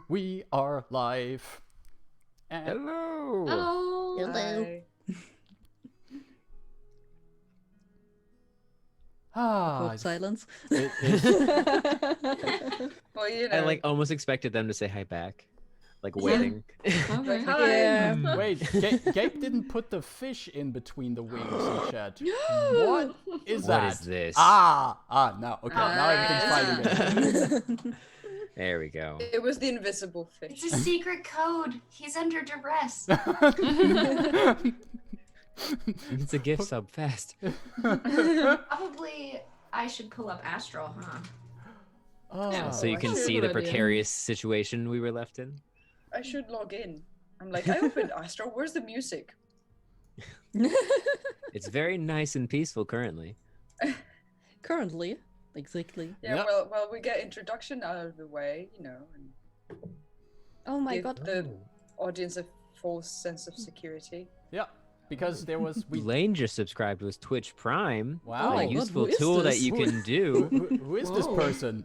We are live. And Hello. Hello. Hi. Awkward silence. It is. Well, you I know. almost expected them to say hi back, waiting. Like, hi. Yeah. Wait, Gabe didn't put the fish in between the wings in chat. What is that? What is this? Now okay, now everything's fine again. There we go. It was the invisible fish. It's a secret code. He's under duress. It's a gift sub fast. Probably I should pull up Astral, huh? Oh, So you can see the precarious situation we were left in. I should log in. I'm like, I opened Astro. Where's the music? It's very nice and peaceful currently. Currently, exactly. Yeah. Yep. Well, we get introduction out of the way, and Oh my give god. the audience a false sense of security. yeah, because there was Lane just subscribed with Twitch Prime. Wow. Oh a my God, useful who is tool that this? you can do. who is this Whoa. person?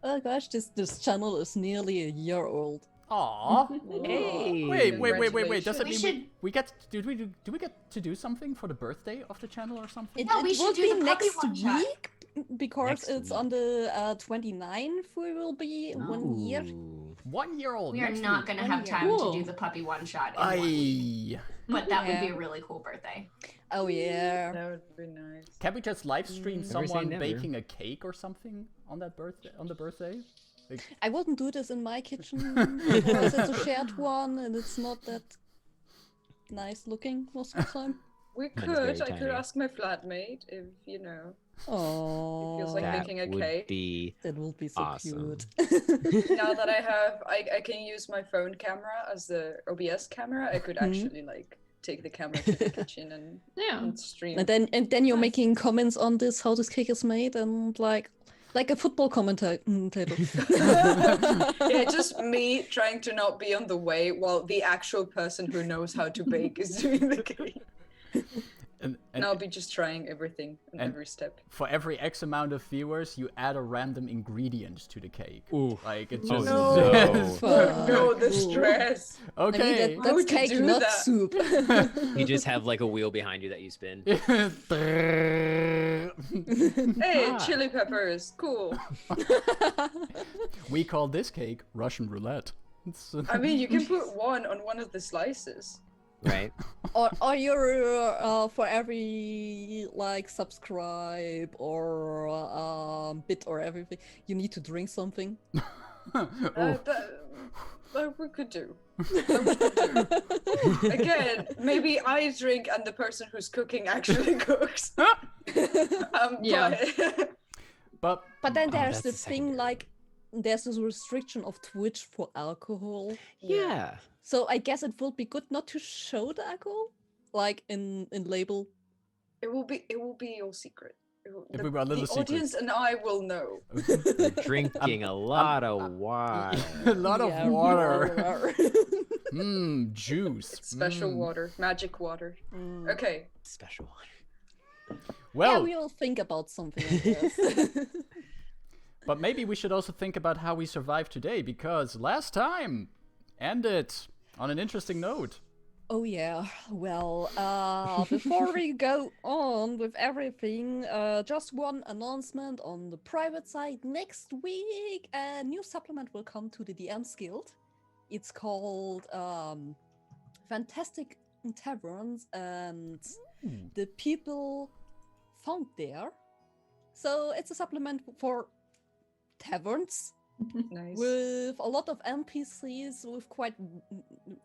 Oh gosh, this channel is nearly a year old. Aw. Hey. Wait. Does it We mean should- we get? Do we get to do something for the birthday of the channel or something? Yeah, we it should will do be the puppy next one shot. week because Next it's week. on the 29th. We will be 1 year. Ooh. 1 year old. We are next not week. going to have time to do the puppy one shot in 1 week. Aye. But that would Yeah. be a really cool birthday. Oh yeah. That would be nice. Can we just live stream Never say someone never. baking a cake or something on that birthday? On the birthday? Like, I wouldn't do this in my kitchen because it's a shared one and it's not that nice looking most of the time. We Mine is very could. I could tiny. ask my flatmate if Oh, feels like That making a would cake. be that will be so awesome. cute. Now that I can use my phone camera as the OBS camera, I could actually take the camera to the kitchen and stream. And then you're making comments on this how this cake is made and like a football commentator. Yeah, just me trying to not be on the way while the actual person who knows how to bake is doing the cake. and And I'll be just trying everything and and- every step. for every X amount of viewers, you add a random ingredient to the cake. Ooh. Like it's Oh, just no. Fuck. No, the Ooh. stress. I mean, okay. Why that's would you cake, do not that? soup. You just have a wheel behind you that you spin. Hey, Ah. chili peppers, cool. We call this cake Russian roulette. It's, I mean, you can put one on one of the slices. Right? or you're for every subscribe or bit or everything, you need to drink something. That we could do. Again, maybe I drink and the person who's cooking actually cooks. Yeah. But But then Oh, there's that's this the thing secondary. there's this restriction of Twitch for alcohol. Yeah. So I guess it would be good not to show the alcohol, in label. it will be all secret. It will be a little the secret. audience and I will know. You're drinking a lot of water. a lot of Yeah, water. Juice. It's special water, magic water. Mm. Okay. Special water. Well, Yeah, we will think about something like this. but maybe we should also think about how we survived today, because last time ended on an interesting note. Oh yeah, well, before we go on with everything, just one announcement on the private side. Next week, a new supplement will come to the DMs Guild. It's called Fantastic Taverns and the people found there. So it's a supplement for taverns. Nice. With a lot of NPCs, with quite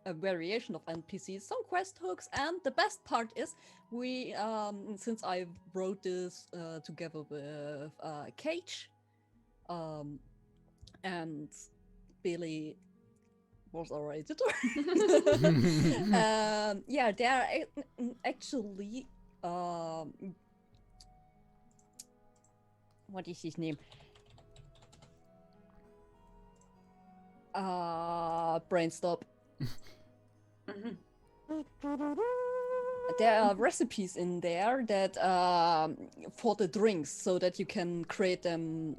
a variation of NPCs, some quest hooks, and the best part is we, since I wrote this together with Cage, and Billy was our editor. Yeah, they're actually what is his name? Brain stop. Mhm. there are recipes in there that for the drinks, so that you can create them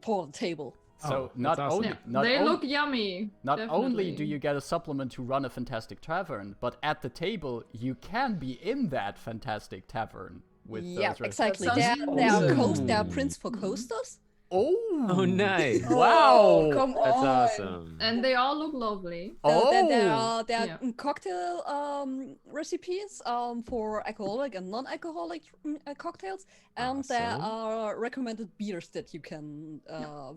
for the table. So that's awesome. They look yummy. Not definitely. only do you get a supplement to run a fantastic tavern, but at the table you can be in that fantastic tavern with those recipes. Exactly. That sounds There are awesome. prints for coasters. Oh, nice. Wow! Come That's on. awesome. And they all look lovely. Then there are Yeah. cocktail recipes for alcoholic and non-alcoholic cocktails, and there Awesome. are recommended beers that you can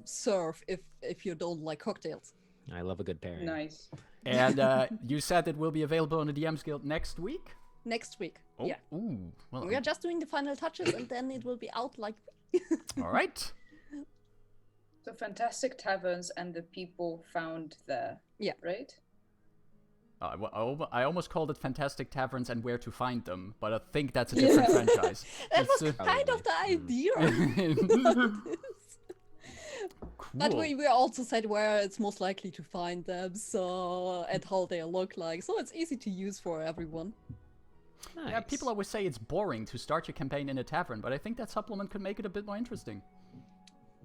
serve if you don't like cocktails. I love a good pairing. Nice. And you said it will be available on the DM's Guild next week? Next week. Oh, Yeah. Ooh. Well, We are just doing the final touches, and then it will be out like. all right. So fantastic taverns and the people found there. Yeah. Right? I almost called it Fantastic Taverns and Where to Find Them, but I think that's a different franchise. That was It's, kind of the idea. cool. But we also said where it's most likely to find them, so and how they look like. So it's easy to use for everyone. Nice. Yeah, people always say it's boring to start your campaign in a tavern, but I think that supplement could make it a bit more interesting.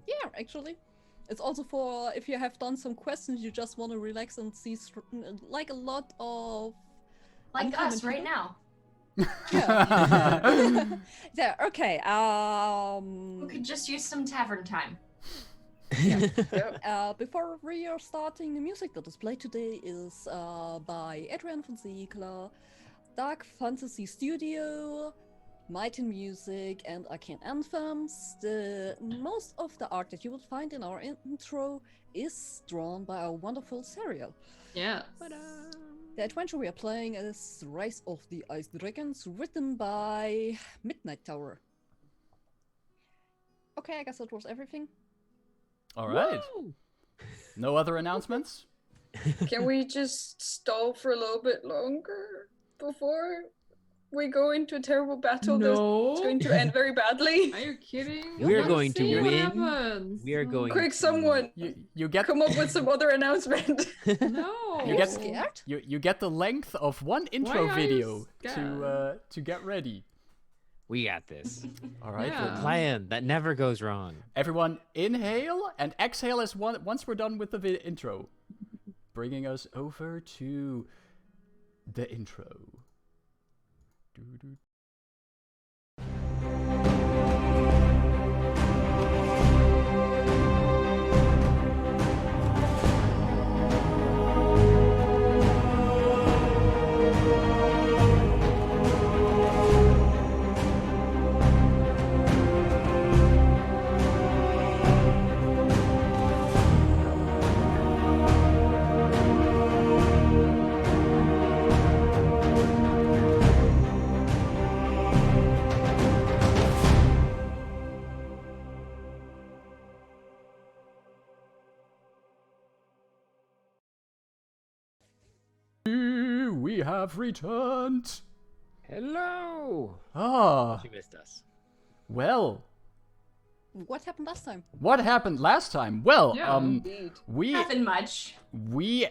Yeah, actually. It's also for if you have done some questions, you just want to relax and see like a lot of Like uncommon us right people. now. Yeah. Yeah, okay. We could just use some tavern time. Yep. Before we are starting, the music that is played today is by Adrian von Ziegler, Dark Fantasy Studio, Might in Music, and Arcane Anthems. Most of the art that you will find in our intro is drawn by our wonderful Serial. Yeah. The adventure we are playing is Rise of the Ice Dragons, written by Midnight Tower. Okay, I guess that was everything. All right. No other announcements? Can we just stall for a little bit longer before we go into a terrible battle No. that's going to end very badly? Are you kidding? We're Let's going to see what win. happens. We are going. Quick, someone You get come up with some other announcement. No. You get- Scared? you get the length of one intro Why are you video scared? to get ready. We got this. All right. Yeah. then. Plan that never goes wrong. Everyone, inhale and exhale as one once we're done with the intro, bringing us over to the intro. Doo-doo. We have returned. Hello. Ah, You missed us. well, What happened last time? what happened last time? Well, Yeah. Indeed. we Nothing much.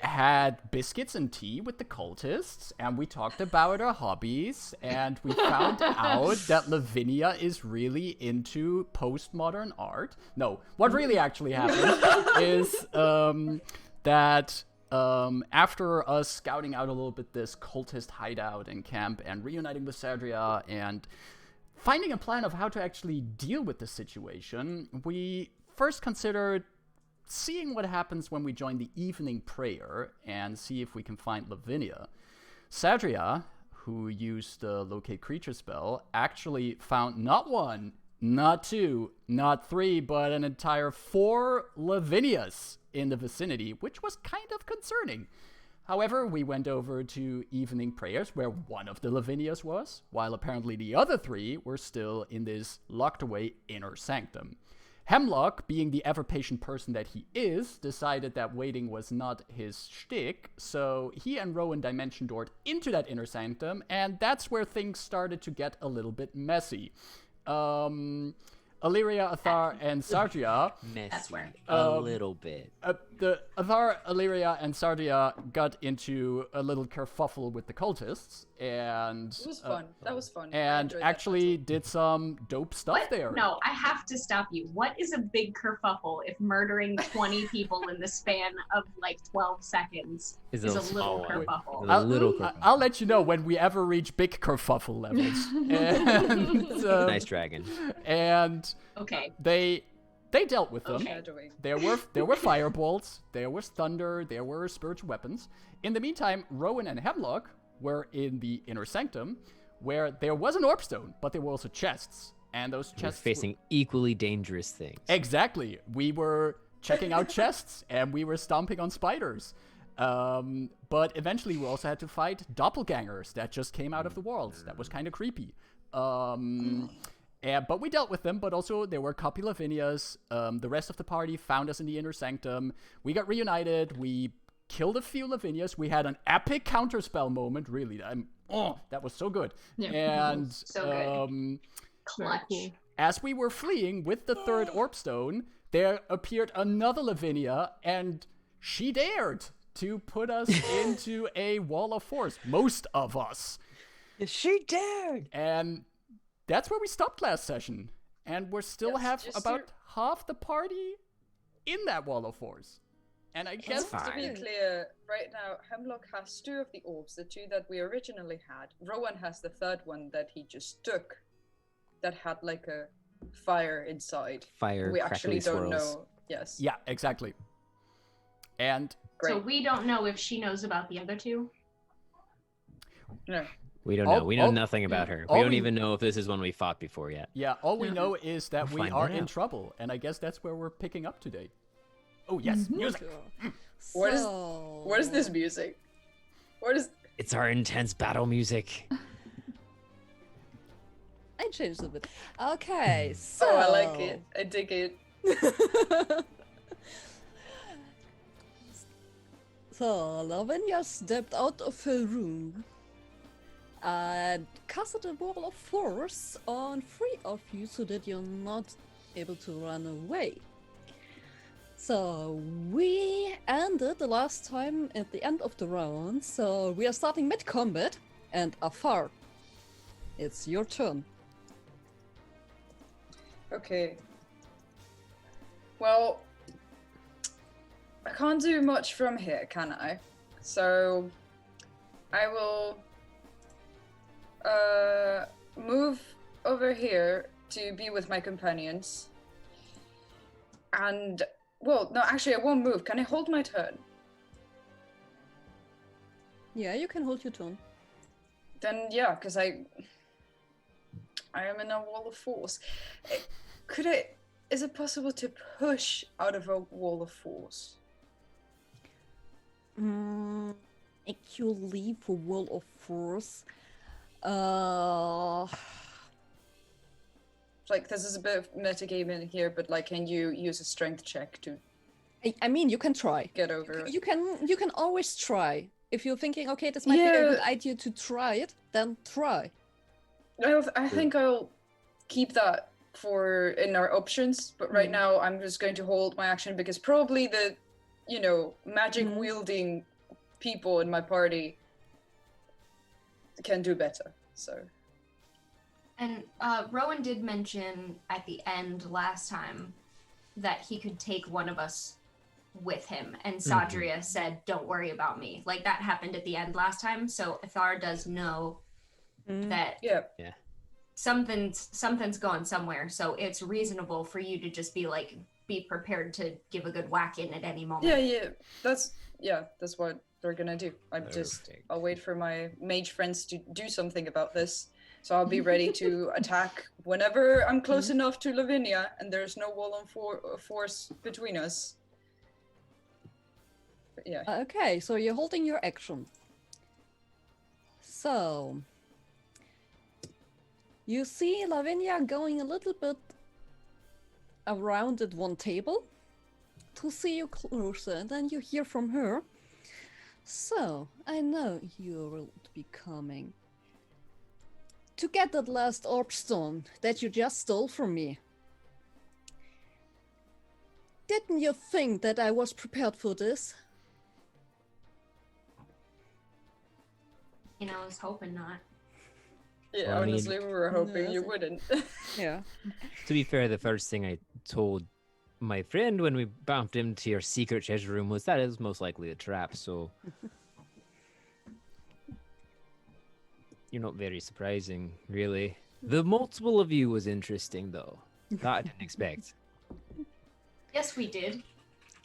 had biscuits and tea with the cultists, and we talked about our hobbies, and we found out that Lavinia is really into postmodern art. No, what really actually happened is that after us scouting out a little bit this cultist hideout and camp and reuniting with Sadria and finding a plan of how to actually deal with the situation, we first considered seeing what happens when we join the evening prayer and see if we can find Lavinia. Sadria, who used the locate creature spell, actually found not one, not two, not three, but an entire 4 Lavinias in the vicinity, which was kind of concerning. However, we went over to evening prayers where one of the Lavinias was, while apparently the other 3 were still in this locked away inner sanctum. Hemlock, being the ever-patient person that he is, decided that waiting was not his shtick, so he and Rowan dimension doored into that inner sanctum, and that's where things started to get a little bit messy. Illyria, Athar, and Sardia. Messy. where. A little bit. The Athar, Illyria, and Sardia got into a little kerfuffle with the cultists, and It was fun. That was fun. I and enjoyed that actually did some dope stuff What? there. No, I have to stop you. What is a big kerfuffle if murdering 20 people in the span of like 12 seconds is a little small one. kerfuffle? A little I'll let you know when we ever reach big kerfuffle levels. And, nice dragon. And Okay. they dealt with them. Okay. Shadowing. There were firebolts, there was thunder, there were spiritual weapons. In the meantime, Rowan and Hemlock were in the inner sanctum, where there was an orb stone, but there were also chests, and those We're chests facing equally dangerous things. Exactly. We were checking out chests, and we were stomping on spiders. But eventually, we also had to fight doppelgangers that just came out of the walls. That was kind of creepy. But we dealt with them, but also there were a couple of Lavinias. The rest of the party found us in the inner sanctum. We got reunited. We killed a few Lavinias. We had an epic counterspell moment, really. That was so good. Yeah. And So good. Clutch. cool. as we were fleeing with the third orb stone, there appeared another Lavinia, and she dared to put us into a wall of force. Most of us. She dared! And that's where we stopped last session. And we still Yes, have just about half the party in that wall of force. And I guess fine. To be clear, right now, Hemlock has 2 of the orbs, the 2 that we originally had. Rowan has the 3rd one that he just took, that had like a fire inside. Fire, We actually crackly don't swirls. know. Yes. yeah, exactly. And Great. So we don't know if she knows about the other 2? No. We don't know. We know all- nothing about her. all We don't we- even know if this is one we fought before yet. yeah, all we know is that We'll we find are that in out. trouble. And I guess that's where we're picking up today. Oh, yes, music. What is this music? What is... It's our intense battle music. I changed a bit. Okay, so. Oh, I like it. I dig it. So, Lavinia stepped out of her room and casted a wall of force on 3 of you so that you're not able to run away. So, we ended the last time at the end of the round, so we are starting mid-combat, and Afar, it's your turn. Okay. Well, I can't do much from here, can I? So, I will move over here to be with my companions. And, well, no, actually, I won't move. Can I hold my turn? Yeah, you can hold your turn. Then, yeah, because I am in a wall of force. Is it possible to push out of a wall of force? Actually, for wall of force, Like, this is a bit of metagaming here, but like, can you use a strength check to I mean, you can try. get over it? You can always try. If you're thinking, okay, this might be a good Yeah. idea to try it, then try. I think I'll keep that for in our options, but right now I'm just going to hold my action because probably the, magic wielding people in my party can do better. So. And Rowan did mention at the end last time that he could take one of us with him, and Sadria said, "Don't worry about me." Like that happened at the end last time, so Ithar does know that Yeah. something's going somewhere. So it's reasonable for you to just be prepared to give a good whack in at any moment. Yeah. That's what they're gonna do. I'll wait for my mage friends to do something about this. So I'll be ready to attack whenever I'm close enough to Lavinia and there's no wall of force between us. But yeah. Okay, so you're holding your action. So you see Lavinia going a little bit around at one table to see you closer, and then you hear from her. So, I know you will be coming. To get that last orb stone that you just stole from me. Didn't you think that I was prepared for this? You know, I was hoping not. Yeah, Well, I mean- honestly, we were hoping No, you it's wouldn't. Yeah. To be fair, the first thing I told my friend when we bumped into your secret treasure room was that it was most likely a trap, so... You're not very surprising, really. The multiple of you was interesting, though. That I didn't expect. Yes, we did.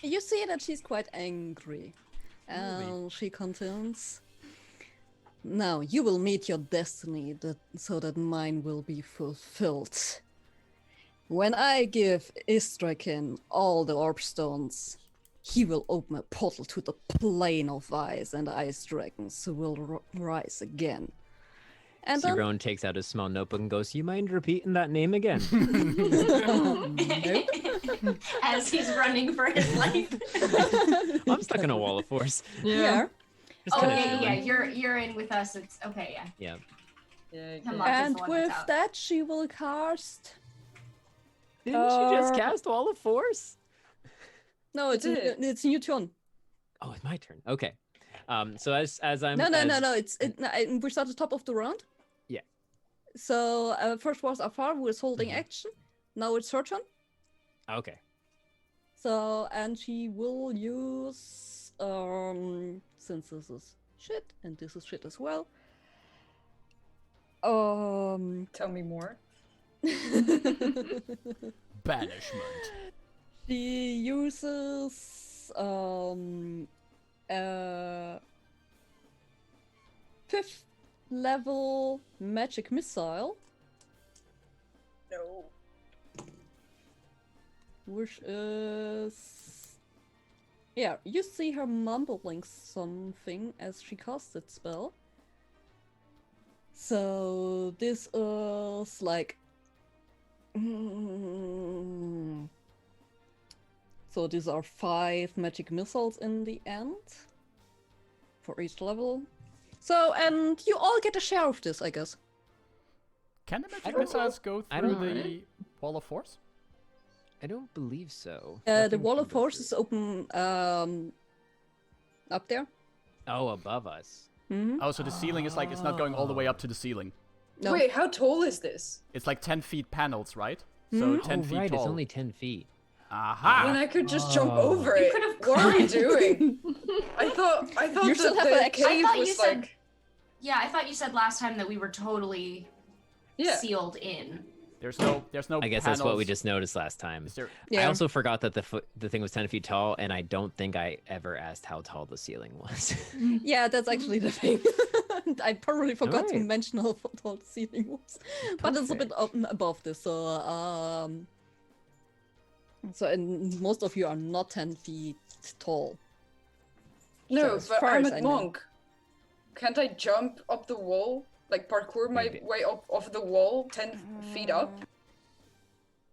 You see that she's quite angry. And she continues. Now you will meet your destiny so that mine will be fulfilled. When I give Istrakin all the orb stones, he will open a portal to the plane of ice, and ice dragons will rise again. And So then Rowan takes out a small notebook and goes, "You mind repeating that name again?" As he's running for his life. I'm stuck in a wall of force. yeah. Just Oh kinda yeah, yeah. chilling. You're in with us. It's okay. Yeah. Yeah. Yeah, Come okay. on. And the one with that's out. that, she will cast. Didn't she just Uh, cast Wall of Force? No, it's Did it? it's a new turn. Oh, it's my turn. Okay. So as I'm No. as- We start at the top of the round. Yeah. So first was Afar, who is holding action. Now it's her turn. Okay. So and she will use since this is shit and this is shit as well. Tell me more. Banishment. She uses fifth level magic missile, No. which is you see her mumbling something as she casts that spell. So this is like so these are 5 magic missiles in the end for each level. So and you all get a share of this, I guess. Can the magic don't missiles go I through don't the wall of force? I don't believe so. The Nothing wall can of go force through. is open up there. Oh, above us. Mm-hmm. Oh, so the ceiling is like, it's not going all the way up to the ceiling. No. Wait, how tall is this? It's like 10 feet panels, right? So 10 Oh, feet right. tall. It's only 10 feet. Aha! Then I could just jump Oh. over You it. could have What are we doing? I thought You still that have an the action. cave I thought you was said- like Yeah, I thought you said last time that we were totally yeah. sealed in. There's no I guess that's what we panels. just noticed last time. Is there... I Yeah. also forgot that the thing was 10 feet tall, and I don't think I ever asked how tall the ceiling was. Yeah, that's actually the thing. I probably forgot to Alright. mention how tall the ceiling was, but it's a bit up above this. So and most of you are not 10 feet tall. No, as but far I'm as a I know. monk. Can't I jump up the wall? Like parkour my Maybe. way up off the wall 10 feet up?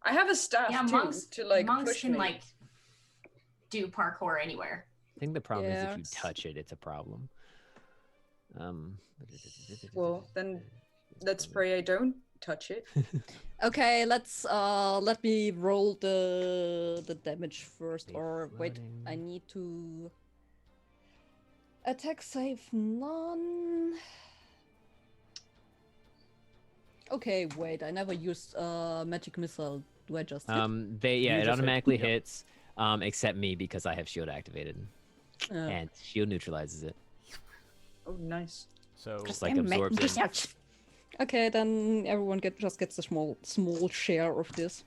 I have a staff Yeah, too monks to like monks push can me. like do parkour anywhere. I think the problem is if you Yes. touch it, it's a problem. Well, then let's pray I don't touch it. Okay, let me roll the damage first. Safe Or wait, I flooding. need to attack save none. Okay, wait, I never used magic missile. Do I just hit? It You just hit, automatically yeah. hits, except me because I have shield activated, and shield neutralizes it, Oh, nice. So just like absorbs it. Okay, then everyone just gets a small share of this,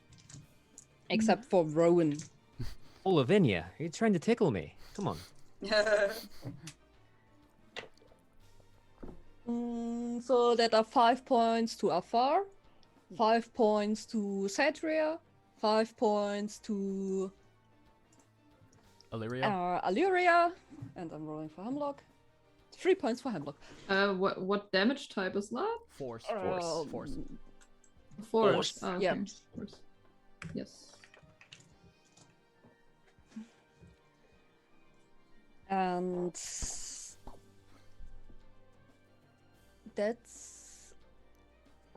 except for Rowan. Oh, Lavinia, are you trying to tickle me? Come on. So that are 5 points to Afar, 5 points to Sadria, 5 points to Illyria. Illyria, and I'm rolling for Hemlock. 3 points for Hemlock. What damage type is that? Force. Um, Force. Force. Ah, okay. Yeah. Force. Yes. And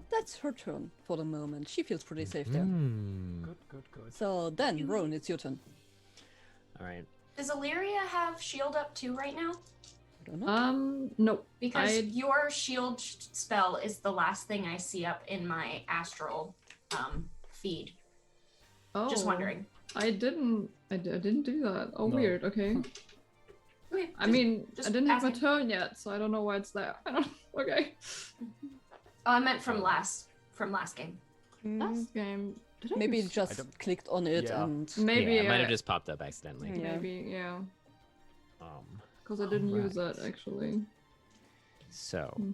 that's her turn for the moment. She feels pretty safe there. Mm. Good. So then, Rowan, it's your turn. All right. Does Illyria have shield up too right now? I don't know. No. Because your shield spell is the last thing I see up in my astral feed. Oh. Just wondering. I didn't do that. Oh, No. weird. Okay. Okay, I mean, just I didn't have my asking. turn yet, so I don't know why it's there. I don't. Okay. Oh, I meant from last game. Last game. Did I Maybe use- it just don't- clicked on it Yeah. and Maybe Yeah, it might have just popped up accidentally. Yeah. Maybe yeah. Um, Because I didn't use Alright. that actually. So, Hmm.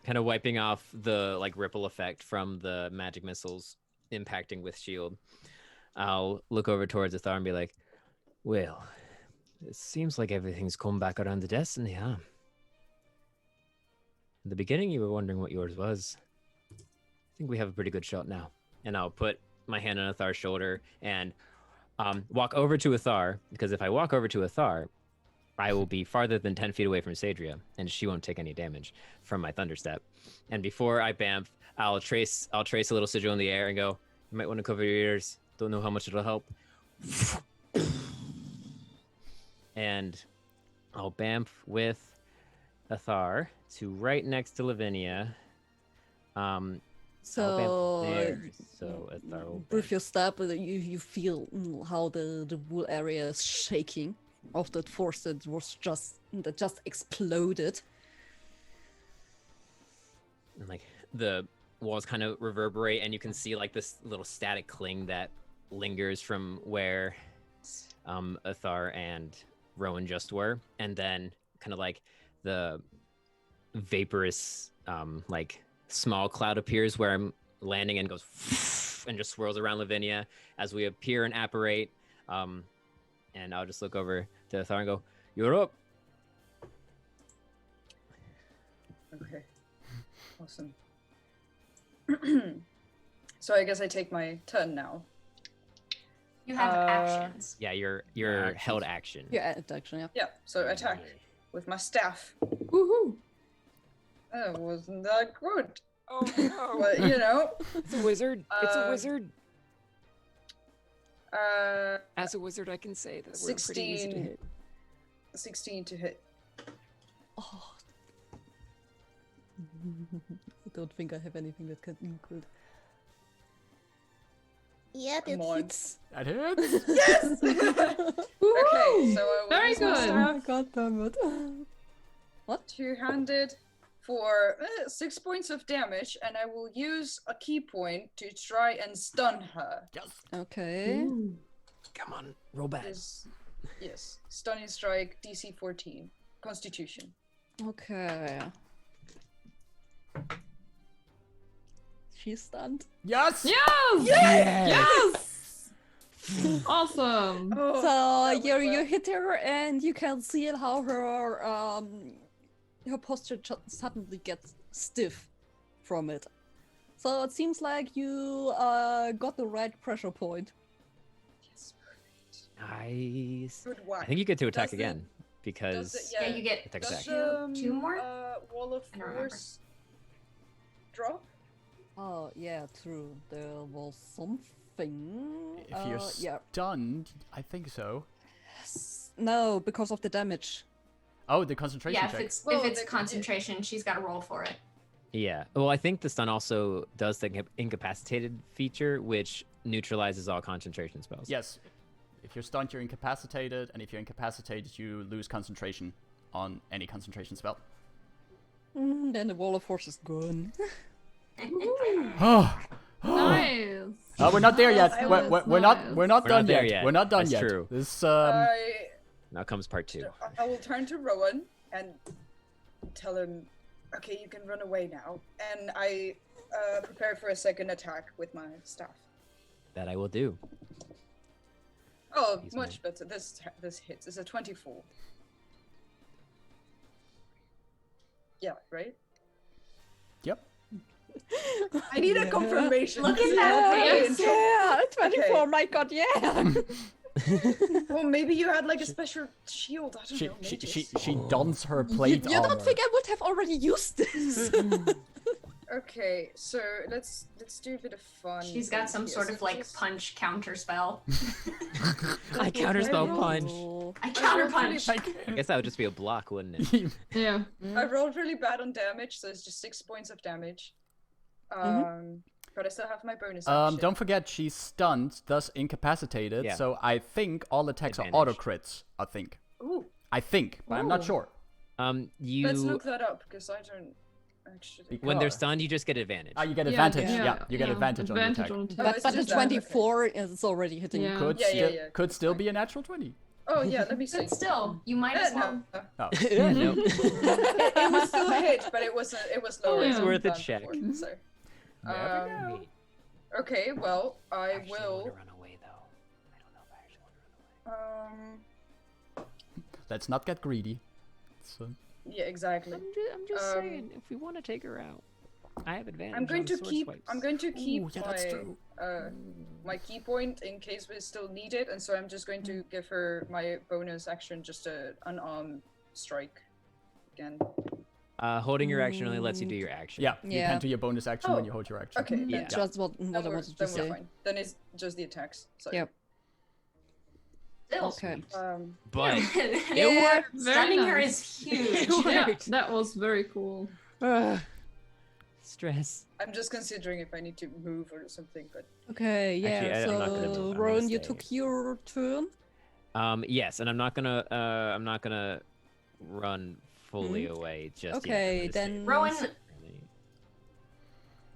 kind of wiping off the like ripple effect from the magic missiles impacting with shield. I'll look over towards Athar and be like, "Well, it seems like everything's come back around to destiny, huh? In the beginning, you were wondering what yours was. I think we have a pretty good shot now." And I'll put my hand on Athar's shoulder and walk over to Athar, because if I walk over to Athar, I will be farther than 10 feet away from Sadria, and she won't take any damage from my thunderstep. And before I bamf, I'll trace a little sigil in the air and go, "You might want to cover your ears. Don't know how much it'll help." And I'll bamf with Athar to right next to Lavinia. I'll so bamf there, so Athar will with bamf. your step, you feel how the wool area is shaking of that force that just exploded. And like the walls kind of reverberate, and you can see like this little static cling that lingers from where Athar and Rowan just were, and then kind of like the vaporous like small cloud appears where I'm landing and goes and just swirls around Lavinia as we appear and apparate. And I'll just look over to Athar and go, "You're up." Okay. Awesome. So I guess I take my turn now. You have actions. Yeah, your Actions. held action. Yeah, actually, yeah. Yeah, so attack with my staff. Woohoo! That wasn't that good. Oh no! But you know, It's a wizard. It's a Um, wizard. uh, As a wizard, I can say that we're pretty easy to 16. hit. 16 to hit. Oh. I don't think I have anything that can include. Yeah, Come that on. hits. That hits. Yes. Okay, so I will Very use my good. staff, God damn it. What? two-handed for 6 points of damage, and I will use a key point to try and stun her. Yes. Okay. Ooh. Come on, roll bad. Yes, stunning strike, DC 14, Constitution. Okay. She's stunned. Yes. Yes! Yes. Yes! Awesome. Oh, So that you went you well. hit her and you can see how her posture suddenly gets stiff from it. So it seems like you got the right pressure point. Yes, Nice. good whack. I think you get to attack Does the- again because does Yeah, you get attack Does attack. Two more? Wall of I don't remember. Force drop? Oh yeah, true. There was something. If you're yeah. stunned, I think so. No, because of the damage. Oh, the concentration yeah. If check. it's Well, if it's the- concentration, she's got to roll for it. Yeah. Well, I think the stun also does the incapacitated feature, which neutralizes all concentration spells. Yes. If you're stunned, you're incapacitated, and if you're incapacitated, you lose concentration on any concentration spell. Then the wall of force is gone. Oh, Nice. we're not there yet. I We're, was we're not. nice. We're not We're done not there yet. yet. We're not done That's yet. true. This Now comes part 2. I will turn to Rowan and tell him, okay, you can run away now. And I prepare for a second attack with my staff. That I will do. Oh, He's much better. This hits. It's a 24. Yeah, right? Yep. I need a confirmation. Look This at is that okay. face. Yeah, 24. Okay. My God, yeah. Well, maybe you had like a special shield. I don't She know. she mages. she she dons her You plate don't armor. think I would have already used this? Okay, so let's do a bit of fun. She's got some here. sort So of like just- punch counter spell. I counterspell roll. punch. I counter punch. I guess that would just be a block, wouldn't it? Yeah. I rolled really bad on damage, so it's just 6 points of damage. But I still have my bonus action. Don't forget she's stunned, thus incapacitated. Yeah. So I think all attacks are Advantage. auto crits. I think. Ooh, I think, but I'm not Ooh. sure. You let's look that up because I don't actually. when they're Because- stunned, you just get advantage. You get Yeah, advantage. yeah, Yeah, you get advantage on the attack. Oh, But it's the just that, 24 is already hitting. Yeah. Could Yeah, yeah, still yeah, could that's still fine. be a natural 20. Oh yeah, let me see. But still, you might as well. No. Oh. Yeah, no. It was still a hit, but it was lower. It's than worth a done check. before, so. There we go. Okay, well, I Actually, I want will. to run away though. I don't know if I actually want to run away. Let's not get greedy. So, Yeah, exactly. I'm just Um, saying, if we want to take her out, I have advantage. I'm going on to sword keep. swipes. I'm going to keep Ooh, yeah, that's my true. my key point in case we still need it, and so I'm just going to give her my bonus action, just a unarmed strike again. Holding your action only lets you do your action. yeah, you Yeah. can do your bonus action when Oh, you hold your action. Okay, Yeah. Just what I then wanted to we're say. fine. Then it's just the attacks. So. Yep. Still. Okay. But Yeah, Very stunning her nice. is huge. Yeah, that was very cool. stress. I'm just considering if I need to move or something, but Okay, yeah. Actually, I'm not gonna move. So, I'm gonna Rowan, you stay. took your turn. Yes, and I'm not gonna run fully away just Okay, yet. then. Rowan,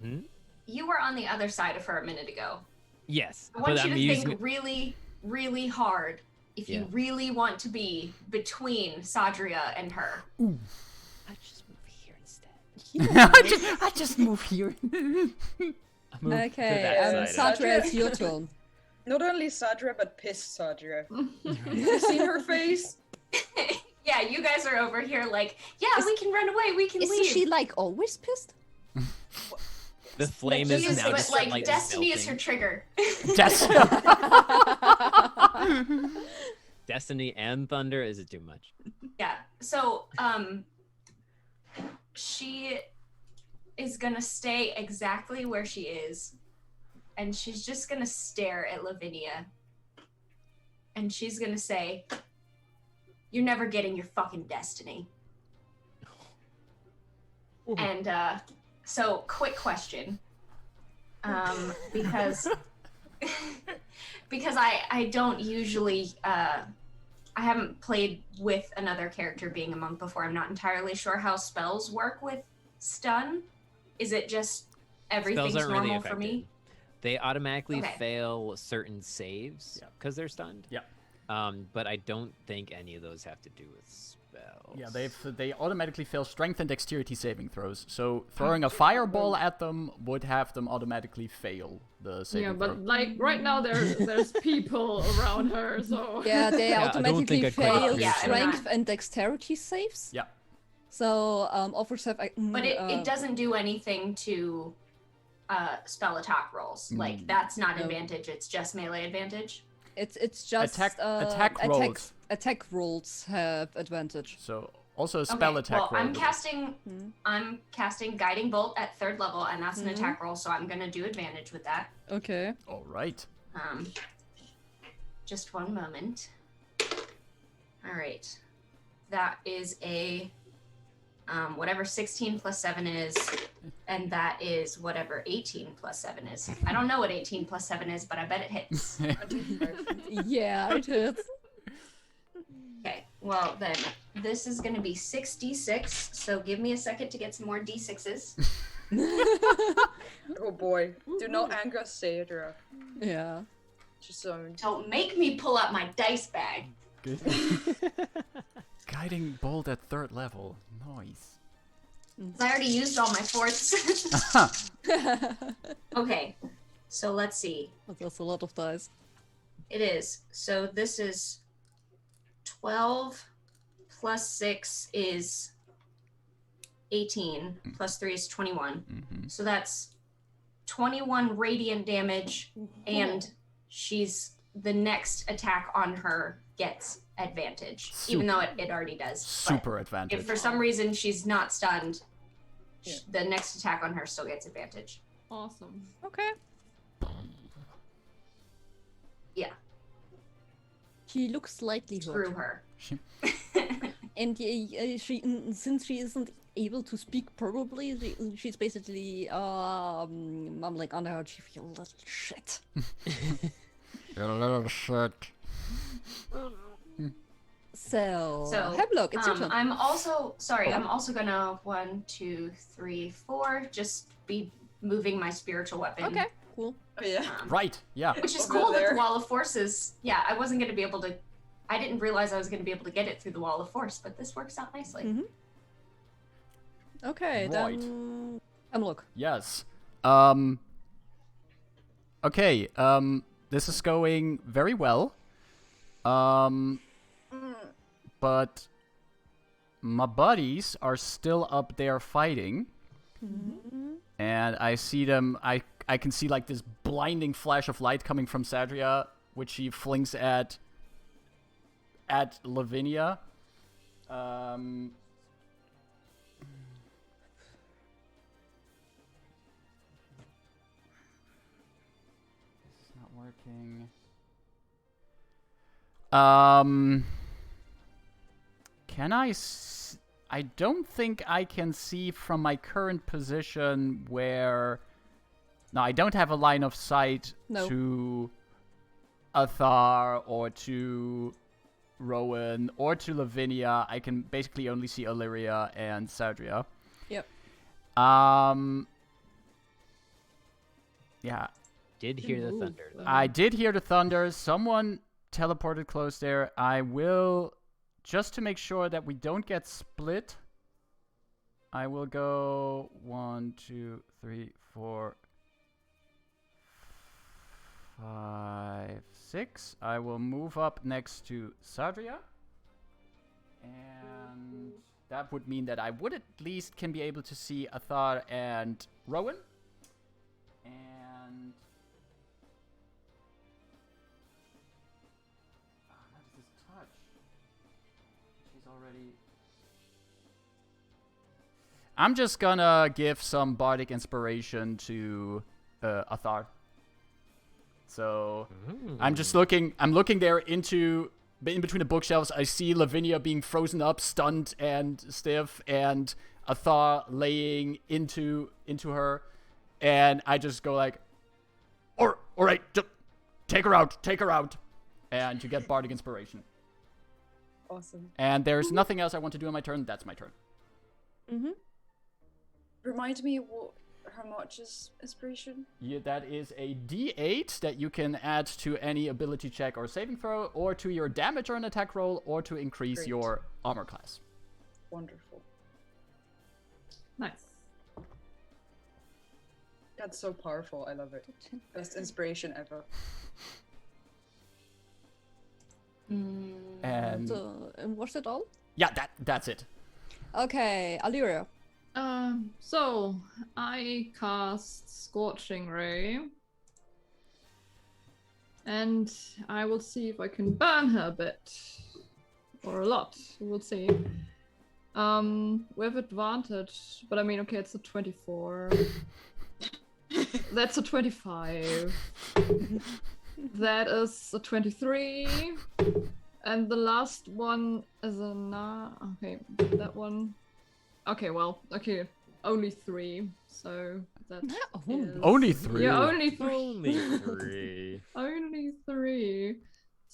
Hmm? you were on the other side of her a minute ago. Yes, I want but you I'm to using. think really, really hard if Yeah. you really want to be between Sadria and her. I just move here instead. I just move here. I move to Okay, that side. Sadria, it's your turn. not only Sadra, but pissed Sadra. You seen her face? Yeah, you guys are over here like, yeah, we can run away, we can Isn't leave. she like always pissed? The flame She is is, now but just like destiny is her melting. trigger. Destiny and thunder. Is it too much? Yeah. So, she is gonna stay exactly where she is, and she's just gonna stare at Lavinia, and she's gonna say, "You're never getting your fucking destiny." And so, quick question, because because I don't usually I haven't played with another character being a monk before. I'm not entirely sure how spells work with stun. Is it just everything's Spells aren't normal really for affected. me? They automatically Okay. fail certain saves Yeah. because they're stunned. Yeah. But I don't think any of those have to do with spells. Yeah, they automatically fail strength and dexterity saving throws. So throwing a fireball at them would have them automatically fail the saving Yeah, throw. but like right now there's people around her, so Yeah, they Yeah, I don't automatically think I quite fail agree with strength that. and dexterity saves. Yeah. So, offers have. But it doesn't do anything to spell attack rolls. Like that's not No. advantage. It's just melee advantage. It's just Attack rolls. Attack rolls have advantage. So also a spell Okay, attack well, roll. I'm casting guiding bolt at 3rd level, and that's an attack roll. So I'm gonna do advantage with that. Okay. All right. Just one moment. All right, that is a whatever 16 plus 7 is, and that is whatever 18 plus 7 is. I don't know what 18 plus 7 is, but I bet it hits. Yeah, it is. Okay, well then, this is gonna be 6d6, so give me a second to get some more d6s. Oh boy. Do not anger Sadra. Yeah. Just Don't make me pull out my dice bag. Good. Guiding bolt at 3rd level. Nice. 'Cause I already used all my fourths. Okay, so let's see. That's a lot of dice. It is. So this is 12 plus 6 is 18, plus 3 is 21. Mm-hmm. So that's 21 radiant damage, and the next attack on her gets advantage, even though it already does. But Super advantage. if for some reason she's not stunned, the next attack on her still gets advantage. Awesome. Okay. Yeah, She looks slightly screw hurt. her. And since she isn't able to speak probably, she's basically mumbling under her teeth, "You little shit." You little shit. So, So, Hemlock, it's your turn. I'm also gonna 1, 2, 3, 4 just be moving my spiritual weapon. Okay, cool. Oh, yeah. Right, yeah. Which is Over cool that there. the wall of forces. Yeah, I wasn't gonna be able to. I didn't realize I was gonna be able to get it through the wall of force, but this works out nicely. Mhm. Okay, Right. then Hemlock. Yes. Okay, this is going very well. But my buddies are still up there fighting. And I see them, I can see like this blinding flash of light coming from Sadria, which she flings at Lavinia. This is not working. Can I don't think I can see from my current position where... No, I don't have a line of sight to Athar or to Rowan or to Lavinia. I can basically only see Illyria and Sadria. Yep. Yeah. Did hear the thunder, though. I did hear the thunder. Someone teleported close there. I will, just to make sure that we don't get split, I will go 1, 2, 3, 4, 5, 6. I will move up next to Sadria. And that would mean that I would at least can be able to see Athar and Rowan. And... how does this touch? She's already... I'm just gonna give some bardic inspiration to Athar. So I'm just looking. I'm looking there into in between the bookshelves. I see Lavinia being frozen up, stunned and stiff, and Athar laying into her, and I just go like, "All right, just take her out," and you get bardic inspiration. Awesome. And there's nothing else I want to do on my turn. That's my turn. Mm-hmm. Remind me how much is inspiration? Yeah, that is a D8 that you can add to any ability check or saving throw, or to your damage or an attack roll, or to increase Great. your armor class. Wonderful. Nice. That's so powerful. I love it. Best inspiration ever. And And was that all? yeah, that's it. Okay, Illyria. So I cast Scorching Ray. And I will see if I can burn her a bit. Or a lot. We'll see. With advantage. But I mean, okay, it's a 24. That's a 25. That is a 23. And the last one is a okay, that one. Okay, well, okay, only 3. So that is... Only 3? Yeah, only 3. Only 3. Only 3.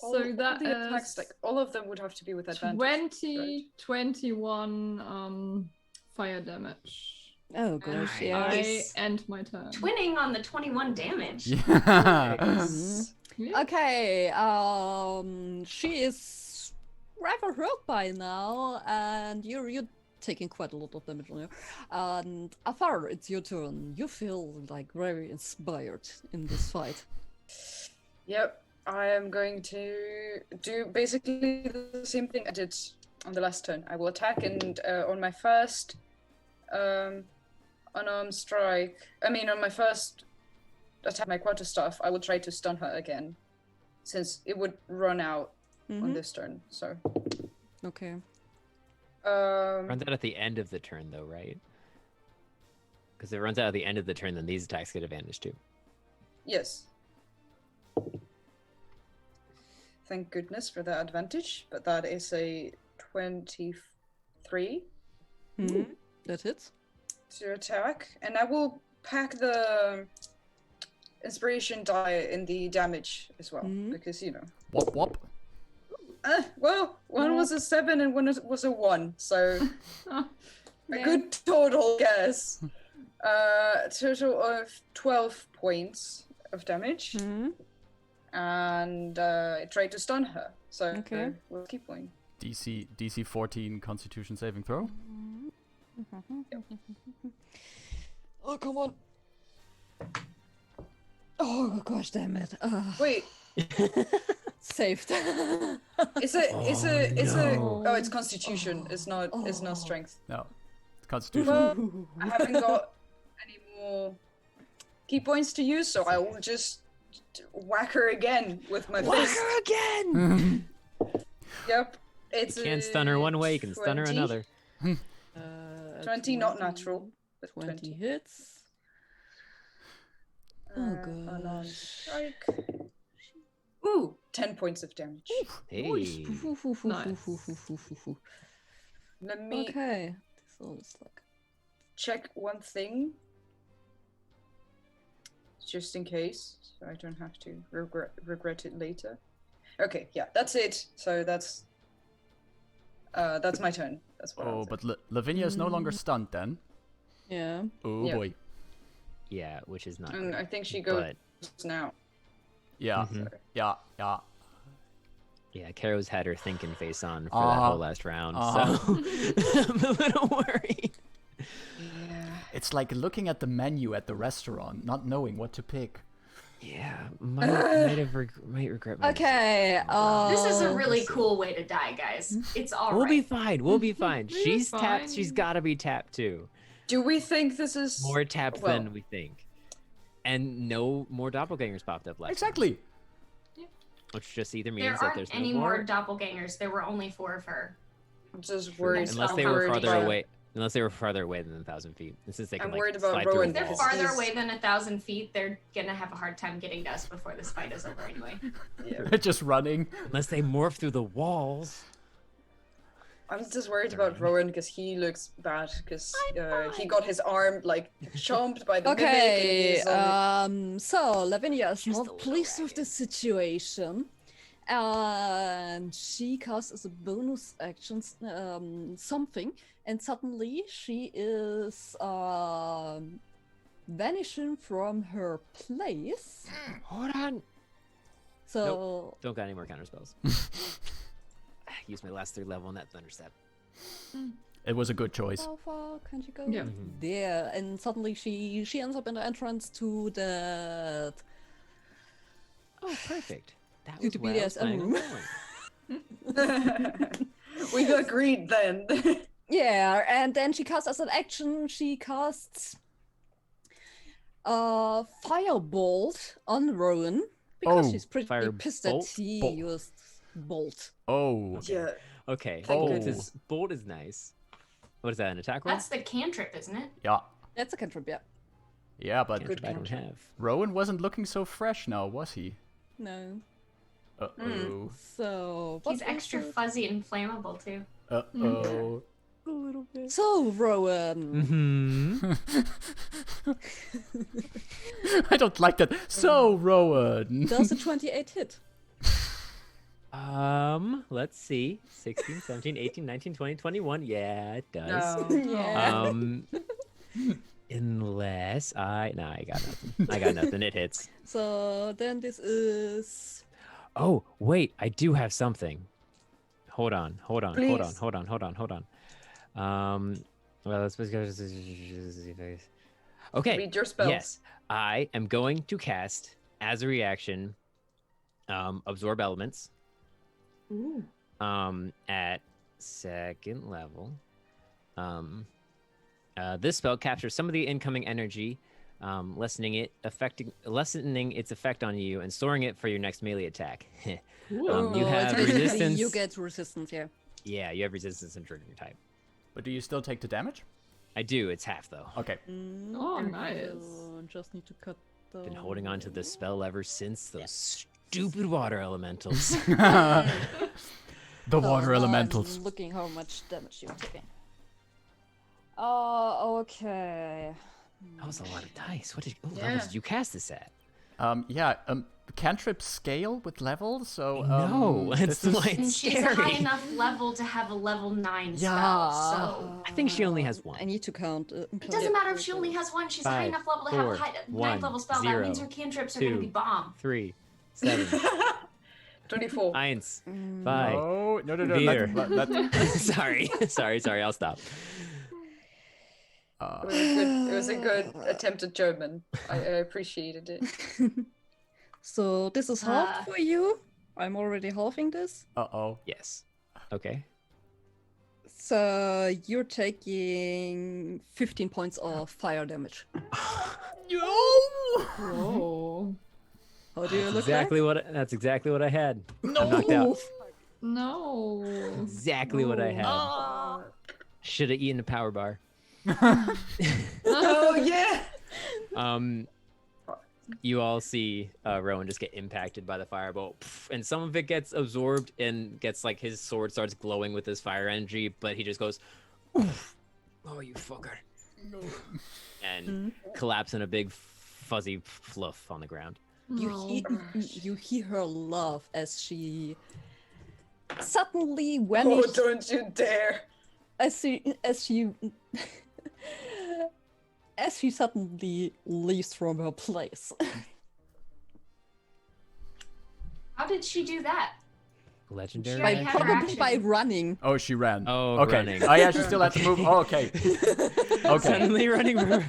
All So that the attacks, is like all of them would have to be with advantage. 20, right? 21 fire damage. Oh gosh, yeah. Nice. I end my turn. Twinning on the 21 damage. Yeah. Yeah. Okay, she is rather hurt by now, and you're taking quite a lot of damage on you. And Athar, it's your turn. You feel like very inspired in this fight. Yep, I am going to do basically the same thing I did on the last turn. I will attack, and on my first unarmed strike, on my first attack, my quarterstaff, I will try to stun her again, since it would run out on this turn. So Okay. Run that at the end of the turn, though, right? Because if it runs out at the end of the turn, then these attacks get advantage too. Yes. Thank goodness for that advantage, but that is a 23 That hits. to attack, and I will pack the inspiration die in the damage as well, because Wop wop. well, one was a 7 and one was a 1, so a good total, guess. Total of 12 points of damage, and I tried to stun her, so we'll keep going. DC 14 Constitution saving throw. Oh, come on. Oh, gosh, damn it. Wait, Saved. it's Constitution. It's not Strength. No, it's Constitution. Well, I haven't got any more key points to use, so I will just whack her again with my fist. her again! Yep. It's You can't stun her one way, you can stun her 20. another. 20, not natural, but 20 hits. Oh, unarmed gosh. strike. Ooh, 10 points of damage. Hey. Let me Okay. So it's like. check one thing, just in case, so I don't have to regret it later. Okay, yeah, that's it. So that's my turn. That's what. Oh, but Lavinia is no longer stunned then. Yeah. Oh Yeah. boy. Yeah, which is not. And I think she goes But now. Yeah. Mhm. Yeah. Yeah. yeah, Karo's had her thinking face on for that Uh-huh. whole last round, Uh-huh. so I'm a little worried. Yeah. It's like looking at the menu at the restaurant, not knowing what to pick. Yeah, might regret my Okay. This is a Oh, really cool way to die, guys. It's all We'll be right. fine. We'll be fine. She's tapped. fine. She's got to be tapped too. Do we think this is More tapped well, than we think. And no more doppelgangers popped up last time, Exactly. which just either There means that aren't there's any no more doppelgangers. There were only 4 of her. I'm just worried. unless I'm they were worried farther about- away. Unless they were farther away than 1,000 feet. And since they can I'm like worried about slide through Rowan If they're walls. because farther he's- away than 1,000 feet, they're gonna have a hard time getting to us before this fight is over anyway. Yeah. Just running. Unless they morph through the walls. I'm just worried about Rowan because he looks bad because he got his arm like chomped by the mimic. And Okay. he's on So Lavinia is Just a not little pleased with ragged. the situation, and she casts as a bonus action something, and suddenly she is vanishing from her place. Hold on. So Don't got any more counter spells. Use my last 3rd level on that Thunderstep. It was a good choice. how far can she go? Yeah. There, and suddenly she ends up in the entrance to the Oh, perfect. That To was the where I was BDSM planning on room. going. We agreed then. Yeah, and then she casts as an action, she casts Firebolt on Rowan because Oh, she's pretty pissed that Firebolt? he Bolt. used Bolt. Oh. Yeah. Okay. Thank Bolt goodness. is nice. What is that? An attack roll? That's the cantrip, isn't it? Yeah. That's a cantrip, yeah. Yeah, but Cantrip I don't have. Rowan wasn't looking so fresh now, was he? No. Uh-oh. So He's what extra was it? fuzzy and flammable too. Uh-oh. A little bit. So Rowan. Mm-hmm. I don't like that. So, Rowan. Does the 28 hit? Let's see. 16, 17, 18, 19, 20, 21. Yeah, it does. No. Yeah. Unless I got nothing. I got nothing. It hits. So then this is Oh, wait, I do have something. Hold on. Please. Well, let's go. Okay. Read your spells. Yes, I am going to cast as a reaction, absorb elements. Ooh. At 2nd level. This spell captures some of the incoming energy, lessening its effect on you and storing it for your next melee attack. You Oh, it's have basically resistance. You get resistance, yeah. Yeah, you have resistance and triggering type. But do you still take the damage? I do. It's half though. Okay. Oh, nice. Just need to cut the. Been holding on to the spell ever since those stupid water elementals. The water elementals. I'm looking how much damage you're taking. Oh, okay. That was a lot of dice. What Yeah. level did you cast this at? Cantrip scale with levels, so No, this it's is- like And she's a high scary. enough level to have a level 9 Yeah. spell, so I think she only has one. I need to count. it doesn't matter if she only has one. She's a high 5, enough level to have 4, a high 1, 9th level spell. 0, that means her cantrips are going to 2, be bomb. 3, 7, 24. 1, 5. No. Beer. Sorry. I'll stop. It was a good attempt at German. I appreciated it. So this is halved for you. I'm already halving this. Uh-oh. Yes. Okay. So you're taking 15 points of fire damage. No! Oh. How do you look That's exactly what I had. No! I'm knocked out. No. Exactly what I had. Should have eaten a power bar. Oh yeah. You all see Rowan just get impacted by the firebolt, and some of it gets absorbed and gets like his sword starts glowing with his fire energy, but he just goes, "Oof. Oh, you fucker," and collapse in a big fuzzy fluff on the ground. You hear her laugh as she suddenly Oh, vanished. don't you dare. As she suddenly leaves from her place. How did she do that? Legendary. She already action? had her Probably action. by running. Oh, she ran. Oh, okay. running. Oh, yeah, she still had to move. Oh, okay. Okay. Suddenly running from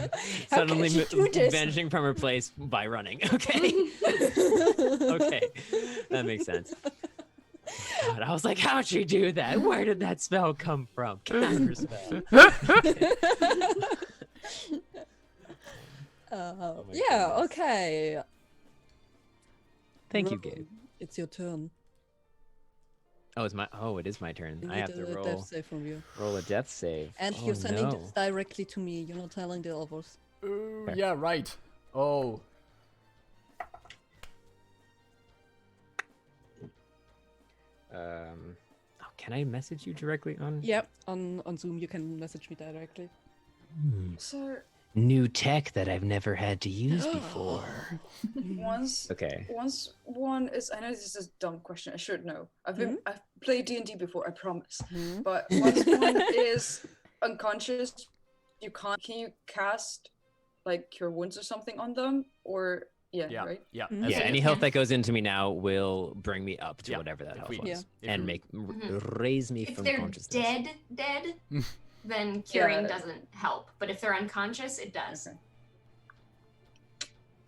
suddenly she do this? vanishing from her place by running. Okay. Okay. That makes sense. God, I was like, how'd she do that? Where did that spell come from? Counter spell. Oh my Yeah, goodness. okay. Thank you, Rowan, Gabe. It's your turn. It is my turn. You I need have to a roll death save from you. roll a death save. And Oh, you're sending no. this directly to me. You're not telling the others. Ooh, Okay. yeah, right. Oh. Can I message you directly on Yep, on Zoom you can message me directly. So new tech that I've never had to use before? once Okay. once one is, I know this is a dumb question, I should know. I've played D&D before, I promise. But once one is unconscious, can you cast like cure wounds or something on them? Or Yeah. right? Yeah. Mhm. as Yeah, it any is. health that goes into me now will bring me up to Yeah, whatever that if health we- was, Yeah. if and we- make Mhm. raise me If from they're consciousness. dead, then curing Yeah. doesn't help. But if they're unconscious, it does. Okay.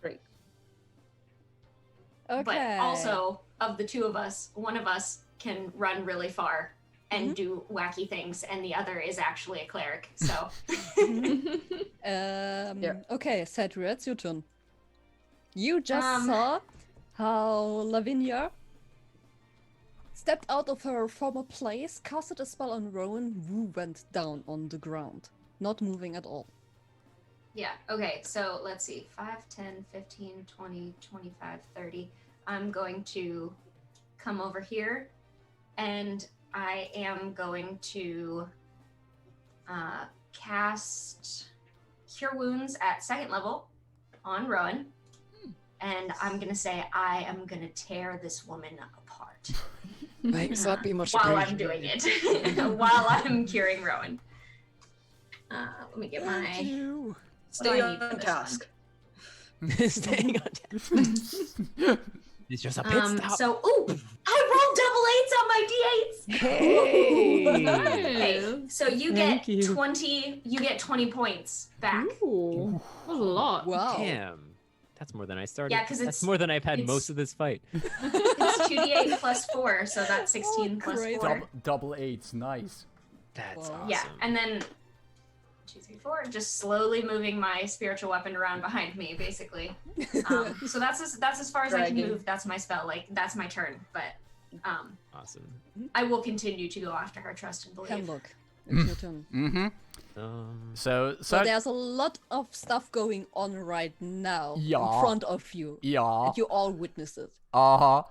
Great. Okay. But also, of the two of us, one of us can run really far and do wacky things, and the other is actually a cleric. So Okay, Cedric, it's your turn. You just saw how Lavinia stepped out of her former place, casted a spell on Rowan, who went down on the ground, not moving at all. yeah, okay, so let's see. 5, 10, 15, 20, 25, 30. I'm going to come over here, and I am going to cast Cure Wounds at 2nd level on Rowan. And I'm going to say, I am going to tear this woman apart. Thanks, that'd be much While I'm doing it. While I'm curing Rowan. Let me get my... Stay I need for on this task. Staying on task. It's just a pit stop. So, I rolled double 8s on my D8s! Hey! Okay, so you Thank get you. 20 points back. Ooh, that's a lot. Wow. Damn. That's more than I started. Yeah, 'cause that's it's- more than I've had it's- most of this fight. It's 2d8 plus 4, so that's 16 plus crazy. 4. Double eights, nice. That's Wow. awesome. Yeah, and then 2, 3, 4, just slowly moving my spiritual weapon around behind me, basically. So that's as far as I Dragging. can move. That's my spell. Like that's my turn. But Awesome. I will continue to go after her. Trust and believe. Hemlock. it's your turn. Mm-hmm. So So there's a lot of stuff going on right now Yeah. in front of you. yeah. And you all witness it. Uh-huh.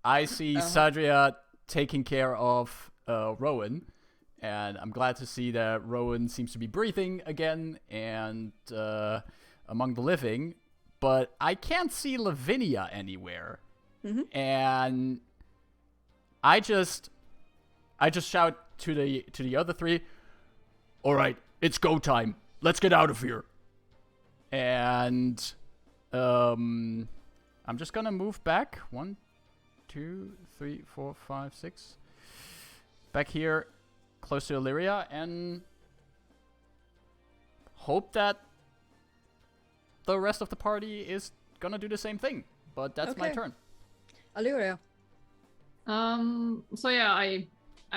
I see Sadria taking care of Rowan, and I'm glad to see that Rowan seems to be breathing again and among the living, but I can't see Lavinia anywhere. And I just shout to the other three, "All right, it's go time. Let's get out of here." And I'm just gonna move back 1, 2, 3, 4, 5, 6. Back here, close to Illyria, and hope that the rest of the party is gonna do the same thing. But that's my Okay. turn. Illyria. So yeah, I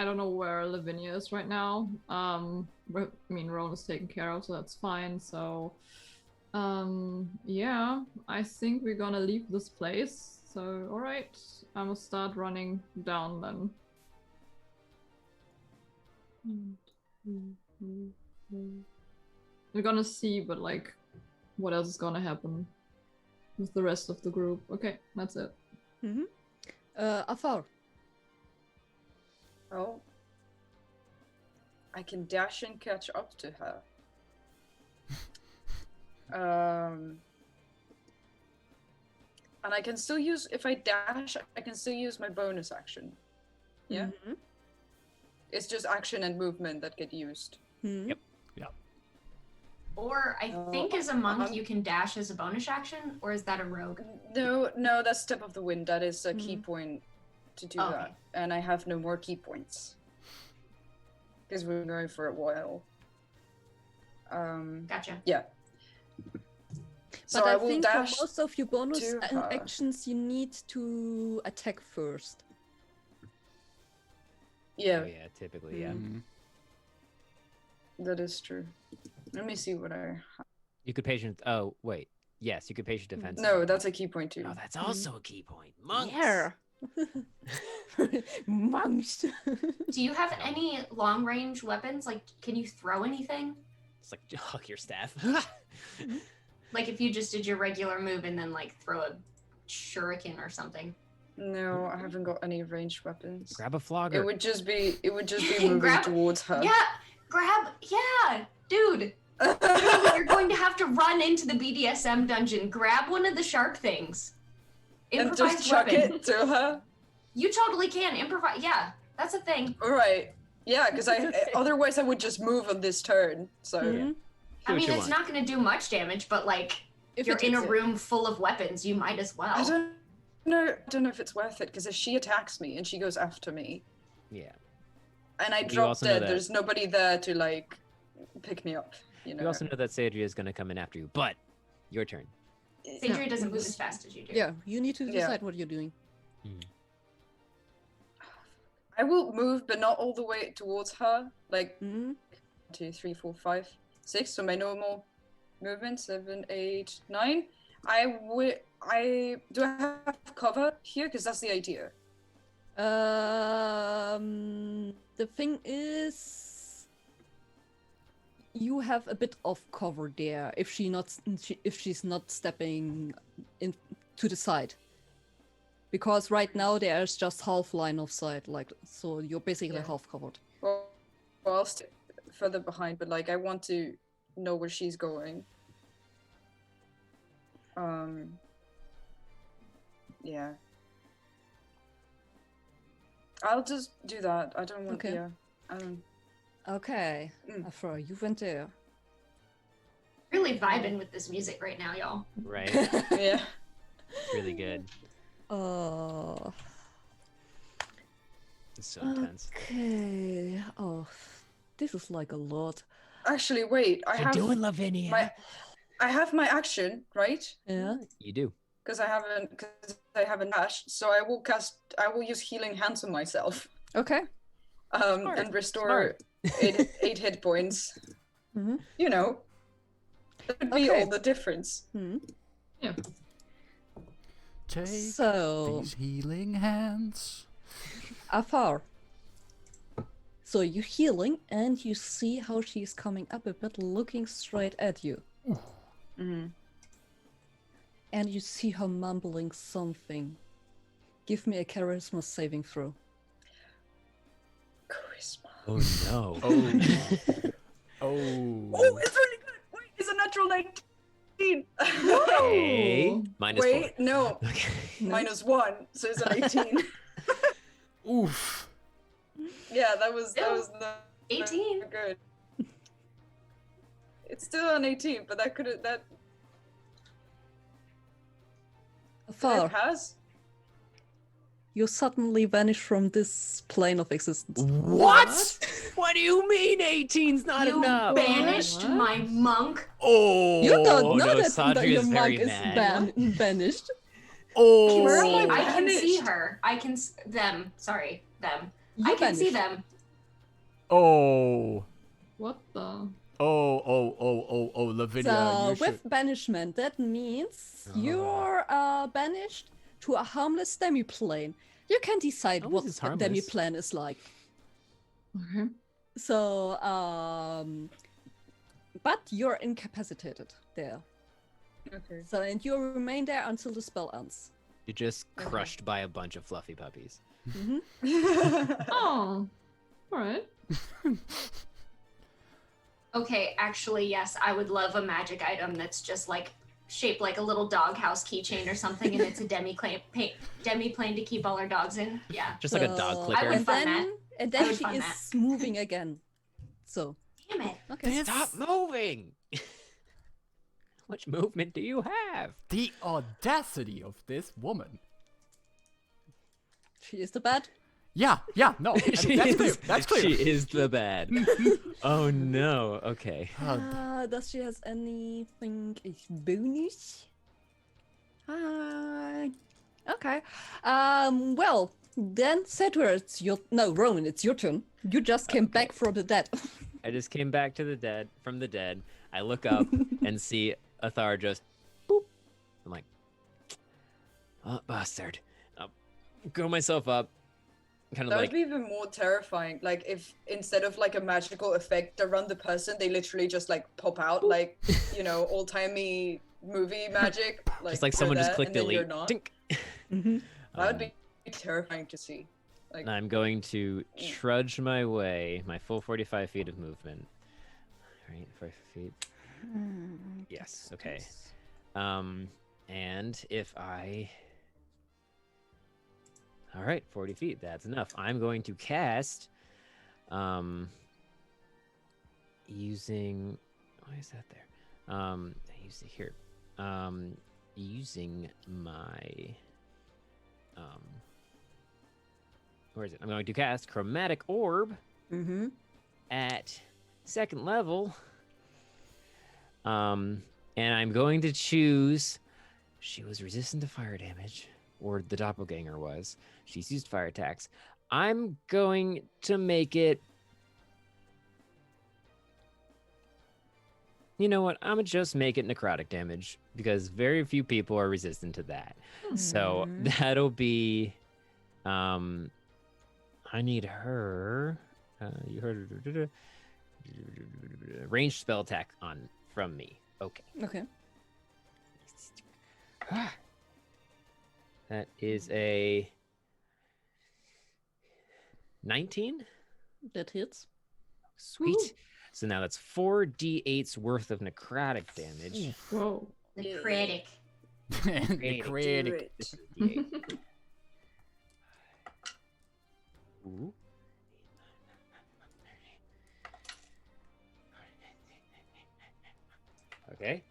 don't know where Lavinia is right now. But, I mean, Rowan is taken care of, so that's fine. So, yeah, I think we're gonna leave this place. So, all right, I'm gonna start running down then. We're gonna see, but like, what else is gonna happen with the rest of the group? Okay, that's it. Afar. Oh. I can dash and catch up to her. And I can still use, if I dash, I can still use my bonus action. Yeah? It's just action and movement that get used. Yep. Or I think as a monk you can dash as a bonus action, or is that a rogue? No, that's Step of the Wind. That is a key point to do Okay. that. And I have no more key points. Because we're going for a while. Gotcha. Yeah. So But I will think for dash most of your bonus to her. actions, you need to attack first. Yeah, Oh yeah, typically, yeah. that is true. Let me see what I have. You could patient. Oh wait, yes, you could patient defense. No, that's a key point too. Oh, that's also a key point. Monks. Yeah. Monks. Do you have any long range weapons? Like, can you throw anything? It's like hug your staff. Like, if you just did your regular move and then like throw a shuriken or something. No, I haven't got any ranged weapons. Grab a flogger. It would just be moving Grab- towards her. Yeah, dude. You're going to have to run into the BDSM dungeon, grab one of the shark things, And improvise just chuck weapon. it to her. You totally can improvise. Yeah, that's a thing. Alright. Yeah, because otherwise I would just move on this turn. So I Do mean, what you it's want. not going to do much damage, but like, If you're it in a hits it. room full of weapons, you might as well. I don't know if it's worth it, because if she attacks me and she goes after me Yeah. and I You drop also know dead, that- there's nobody there to like pick me up. You know. You also know that Sadria is going to come in after you, but your turn. Sadria doesn't move as fast as you do. Yeah, you need to Yeah. decide what you're doing. I will move, but not all the way towards her. Like Mhm. 2, 3, 4, 5, 6. So my normal movement 7, 8, 9. Do I have cover here? Because that's the idea. The thing is, you have a bit of cover there if she's not stepping in to the side. Because right now there's just half line of sight, like, so you're basically Yeah. half covered. Well, I'll stay further behind, but like I want to know where she's going. Yeah. I'll just do that. I don't want. Okay. Yeah. Okay, Mm. Afra, you went there. Really vibing with this music right now, y'all. Right? Yeah. It's really good. It's so intense. Okay. Oh, this is like a lot. Actually, wait. I have Lavinia? I have my action, right? Yeah. You do. Because I haven't dashed. So I will use healing hands on myself. Okay. And restore eight hit points. Mhm. You know. That would be Okay. all the difference. Yeah. Take So, these healing hands. Afar. So you're healing, and you see how she's coming up a bit, looking straight at you. Mhm. And you see her mumbling something. Give me a charisma saving throw. Charisma. Oh no. Oh, it's really good. Wait, it's a natural 19. Okay. Minus Wait, no. 4. Okay. -1, so it's an 18. Oof. Yeah, that was not 18. good. It's still an 18, but that did I Far, pass? you suddenly vanish from this plane of existence. What? What do you mean 18's not You enough? banished my monk. Oh. You don't know no, that Sadri your is monk very is mad. banished. Oh. Where am I can see banished? her. I can them. Sorry, them. You I can see banished. them. Oh. What the? Oh, Lavinia, So you should... with banishment, that means you're banished to a harmless demiplane. You can decide Harmless what is the harmless. demiplane is like. Okay. So, but you're incapacitated there. Okay. So, and you remain there until the spell ends. You're just crushed by a bunch of fluffy puppies. Oh. Alright. Okay, actually, yes, I would love a magic item that's just like shaped like a little doghouse keychain or something, and it's a demi-plane to keep all our dogs in. Yeah. Just like a dog So- clicker. I would And fund then, that. and I then would she fund is that. moving again. So, Damn it. okay. Stop moving! How much movement do you have? The audacity of this woman. She is the bad. Yeah, no, I mean, that's clear. That's clear. She is the bad. Oh no. Okay. Does she has anything is bonus? Okay. Well, then Setra, it's your Rowan, it's your turn. You just came back from the dead. I just came back to the dead from the dead. I look up and see Athar just boop. I'm like, oh, bastard. Go myself up. Kind of That like would be even more terrifying. Like if instead of like a magical effect around the person, they literally just like pop out, like old timey movie magic. Like just like you're someone just there, clicked and then you're delete. not. Tink. That would be terrifying to see. Like I'm going to trudge my way, my full 45 feet of movement. All right, 45 feet. Yes. Okay. And if I. All right, 40 feet. That's enough. I'm going to cast. Using. Why is that there? I used it here. Using my. Where is it? I'm going to cast Chromatic Orb at 2nd level. And I'm going to choose. She was resistant to fire damage, or the doppelganger was. She's used fire attacks. I'm going to make it. You know what? I'm gonna just make it necrotic damage because very few people are resistant to that. So that'll be. I need her. You heard her. Ranged spell attack from me. Okay. Okay. That is a 19. That hits. Sweet. So now that's 4d8's worth of necrotic damage. Whoa. The critic. Necrotic. D8. Ooh. Okay.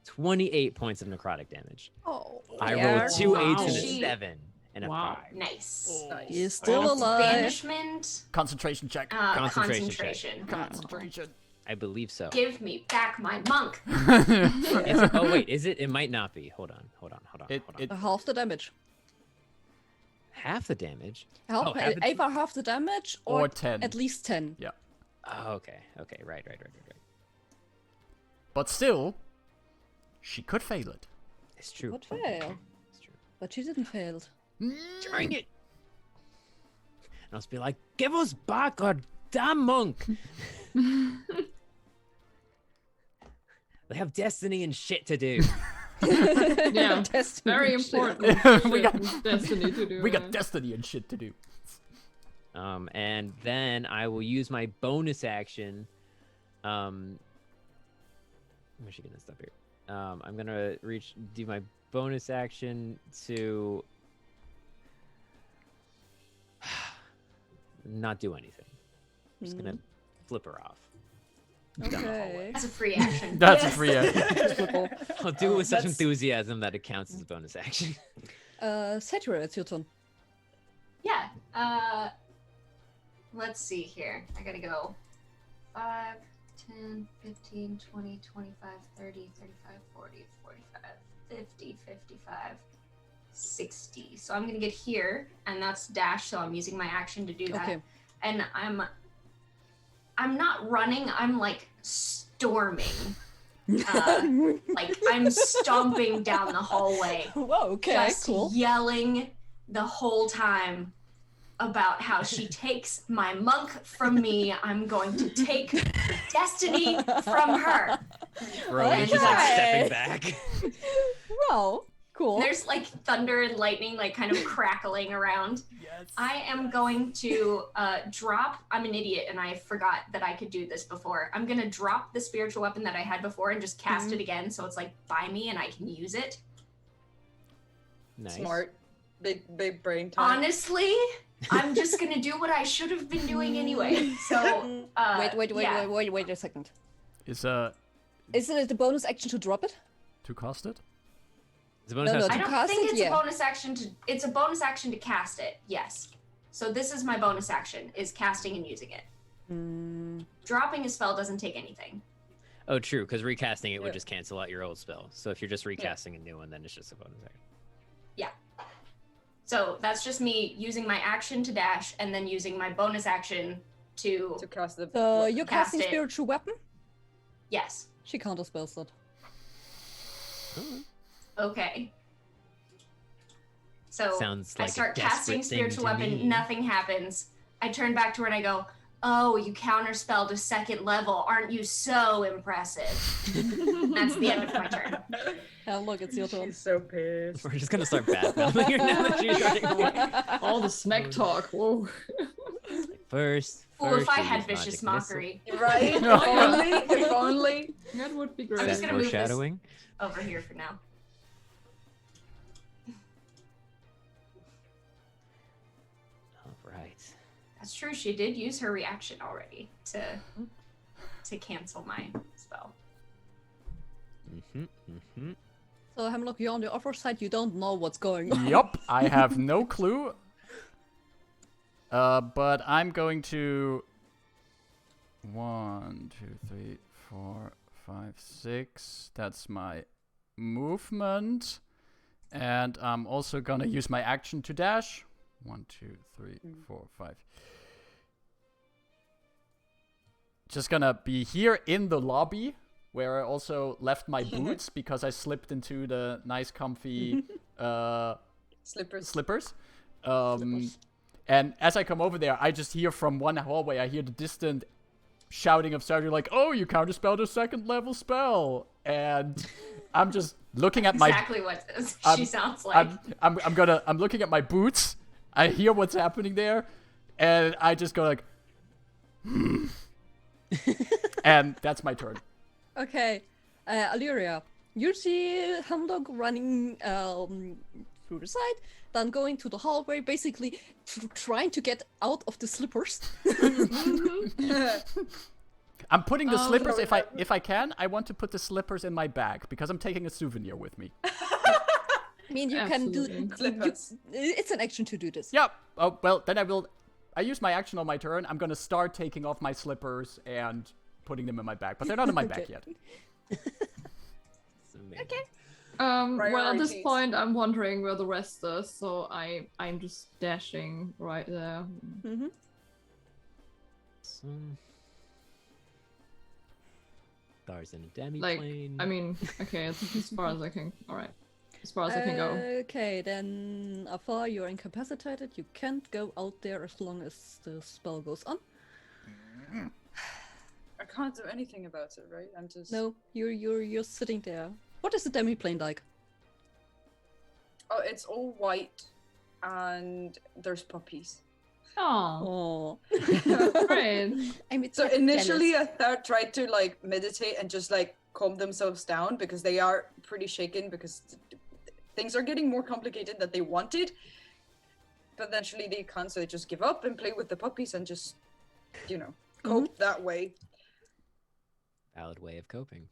28 points of necrotic damage. Oh. I Yeah. rolled 2 8s and a Wow. 7 and a Wow. 5. Nice. He's still It's alive. banishment. Concentration check. Concentration check. Concentration. Concentration. I believe so. Give me back my monk. Is it- oh wait, is it? It might not be. Hold on. Half the damage. Half the damage. Half, Oh, half the- either half the damage or, Or 10. at least 10. Yeah. Oh, okay. Right. But still, she could fail it. It's true. Would fail. It's true. But she didn't fail. Dang it! I'll just be like, "Give us back our damn monk." They have destiny and shit to do. Yeah, Destiny very and shit. important. We got- destiny to do. We got destiny and shit to do. And then I will use my bonus action. I'm actually gonna stop here. I'm gonna do my bonus action to not do anything. I'm just gonna flip her off. Down the hallway. Okay. That's a free action. That's Yes. a free action. I'll do it with such That's- enthusiasm that it counts as a bonus action. Satura, it's your turn. Yeah. Let's see here. I gotta go 5, 10, 15, 20, 25, 30, 35, 40, 45, 50, 55, 60. So I'm gonna get here, and that's dash, so I'm using my action to do that. Okay. And I'm not running, I'm like storming. Like I'm stomping down the hallway. Whoa, okay, Just cool. yelling the whole time about how she takes my monk from me. I'm going to take her destiny from her. Rowan is Okay. just like stepping back. Well, cool. There's like thunder and lightning, like kind of crackling around. Yes. I am going to drop. I'm an idiot and I forgot that I could do this before. I'm going to drop the spiritual weapon that I had before and just cast it again so it's like by me and I can use it. Nice. Smart. Big brain time. Honestly, I'm just going to do what I should have been doing anyway. So, yeah. wait a second. Is Isn't it the bonus action to drop it? to cast it? It's a bonus No, no, action. I don't cast think it, it's yeah. a bonus action to. It's a bonus action to cast it. Yes. So this is my bonus action: is casting and using it. Dropping a spell doesn't take anything. Oh, true, because recasting it would Yeah. just cancel out your old spell. So if you're just recasting a new one, then it's just a bonus action. So that's just me using my action to dash and then using my bonus action to. To cast the. So you're Cast casting it. spiritual weapon? Yes. She counter spells that. Okay. So Sounds I like a start desperate casting thing spiritual to weapon. me. Nothing happens. I turn back to her and I go, "Oh, you counterspell to second level. Aren't you so impressive?" That's the end of my turn. Oh, look, it's your turn. She's so pissed. We're just gonna start badmouthing her now that she's running away. All the smack talk. Whoa. First. Oh, if I you had use vicious magic missile. mockery Right? If only. If only. That would be I'm great. just That gonna move this- foreshadowing. over here for now. All right. That's true. She did use her reaction already to cancel my spell. So Hemlock, you're on the other side, you don't know what's going on. Yup, I have no clue. But I'm going to 1, 2, 3, 4, 5, 6. That's my movement. And I'm also gonna use my action to dash. 1, 2, 3, 4, 5. Just gonna be here in the lobby, where I also left my boots because I slipped into the nice comfy Slippers. slippers. And as I come over there, I just hear from one hallway, I hear the distant shouting of Sartre, like, "Oh, you counterspelled a second level spell!" And I'm just looking at Exactly what she sounds like. I'm looking at my boots. I hear what's happening there, and I just go like, and that's my turn. Okay, Illyria, you see Hemlock running through the side, then going to the hallway, basically trying to get out of the slippers. I'm putting the slippers sorry. if I can. I want to put the slippers in my bag because I'm taking a souvenir with me. I mean, you Absolutely. can do. Slippers. It's an action to do this. Yep. Oh well, then I use my action on my turn. I'm gonna start taking off my slippers and putting them in my bag, but they're not in my bag Okay. yet. Okay. Well, at this Priorities. point, I'm wondering where the rest is, so I'm just dashing right there. Mm-hmm. Stars in a Like, demi-plane. I mean, okay, it's as far as I can. All right. as far as I can go. Okay, then Afar, you're incapacitated. You can't go out there as long as the spell goes on. I can't do anything about it, right? I'm just. No, you're sitting there. What is the demi-plane like? Oh, it's all white, and there's puppies. Oh, Oh, great. I'm So quite initially, jealous. I tried to like meditate and just like calm themselves down because they are pretty shaken because things are getting more complicated than they wanted. But eventually they can't, so they just give up and play with the puppies and just, cope that way. Valid way of coping.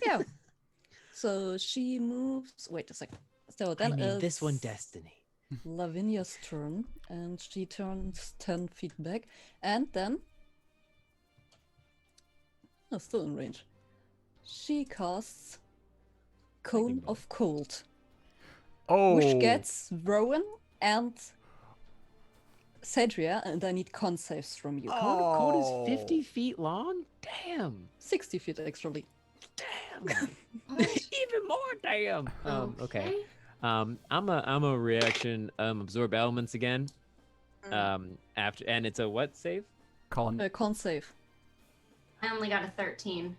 Yeah. So she moves. Wait a second. So then this one it's destiny. Lavinia's turn, and she turns 10 feet back, and then. Oh, still in range. She casts Cone both. of Cold, Oh. which gets Rowan and Cedria, and I need con saves from you. Cone of Cold is 50 feet long? Damn. 60 feet actually. Damn. Even more damn. Okay. I'm a reaction absorb elements again. After and it's a what save? Con. Con save. I only got a 13.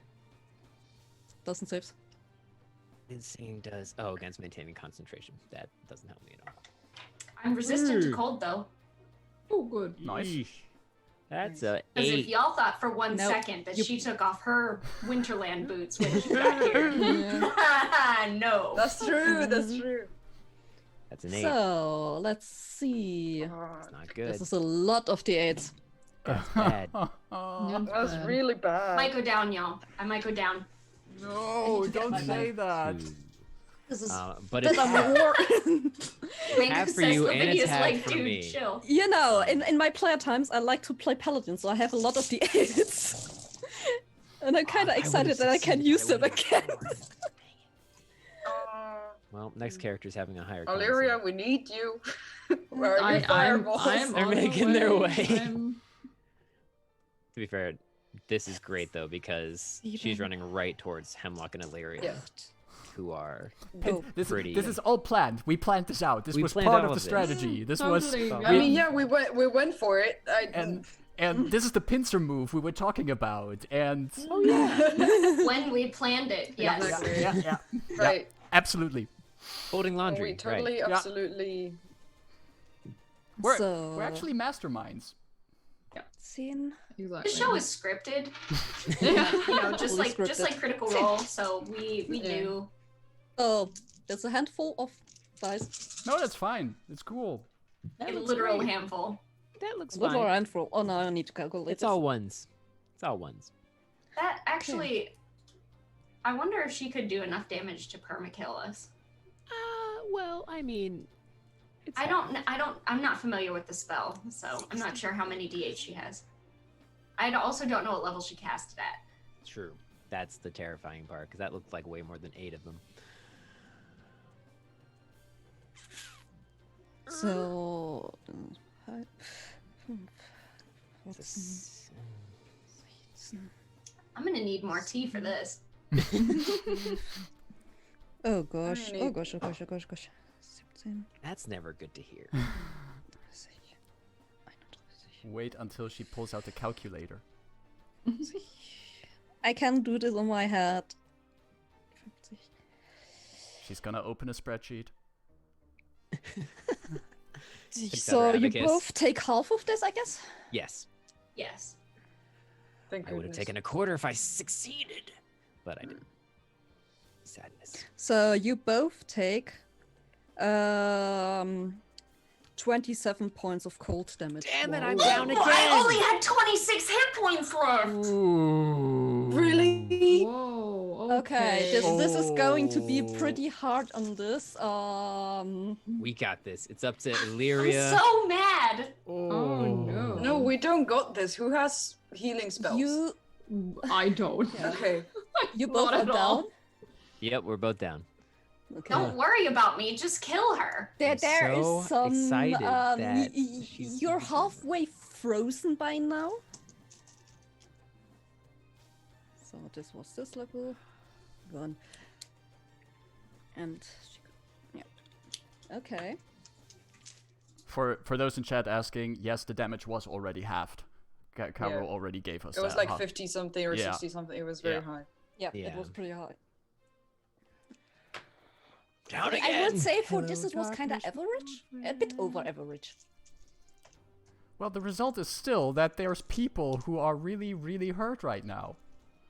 Doesn't save. Insane does against maintaining concentration. That doesn't help me at all. I'm resistant to cold though. Oh, good. Nice. Yeesh. That's a Because if 8. y'all thought for one Nope. second that You- she took off her Winterland boots when she got here. No. That's true. That's true. That's an 8. So let's see. It's not good. This is a lot of d8s. That's bad. That's really bad. Might go down, y'all. I might go down. No, don't my say that. This is But this it's is a war. Mango half for says you and Lavinia's it's half like, for dude, me. chill. You know, in my player times, I like to play Paladin, so I have a lot of d8s. And I'm kind of excited that I can use them again. Well, next character's having a higher. Illyria, we need you. Where are your fireballs? I'm They're on the making their way. I'm- To be fair, this is great though because she's running right towards Hemlock and Illyria, Yeah. who are Oh, This pretty. is all planned. We planned this out. This We was planned part all of the of this. strategy. This was Totally. I mean, yeah, we went for it. and this is the pincer move we were talking about. And When we planned it, yes. Exactly. yeah, Right. absolutely. folding laundry. We totally, right. absolutely. We're So- we're actually masterminds. Scene. Exactly. The show is scripted. Yeah. You know, just Fully like scripted. Critical Role. So we Yeah. knew. Oh, there's a handful of dice. No, that's fine. It's cool. A literal handful. That looks Little fine. handful. Oh no, I need to calculate. It's this. all ones. It's all ones. That actually, I wonder if she could do enough damage to permakill us. Well, I mean, it's I'm not familiar with the spell, so I'm not sure how many d8 she has. I also don't know what level she cast it at. true. That's the terrifying part because that looked like way more than 8 of them. So. I'm gonna need more tea for this. Oh gosh. I Oh gosh. Oh gosh. Oh gosh. Gosh. 17. That's never good to hear. Wait until she pulls out the calculator. I can do this on my head. She's gonna open a spreadsheet. So you abacus. both take half of this, I guess? Yes, Yes. Thank I would have goodness. taken a quarter if I succeeded, but I didn't. Sadness. So you both take 27 points of cold damage. Damn it, I'm Whoa. down Well, I again. only had 26 hit points left. Ooh. Really? Whoa. Okay, this is going to be Oh. pretty hard on this. We got this. It's up to I'm Illyria. so mad. Oh no. No, we don't got this. Who has healing spells? you I don't. Okay. you both Not are at all. down. Yep, we're both down. Okay. Don't worry about me. Just kill her. There I'm is so some. excited that y- she's you're doing halfway frozen by now. So this was this level. Gone. And she got Okay. For those in chat asking, yes, the damage was already halved. Carol already gave us It was that like half. 50 something or Yeah. 60 something. It was very Yeah. high. Yeah, it Yeah. was pretty high. Down I again. would say for Hello, this it was kind of darkness, average, a bit over average. Well, the result is still that there's people who are really, really hurt right now.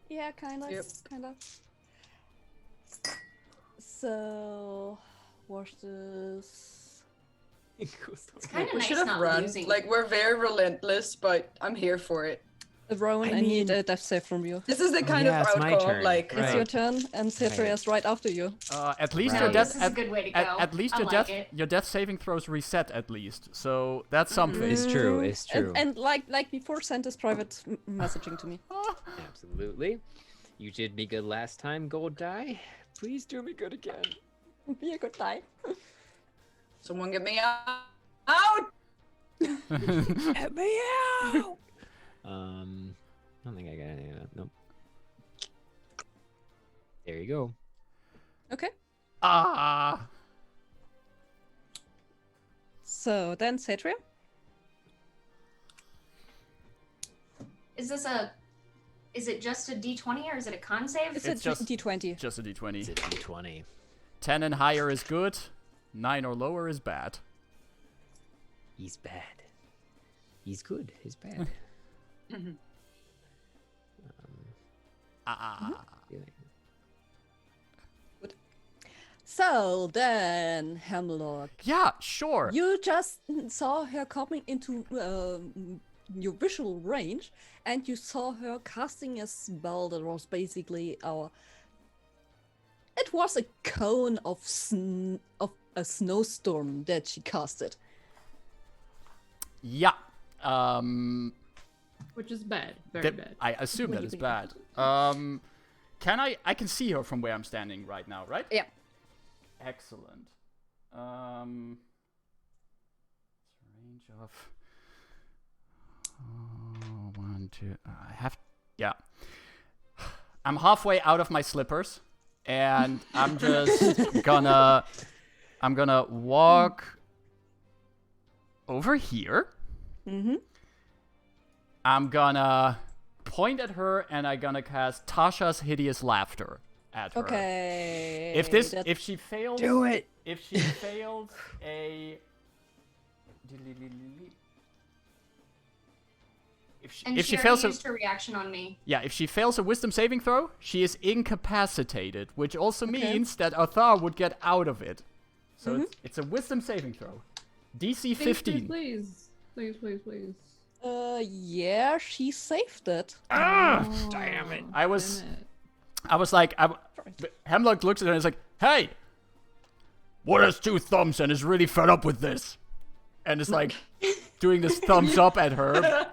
Yeah, kind of, Yep. kind of. So, watch this. It's kind of We nice should have not run. losing. Like, we're very relentless, but I'm here for it. Rowan, I I need mean- a death save from you. This is the kind yeah, of it's my outcome, turn. like... It's your Right. turn, and Cetria's right after you. At least Right. your No, death. this is a good way to go. At least I your like death. it. Your death saving throws reset at least. So that's something. It's true. It's true. And like before, send this private messaging to me. Absolutely. You did me good last time, Gold Die. Please do me good again. Be a good guy. Someone get me out! Out! Get me out! I don't think I got any of that. Nope. There you go. Okay. Ah. So then, Cetria. Is it just a D20 or is it a con save? It's It's a just- D20. Just a d20. It's a D20. 10 and higher is good. 9 or lower is bad. He's bad. He's good. He's bad. Feeling- So then, Hemlock. Yeah, sure. You just saw her coming into your visual range, and you saw her casting a spell that was basically it was a cone of a snowstorm that she casted. Yeah. Which is bad. Very that- bad. I assume that is bad. Can I can see her from where I'm standing right now, right? Yeah. Excellent. Range of 1, 2. I have. Yeah. I'm halfway out of my slippers, and I'm just gonna. I'm gonna walk over here. Mm-hmm. I'm gonna point at her, and I'm gonna cast Tasha's Hideous Laughter at her. Okay. If she fails, it! If she fails a, And if she she fails already a, used her reaction on me. yeah, if she fails a Wisdom saving throw, she is incapacitated, which also Okay. means that Athar would get out of it. So Mm-hmm. it's a Wisdom saving throw. DC Please, 15. please, please, please, please. Yeah, she saved it. Ah! Oh, damn it. I was damn it. like, Hemlock looks at her and is like, "Hey, what has 2 thumbs and is really fed up with this?" And is like doing this thumbs up at her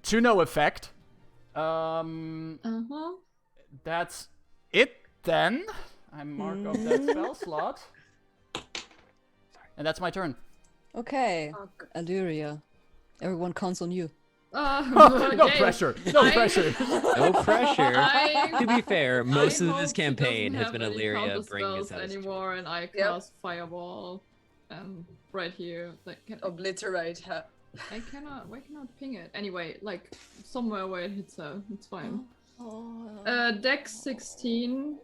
to no effect. Uh-huh. That's it then. I mark up that spell slot. And that's my turn. Okay, Oh, Illyria. Everyone counts on you. No yay. pressure. No I- pressure. No pressure. I- To be fair, most I of hope this she campaign doesn't has been have any Illyria counter bringing us spells out. anymore, and I Yep. cast Fireball, and right here, like, Obliterate her. I cannot. Why cannot ping it? Anyway, like somewhere where it hits her. It's fine. Oh. Dex 16.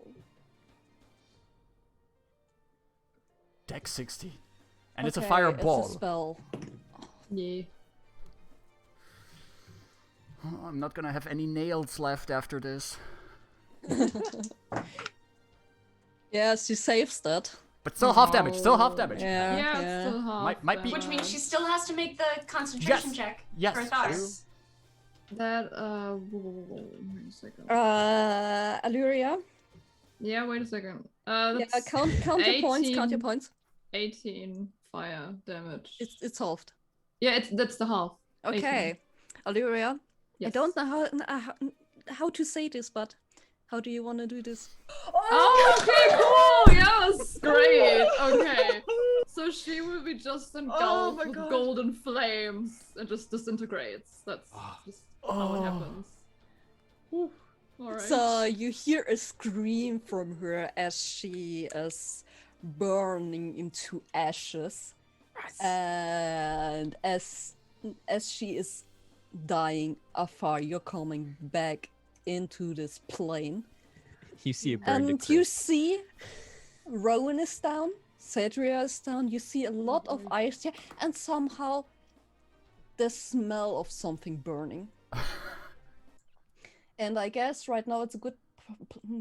Dex 60. And it's a Okay, fireball. It's a spell. Yeah. Oh, I'm not gonna have any nails left after this. Yes, she saves that. But still half damage. Still half damage. Yeah. Yeah, it's still half. Might be- Which means she still has to make the concentration Yes. check Yes, for Thar. true. That wait a second. Illyria. Yeah, wait a second. Yeah, That's count your points. Count your 18. points. 18 fire damage. It's halved. Yeah, that's the half. 18. Okay, Illyria. I Yes. don't know how to say this, but how do you want to do this? Oh, okay, cool. Yes, great. Okay, so she will be just engulfed my with God. golden flames and just disintegrates. That's just how it happens. Whew. All right. So you hear a scream from her as she is burning into ashes. And as she is dying, Afar, you're coming back into this plane. You see a burned And you see Rowan is down, Sadria is down, you see a lot of ice here, and somehow the smell of something burning. And I guess right now it's a good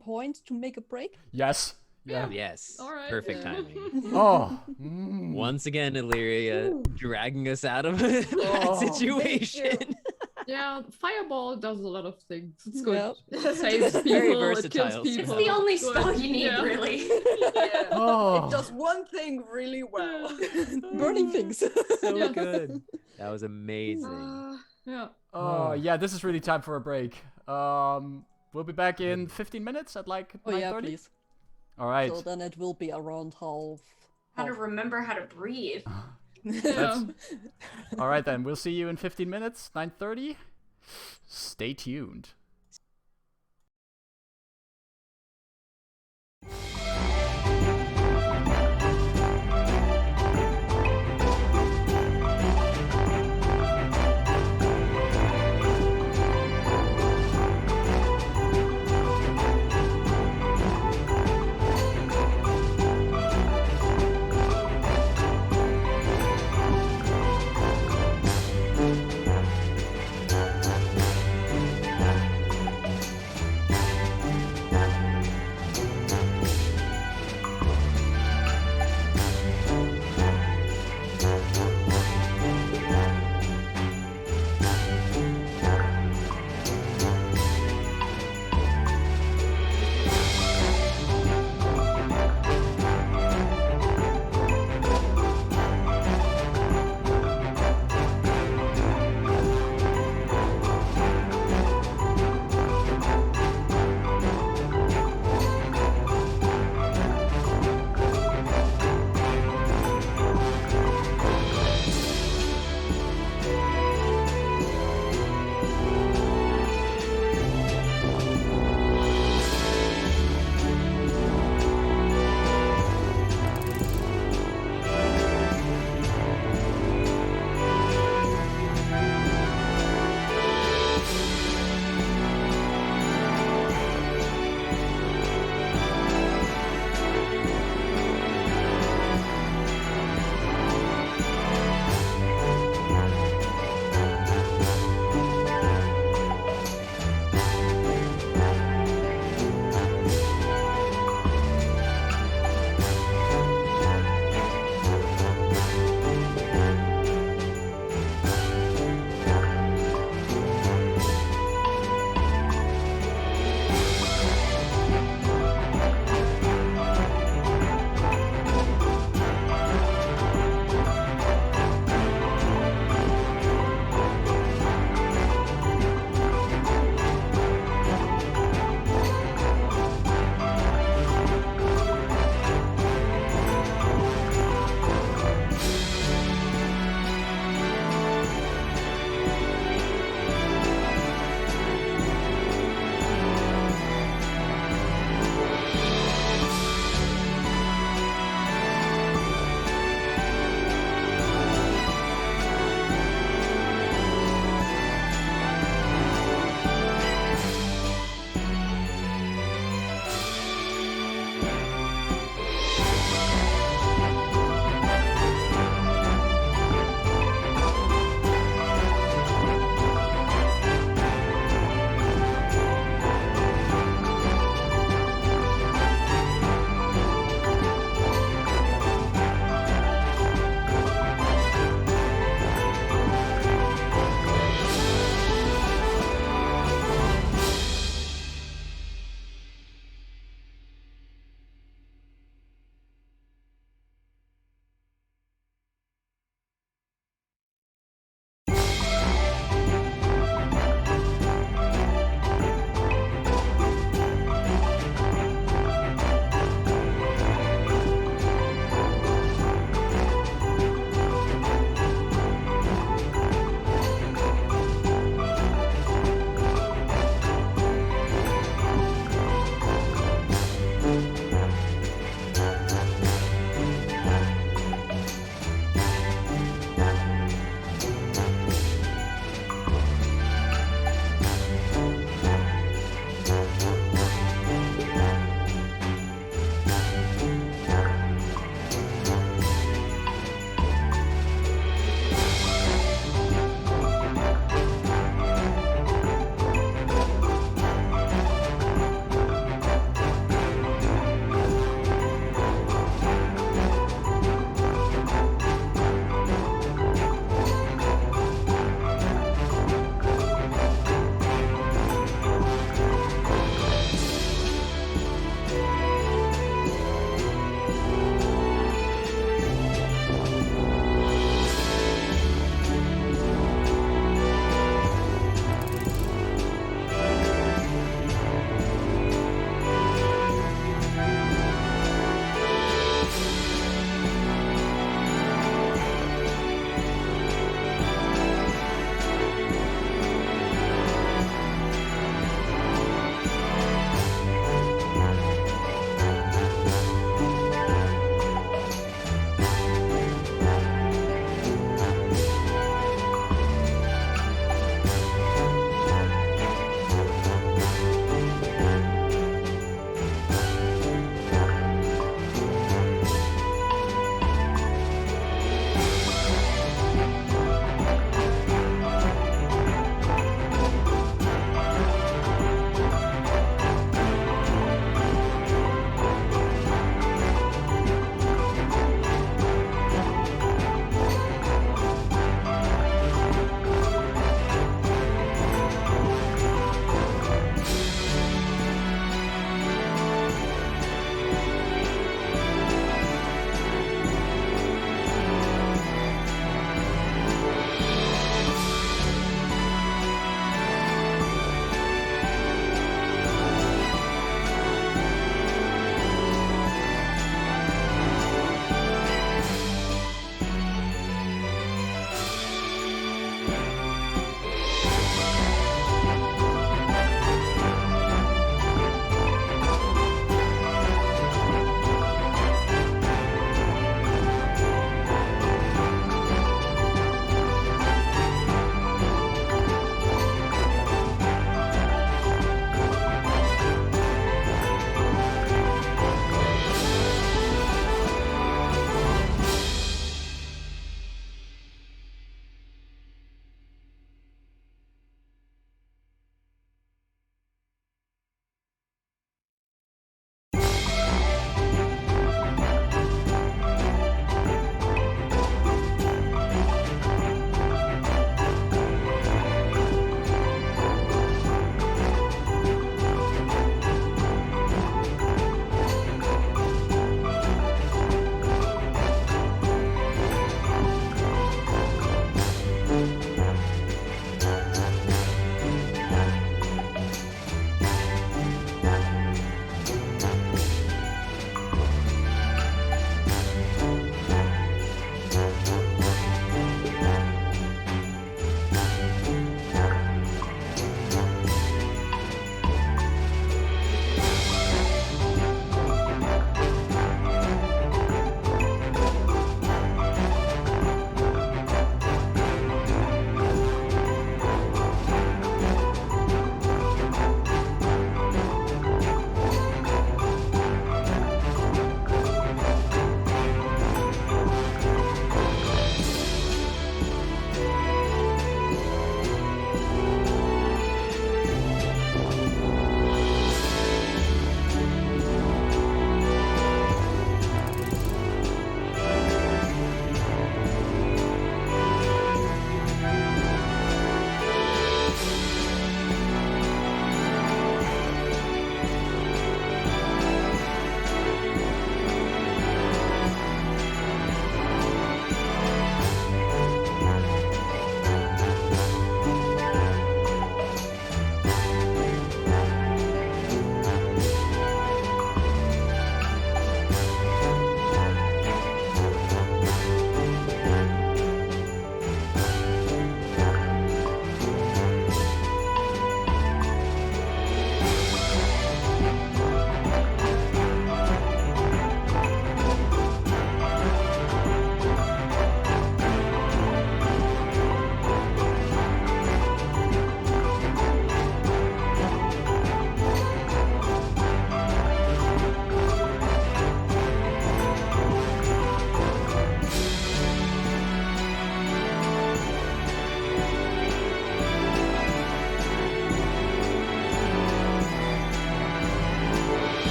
point to make a break. Yes. Yeah. Yes. All right. Perfect timing. Oh. Once again, Illyria dragging us out of that situation. Yeah, Fireball does a lot of things. It's good. Yep. It saves people, Very it versatile. kills people. It's the only It's good. spell you need, Yeah. really. Yeah. Oh. It does one thing really well. Burning things. So Yeah. good. That was amazing. Yeah. Oh, yeah, this is really time for a break. We'll be back in 15 minutes at like 9:30. Oh yeah, please. All right. So then it will be around half. How to remember how to breathe. Yeah. All right then. We'll see you in 15 minutes, 9:30. Stay tuned.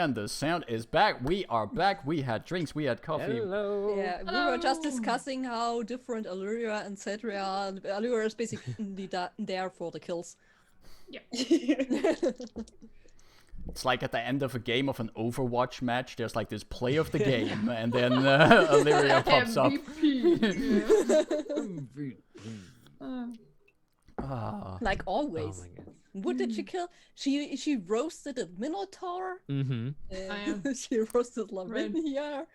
and the sound is back. We are back. We had drinks. We had coffee. Hello. Yeah, we were just discussing how different Illyria and Cetria are. Illyria is basically there for the kills. It's like at the end of a game of an Overwatch match, there's like this play of the game, and then Illyria pops up. Like Oh always. my god. What did she kill? She roasted a Minotaur. Mm-hmm. She roasted Lavinia.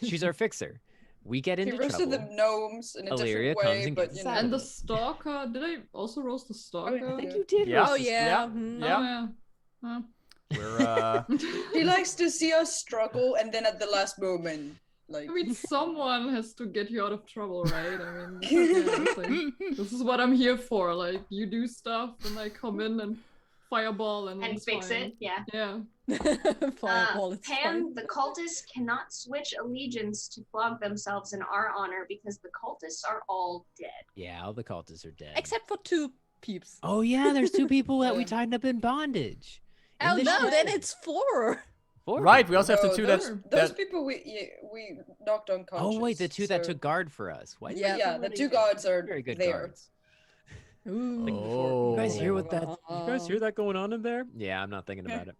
She's our fixer. We get He into roasted trouble. the gnomes in a Illyria different comes way, and but gets you know. us out. And the stalker. Did I also roast the stalker? I think you did. Yeah. roast Oh the- yeah. Yeah. Oh, We're He likes to see us struggle, and then at the last moment, like. I mean, someone has to get you out of trouble, right? I mean, it's like, this is what I'm here for. Like, you do stuff, and I come in and fireball and And it's fix fine. it, yeah. Yeah. Fireball, it's Pam, fine. the cultists cannot switch allegiance to flog themselves in our honor because the cultists are all dead. Yeah, all the cultists are dead. Except for 2 peeps. Oh yeah, there's 2 people that we Yeah. tied up in bondage. In Oh the no, then shed. it's 4. 4 right. people. We also have the No, 2 those that people we knocked unconscious. Oh wait, the 2 that so- took guard for us. Why? did Yeah. we Yeah, the already- 2 gods are very good there. guards. Ooh. Oh. You guys hear what that? You guys Oh. hear that going on in there? Yeah, I'm not thinking about it.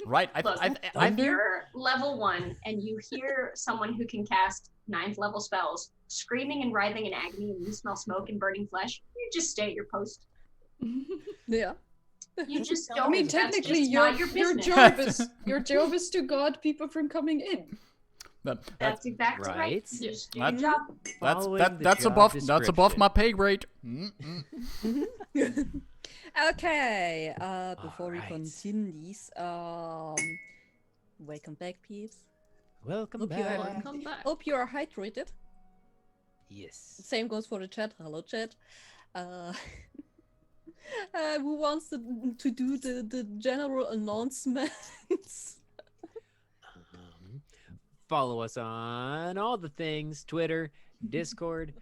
right. Look, I if you're level 1 and you hear someone who can cast 9th level spells screaming and writhing in agony and you smell smoke and burning flesh, you just stay at your post. Yeah. You just I don't. mean, that's technically, just your not your your business. job is to guard people from coming in. That's exactly right. Right. You just do That- your job. Following the that's job above my description. pay grade. Okay, before we Alright. continue, welcome back, peeps. Welcome Hope you back. are- Come back. Hope you are hydrated. Yes. Same goes for the chat. Hello, chat. Who wants to do the general announcements? Follow us on all the things: Twitter, Discord,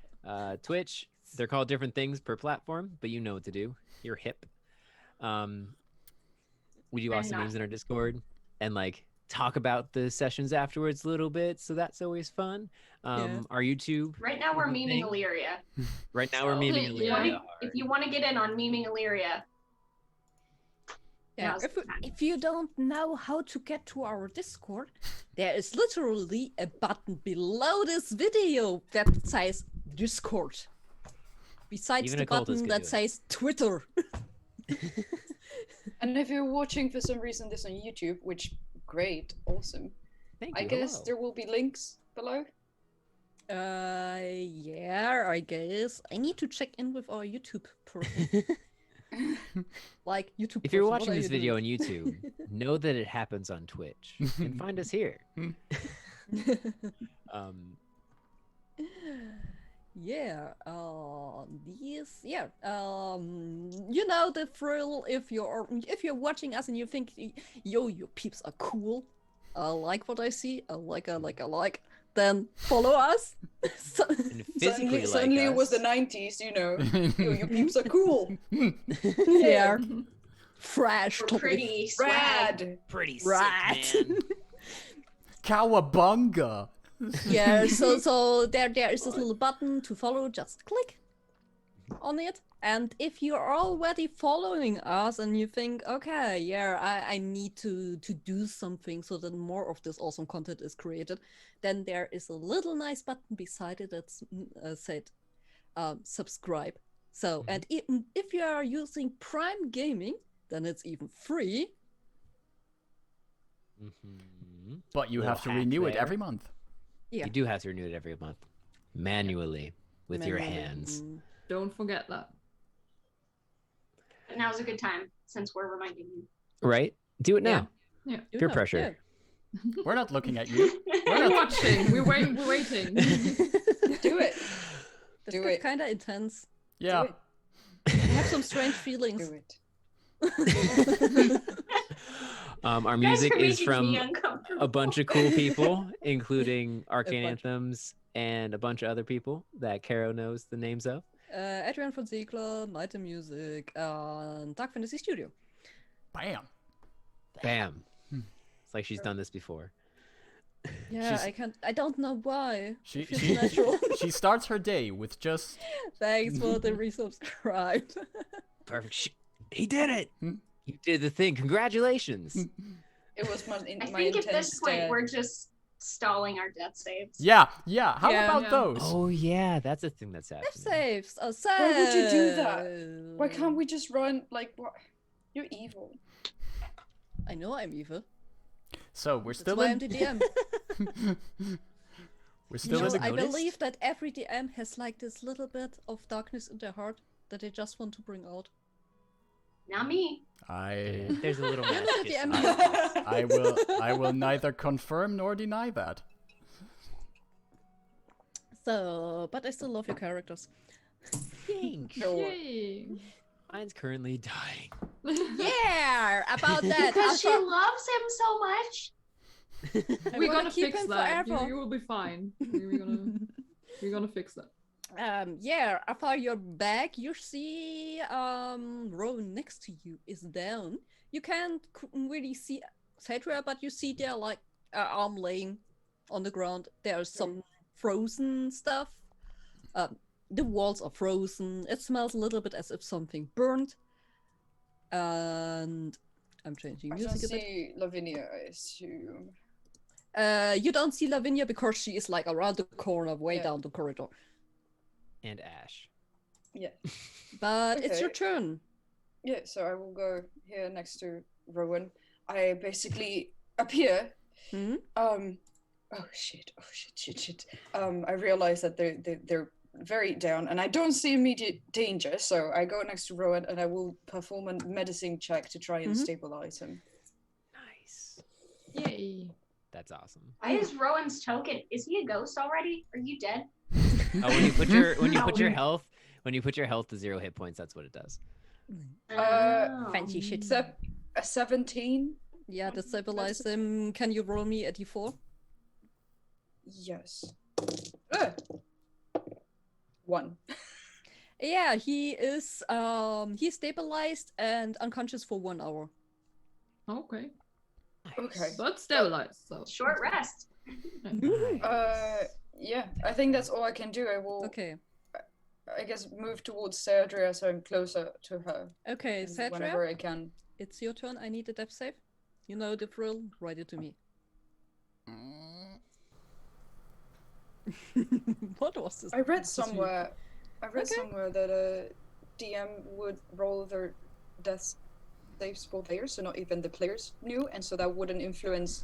Twitch. They're called different things per platform, but you know what to do. You're hip. We do I'm awesome not. memes in our Discord and like talk about the sessions afterwards a little bit, so that's always fun. Yeah. Our YouTube. Right now we're Different memeing things. Illyria. Right now we're So, memeing Yeah. Illyria If you want to get in on memeing Illyria, Yeah, now's the time. if you don't know how to get to our Discord, there is literally a button below this video that says Discord. Besides Even the a cultist button can that do it. says Twitter. And if you're watching for some reason this on YouTube, which great, awesome. Thank I you. guess hello. there will be links below. Yeah, I guess. I need to check in with our YouTube person. Like, YouTube If you're person, what watching are this you video on doing? YouTube, know that it happens on Twitch and find us here. Yeah, you know the thrill if you're watching us and you think, yo, your peeps are cool. I like what I see. I like. Then follow us. And physically Suddenly like it was the us. 90s, you know. Yo, your peeps are cool. Yeah, fresh. We're topic. pretty swag. Rad. Pretty Right. sick, man. Cowabunga. Yeah, so there is this little button to follow. Just click on it, and if you're already following us and you think, okay, yeah, I need to do something so that more of this awesome content is created, then there is a little nice button beside it that's said subscribe. So, and if you are using Prime Gaming, then it's even free. Mhm. But you Little have to hack renew it there. every month. Yeah. You do have to renew it every month, manually, with your Manually. hands. Don't forget that. But now's a good time since we're reminding you. Right? Do it now. Yeah. You Peer know, pressure. We're not looking at you. We're watching. We're waiting. Do it. This Do gets it. kind of intense. Yeah. Do I have some strange feelings. Do it. Our You guys music are is making from me uncomfortable. a bunch of cool people, including Arcane bunch. Anthems and a bunch of other people that Caro knows the names of. Adrian von Ziegler, Night in Music, and Dark Fantasy Studio. Bam. Bam. It's like she's done this before. Yeah, I don't know why. She It feels natural. she starts her day with just Thanks for the resubscribe. Perfect. He did it. Hmm? You did the thing. Congratulations. It was my I my think at intense this point stare. we're just stalling our death saves. yeah. How Yeah. about Yeah. those? Oh yeah, that's a thing that's Death happening. saves. Oh, Why would you do that? Why can't we just run? Like, what? You're evil. I know I'm evil. So we're That's still why in. I'm the DM. We're still You in know, the. I noticed? believe that every DM has like this little bit of darkness in their heart that they just want to bring out. Not me. There's a little You're not the masochism. DM. I will neither confirm nor deny that. So, but I still love your characters. Thanks. Sure. Yay. Mine's currently dying. Yeah, about that. Because she Alpha- loves him so much. I We're wanna gonna keep fix him that. forever. You will be fine. We're gonna fix that. Yeah, after you're back, you see Rowan next to you is down. You can't really see Cedria, but you see there like an arm laying on the ground. There's some frozen stuff. The walls are frozen. It smells a little bit as if something burned. And I'm changing I don't music a bit. see Lavinia, I assume. You don't see Lavinia because she is like around the corner, way Yeah. down the corridor. And Ash. Yeah. But it's your Okay. turn. Yeah, so I will go here next to Rowan. I basically appear. Hmm? Oh shit! I realize that they're very down, and I don't see immediate danger. So I go next to Rowan, and I will perform a medicine check to try and Mhm. stabilize him. Nice. Yay. That's awesome. Why is Rowan's token? Is he a ghost already? Are you dead? Oh, when you put your health to 0 hit points, that's what it does. Oh. Fancy shit. A 17. Yeah, to stabilize him, can you roll me a d4? Yes. 1. Yeah, he is he's stabilized and unconscious for 1 hour. Okay. Okay. But stabilized, so. Short rest. Yeah, I think that's all I can do. I will, Okay. I guess, move towards Cedria so I'm closer to her. Okay, and whenever Cedria, I can. it's your turn. I need a death save. You know the drill. Write it to me. What was this? I read This is somewhere that a DM would roll their death saves for players, so not even the players knew, and so that wouldn't influence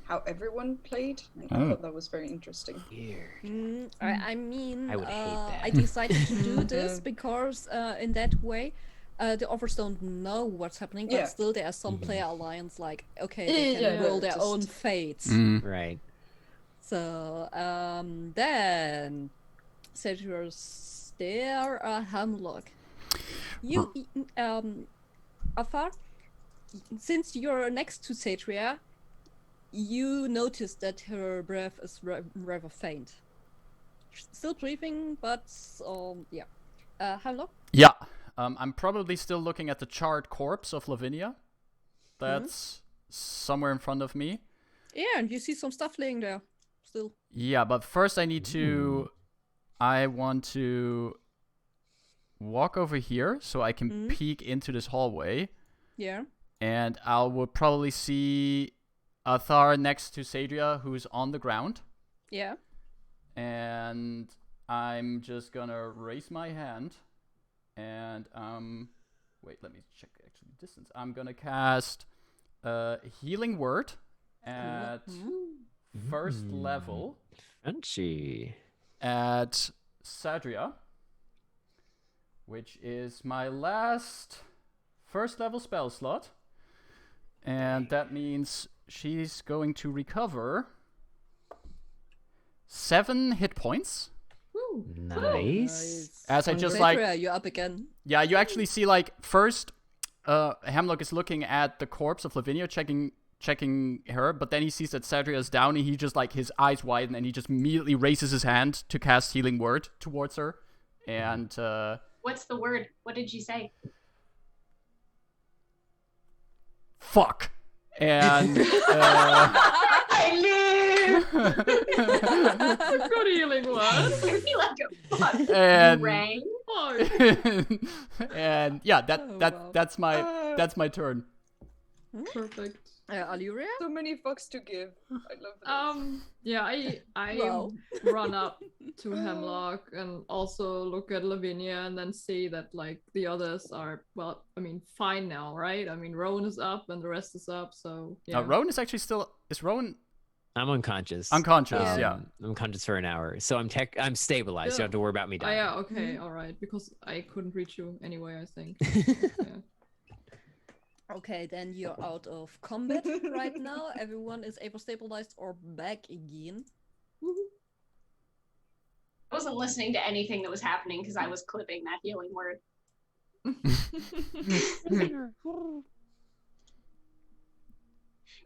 how everyone played. And I thought that was very interesting. Weird. I mean, I would hate that. I decided to do this because in that way, the offers don't know what's happening, but Yeah. still there are some player alliance like, okay, they can Yeah, roll their just- own fates. Right. So then, Cedria's stare Hemlock. You, Afar, since you're next to Cedria, you notice that her breath is rather faint. Still breathing, but yeah. Hemlock. Yeah. I'm probably still looking at the charred corpse of Lavinia. That's somewhere in front of me. Yeah, and you see some stuff laying there. Still. Yeah, but first I want to walk over here so I can peek into this hallway. Yeah. And I will probably see Athar next to Cedria, who's on the ground. Yeah. And I'm just gonna raise my hand. And, wait, let me check actually distance. I'm gonna cast Healing Word at first level Fancy. at Cedria, which is my last first level spell slot. And that means she's going to recover 7 hit points. Woo. Nice. As I just Cedria, you're up again. Yeah, you actually see like first Hemlock is looking at the corpse of Lavinia, checking her, but then he sees that Cedria is down and he just like his eyes widen and he just immediately raises his hand to cast Healing Word towards her. And What's the word? What did you say? fuck. And I Good healing word. I feel like a fucking And- rang. and yeah, Oh, that wow. that's my turn. Perfect. Aluria? So many fucks to give. I love this. Yeah, I Wow. run up to Hemlock and also look at Lavinia and then see that like the others are fine now, right? I mean, Rowan is up and the rest is up, so yeah. Rowan is actually still. Is Rowan I'm unconscious. unconscious? Yeah. I'm conscious for an hour, so I'm stabilized. You don't have to worry about me Oh, dying. yeah, okay, all right, because I couldn't reach you anyway, I think. Yeah. Okay, then you're out of combat right now. Everyone is able stabilized or back again. I wasn't listening to anything that was happening because I was clipping that healing word.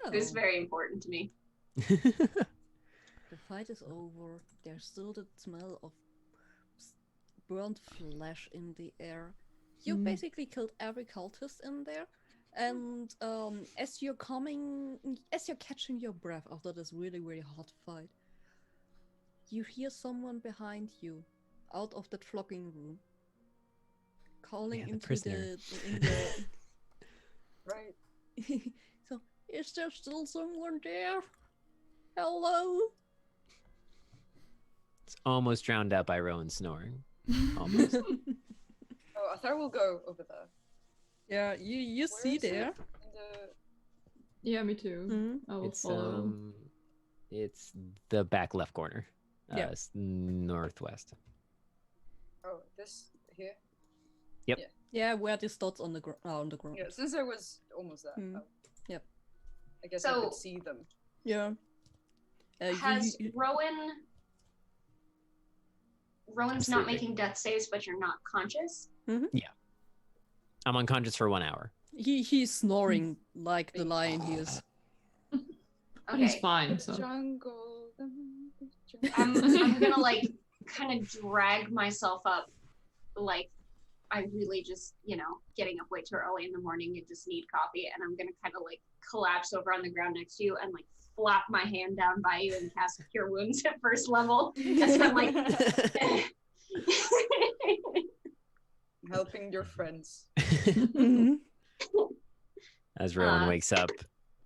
It was Oh, very important to me. the fight is over. There's still the smell of burnt flesh in the air. You basically killed every cultist in there. And as you're catching your breath after this really, really hot fight, you hear someone behind you, out of that flocking room, calling Yeah, the into prisoner. Right. So, is there still someone there? Hello? It's almost drowned out by Rowan snoring. Almost. Oh, Athar will go over there. Yeah, you Where see is it? there. In the... Yeah, me too. Mhm. I will It's follow. it's the back left corner. Yeah. Northwest. Oh, this here? Yeah, where the dots on the ground. Yeah, since I was almost there. Mm. Oh. Yep. I guess I So- could see them. Yeah. Has Rowan's not Absolutely. making death saves, but you're not conscious? I'm unconscious for 1 hour. He's snoring like the lion he is. But he's Okay. fine, so. Jungle. I'm gonna like kind of drag myself up, like I really just, getting up way too early in the morning and just need coffee, and I'm gonna kind of like collapse over on the ground next to you and like flap my hand down by you and cast Cure Wounds at first level. As I'm like Helping your friends. Mhm. As Rowan Uh, wakes up,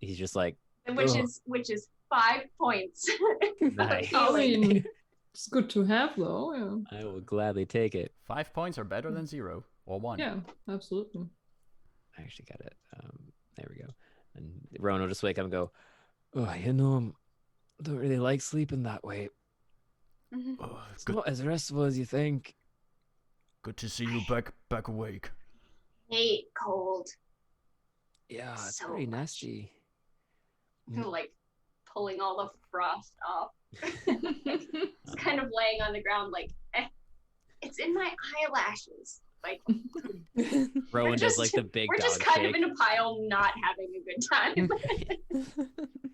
he's just like, which Ugh. is 5 points. nice. I mean, it's good to have, though. Yeah, I will gladly take it. 5 points are better than 0 or 1. yeah, absolutely. I actually got it. There we go. And Rowan will just wake up and go, oh, I don't really like sleeping that way. Oh, It's good, not as restful as you think. good to see you back awake. Hate cold. Yeah, it's So pretty much. nasty. Like pulling all the frost off. It's kind of laying on the ground like it's in my eyelashes. Like Rowan does just- like the big we're dog just kind shake. of in a pile not having a good time.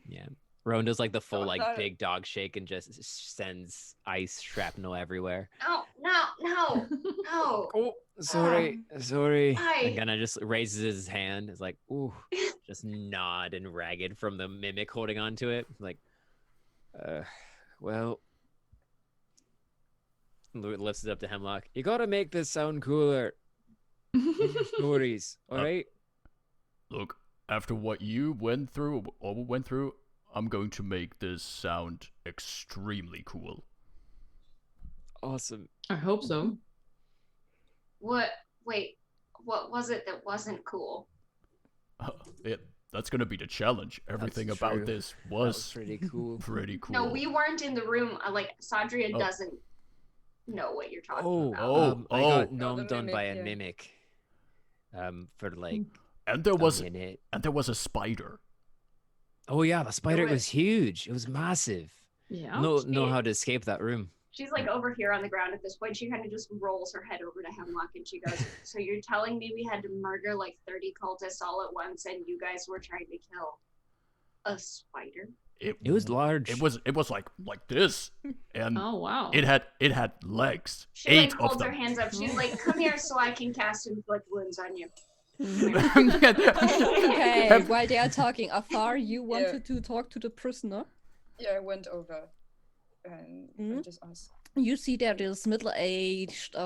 Yeah. Rowan does like the full Oh, like that- big dog shake and just sends ice shrapnel everywhere. No. Oh, sorry. Hi. And kind of just raises his hand. It's like, ooh, just nod and ragged from the mimic holding on to it. Like, well, lifts it up to Hemlock. You gotta make this sound cooler. Stories, all right? Look, after what you went through, I'm going to make this sound extremely cool. Awesome. I hope so. What was it that wasn't cool? That's going to be the challenge. Everything That's about true. this That was was pretty cool. pretty cool. No, we weren't in the room. Like Sadria Oh. doesn't know what you're talking Oh, about. I got oh. nommed on by a mimic, yeah. mimic. For like And there a was minute. a spider. Oh yeah, the spider was- was huge. It was massive. Yeah. Know how to escape that room. She's like over here on the ground at this point. She kind of just rolls her head over to Hemlock and she goes, "So you're telling me we had to murder like 30 cultists all at once and you guys were trying to kill a spider?" It was large. It was like this, and Oh, wow. it had legs. She 8 like of holds them. her hands up. She's like, "Come here so I can cast inflict wounds on you." Okay, while they are talking, Afar, you wanted to talk to the prisoner. Yeah, I went over and I just asked. You see there is middle-aged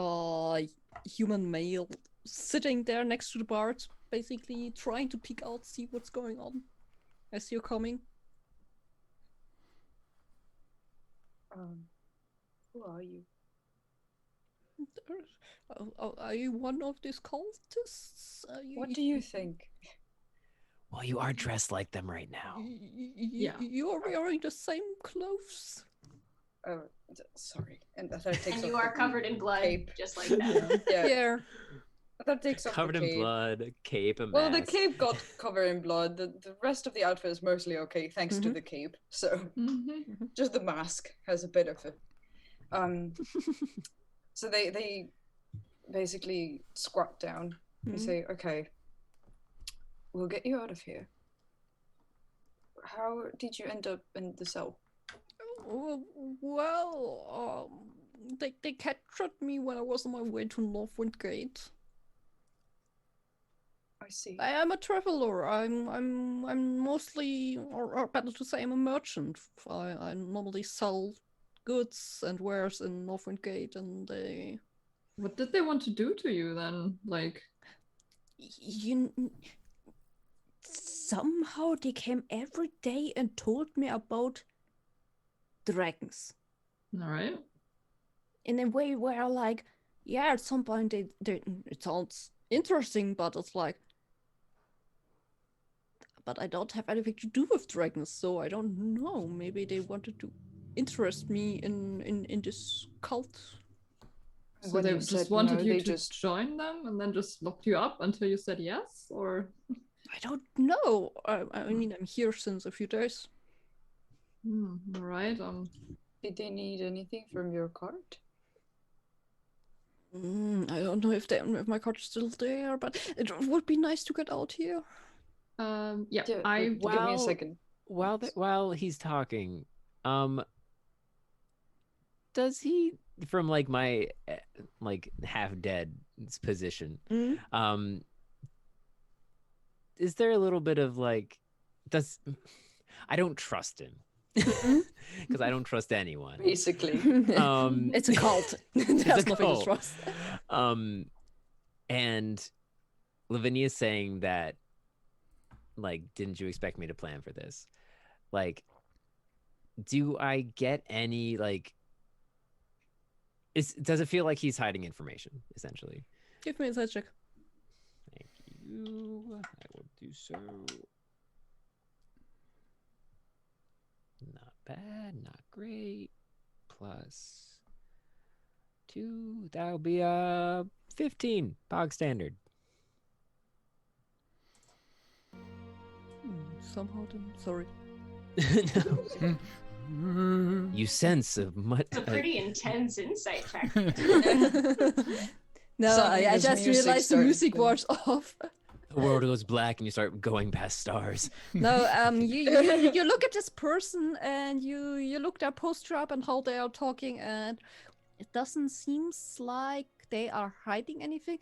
human male sitting there next to the bar, basically trying to peek out, see what's going on as you're coming. Who are you? Are you one of these cultists? What do you think? Well, you are dressed like them right now. Yeah. You're wearing the same clothes. Oh, sorry. And Athar takes And off you are the covered in blood, cape. just like that. Yeah. Yeah. Athar takes off Covered the in cape. blood, cape, and Well, the mask. cape got covered in blood. The rest of the outfit is mostly okay, thanks to the cape. So just the mask has a bit of it. So they basically squat down and say, "Okay, we'll get you out of here." How did you end up in the cell? Well, they captured me when I was on my way to Northwind Gate. I see. I am a traveler. I'm mostly, or better to say, I'm a merchant. I normally sell goods and wares in Northwind Gate, and they. What did they want to do to you then? Like, Somehow they came every day and told me about dragons. all right. In a way where, like, yeah, at some point they it sounds interesting, but it's like, but I don't have anything to do with dragons, so I don't know. Maybe they wanted to interest me in this cult. And So when they you just said wanted no, you they to just join them and then just locked you up until you said yes? Or I don't know. I mean, I'm here since a few days. all right. did they need anything from your cart? I don't know if my card is still there, but it would be nice to get out here. Yeah, Yeah, I give me a second. While he's talking, does he, from like my like half dead position, is there a little bit of like, I don't trust him because I don't trust anyone. Basically. It's a cult. There's nothing to cult. trust. And Lavinia's saying that, like, didn't you expect me to plan for this? Like, do I get any, like, does it feel like he's hiding information, essentially? Give me a side check. Thank you. I will do so. Not bad, not great. Plus 2, that'll be 15, bog standard. Somehow, sorry. No. You sense a much. It's a pretty intense insight check. No, Suddenly I this just music realized the started music playing. was off. The world goes black and you start going past stars. No, you look at this person and you look their posture up and how they are talking, and it doesn't seem like they are hiding anything.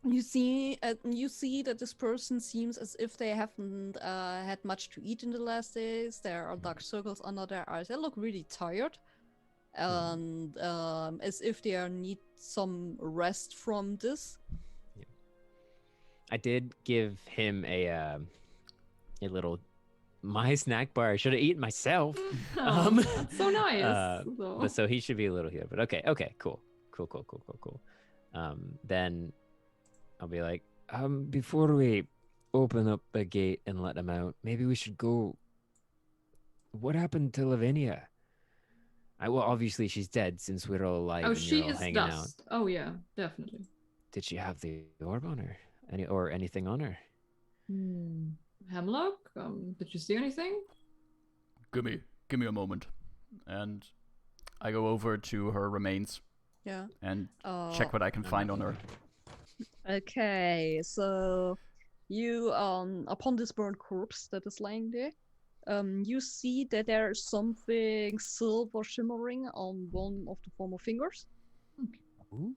You see that this person seems as if they haven't had much to eat in the last days. There are dark circles under their eyes. They look really tired, and as if they need some rest from this. Yeah. I did give him a little my snack bar. I should have eaten myself. That's so nice. But so he should be a little here. But okay, cool. Then I'll be like, before we open up the gate and let them out, maybe we should go. What happened to Lavinia? Well, obviously she's dead since we're all alive. Oh, and she you're all is hanging dust. out. Oh yeah, definitely. Did she have the orb on her? Anything on her? Hemlock? Did you see anything? Give me a moment, and I go over to her remains. Yeah. And check what I can find on her. Okay, so you upon this burned corpse that is lying there, you see that there is something silver shimmering on one of the former fingers. Ooh.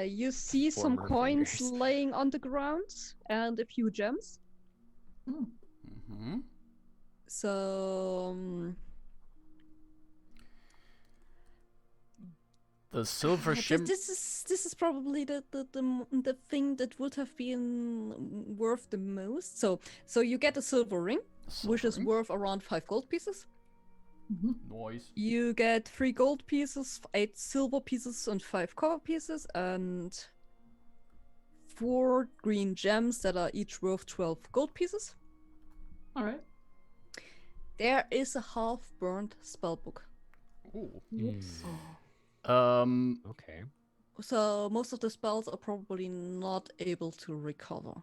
You see some Former coins fingers. laying on the ground and a few gems. Mm-hmm. So The silver shimmer. this is probably the thing that would have been worth the most. So you get a silver ring, which is worth around 5 gold pieces. Noise. You get 3 gold pieces, 8 silver pieces, and 5 copper pieces, and 4 green gems that are each worth 12 gold pieces. All right. There is a half-burned spellbook. Ooh. Oops. Okay. So most of the spells are probably not able to recover.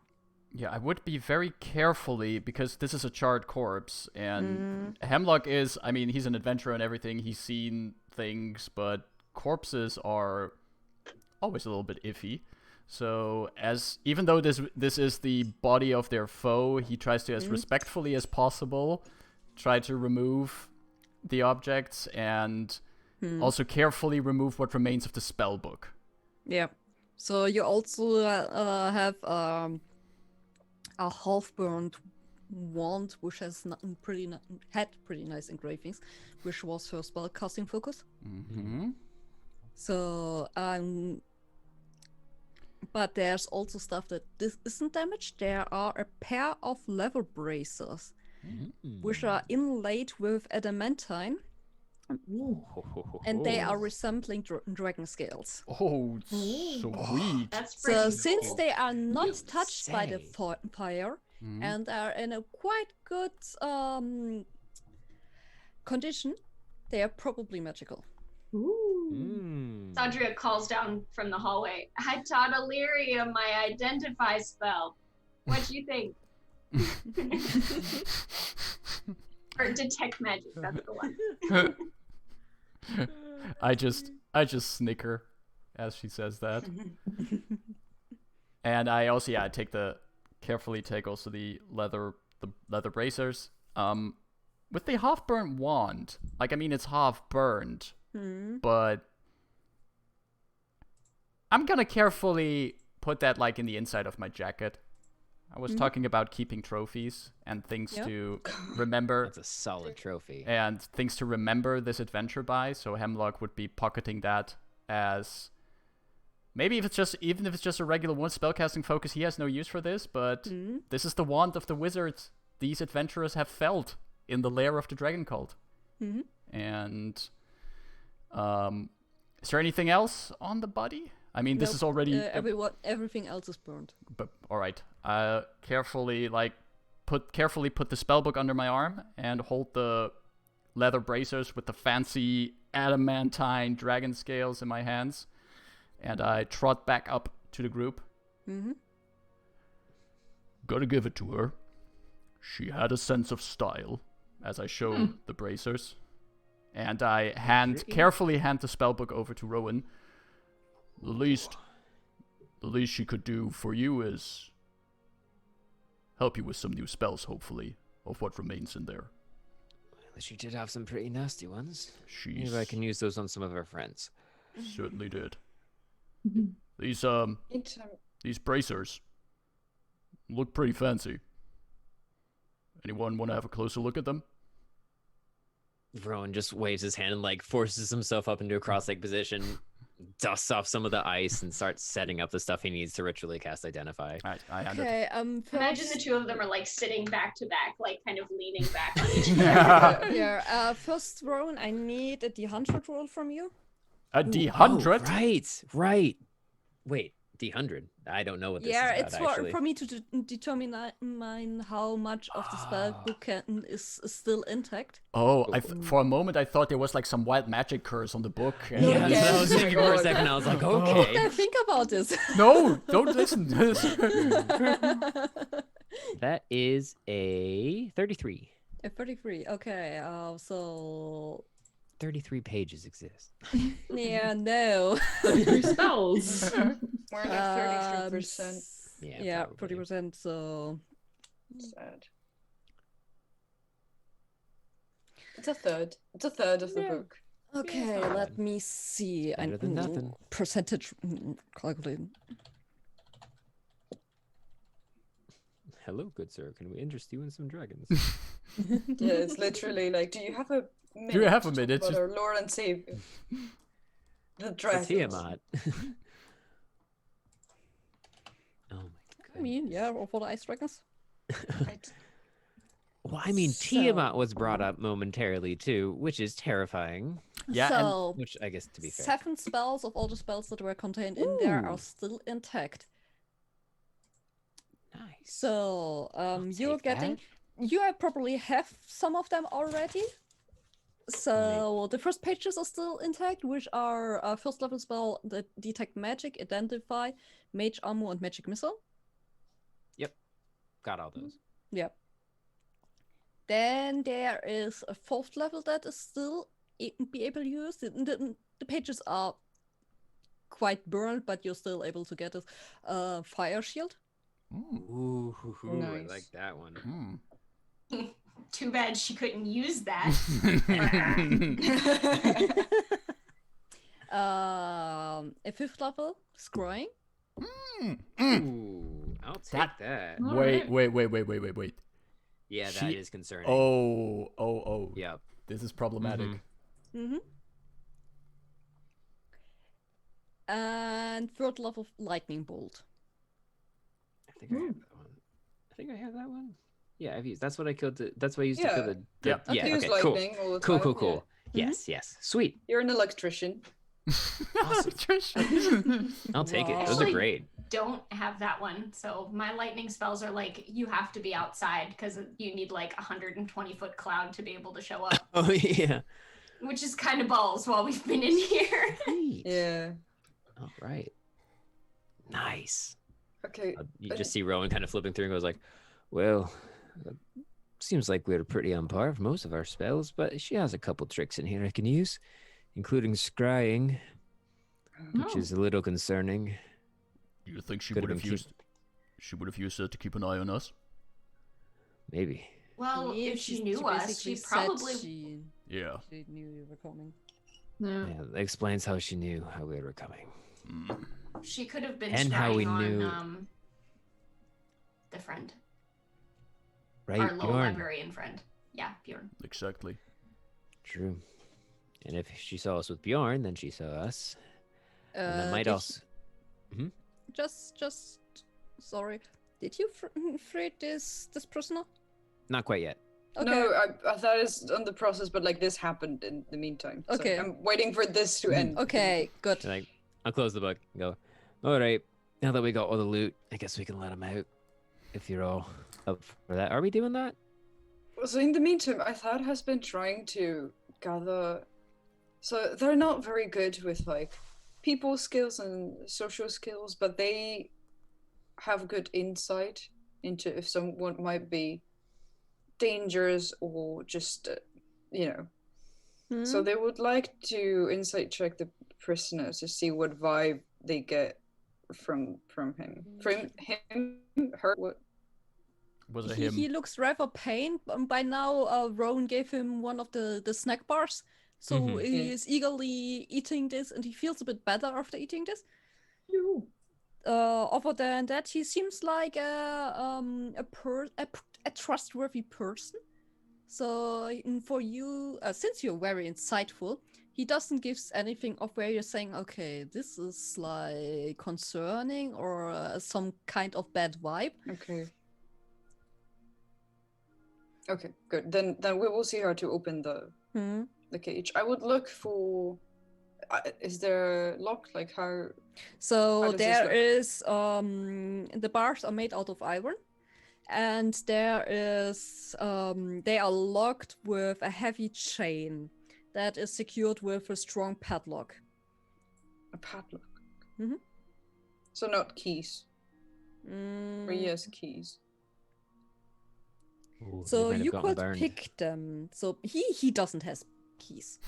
Yeah, I would be very carefully because this is a charred corpse, and Hemlock is, I mean, he's an adventurer and everything. He's seen things, but corpses are always a little bit iffy. So even though this is the body of their foe, he tries to, as respectfully as possible, try to remove the objects and also carefully remove what remains of the spell book. Yeah. So you also have a half-burned wand, which has had pretty nice engravings, which was her spell casting focus. Mm-hmm. So but there's also stuff that this isn't damaged. There are a pair of leather bracers, which are inlaid with adamantine, and they are resembling dragon scales. Oh, sweet. That's So pretty since cool. they are not touched by the say. fire and are in a quite good condition, they are probably magical. Sadria calls down from the hallway. I taught Illyria my identify spell. What do you think? Or detect magic, that's the one. I just snicker as she says that. And I also carefully take also the leather bracers. With the half burnt wand, like, I mean, it's half burned, but I'm gonna carefully put that like in the inside of my jacket. I was talking about keeping trophies and things to remember. That's a solid trophy. And things to remember this adventure by. So Hemlock would be pocketing that as maybe even if it's just a regular one spellcasting focus, he has no use for this, but this is the wand of the wizards these adventurers have felt in the lair of the dragon cult. And is there anything else on the body? I mean, this is already everything else is burned. But all right, carefully put the spellbook under my arm and hold the leather bracers with the fancy adamantine dragon scales in my hands, and I trot back up to the group. Gotta give it to her. She had a sense of style, as I show the bracers, and I carefully hand the spellbook over to Rowan. The least she could do for you is help you with some new spells, hopefully, of what remains in there. Well, she did have some pretty nasty ones. She Maybe I can use those on some of her friends. certainly did. These bracers look pretty fancy. Anyone want to have a closer look at them? Rowan just waves his hand and like forces himself up into a cross-leg position, dusts off some of the ice, and starts setting up the stuff he needs to ritually cast Identify. Okay, Imagine the two of them are like sitting back to back, like kind of leaning back on each other. Yeah, first, Rowan, I need a D100 roll from you. A D100? Oh, right. Wait, D100. I don't know what this is about, it's actually. for me to determine how much of the spellbook is still intact. Oh, for a moment I thought there was like some wild magic curse on the book. And Yeah, that's what I was thinking for a second. I was like, okay. I think about this. No, don't listen to this. That is a 33. A 33. Okay. So 33 pages exist. yeah, no. 3 spells. We're at 33%. Yeah, 30%. So Sad. It's a third. It's a third of the book. Okay, not let bad. me see. Better than nothing. Percentage calculating. Hello, good sir. Can we interest you in some dragons? Yeah, it's literally like, do you have a minute? Do you have a to talk minute? about Just- our Lord and Savior, the For dragons. Tiamat. Oh my I mean, yeah, or for the ice dragons. Right. Well, I mean, So- Tiamat was brought up momentarily too, which is terrifying. Yeah, and so Which I guess, to be fair, 7 spells of all the spells that were contained in there are Ooh. still intact. nice. So, I'll you're take getting. that. You probably have some of them already. So the first pages are still intact, which are first level spell that detect magic, identify, mage armor, and magic missile. Got all those. Yep. Then there is a 4th level that is still be able to use. The pages are quite burned, but you're still able to get it. Fire shield. Ooh, I Nice. like that one. Hmm. Too bad she couldn't use that. A 5th level scrying. Ooh, I'll take that. Wait. Yeah, that She- is concerning. Oh. Yep. This is problematic. Mhm. Mm-hmm. And 3rd level lightning bolt. I think I have that one. I think I have that one. Yeah, I've used. That's what I killed. That's what I used to kill Yeah. the. Yep. Yeah. Use Okay. Cool. lightning all the Cool. time, Cool. yeah. Yes. Sweet. You're an electrician. Awesome. Tricia. I'll take it. Wow. Those are Actually- great. Don't have that one. So my lightning spells are like you have to be outside because you need like 120-foot cloud to be able to show up, Oh yeah. which is kind of balls while we've been in here. Sweet. Yeah. All right. Nice. Okay. You just see Rowan kind of flipping through and goes like, "Well, seems like we're pretty on par with most of our spells, but she has a couple tricks in here I can use, including scrying, which Oh. is a little concerning." You think she Could've would have been used? She would have used it to keep an eye on us. Maybe. Well, if she knew us, she basically said probably Yeah. she knew you were coming. Yeah. Yeah, that explains how she knew how we were coming. Mm. she could have been And scrying how we on knew- the friend, Right, our little Bjorn? librarian friend. Yeah, Bjorn. Exactly. True. And if she saw us with Bjorn, then she saw us. And that might Did also. Just, sorry. Did you free this prisoner? Not quite yet. Okay. No, I thought it's on the process, but like this happened in the meantime. So Okay. I'm waiting for this to end. Okay, good. And I'll close the book and go, all right, now that we got all the loot, I guess we can let him out. If you're all up for that. Are we doing that? So in the meantime, Athad has been trying to gather. So they're not very good with like people skills and social skills, but they have good insight into if someone might be dangerous or just, So they would like to insight check the prisoners to see what vibe they get from him. From him, her, what? Was it He, him? he looks rather pained. By now, Rowan gave him one of the snack bars. So Mhm. he Yeah. is eagerly eating this and he feels a bit better after eating this. Other than that, he seems like a trustworthy person. So for you, since you're very insightful, he doesn't give anything of where you're saying, okay, this is like concerning or some kind of bad vibe. Okay. Okay, good. Then we will see how to open the cage. I would look for. Is there a lock? Like how? So How does this there look? is the bars are made out of iron, and there is they are locked with a heavy chain that is secured with a strong padlock. A padlock. Mhm. So not keys. Or Mm, yes, keys. Ooh, they So might have you gotten could burned. pick them. So he doesn't have keys.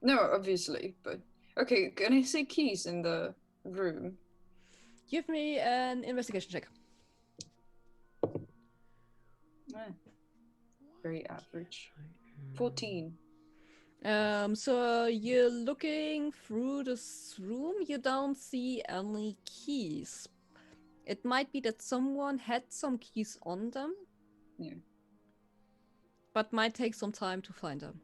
No, obviously, but okay. Can I say keys in the room? Give me an investigation check. Eh, very average. 14. So you're looking through this room. You don't see any keys. It might be that someone had some keys on them. Yeah. But might take some time to find them.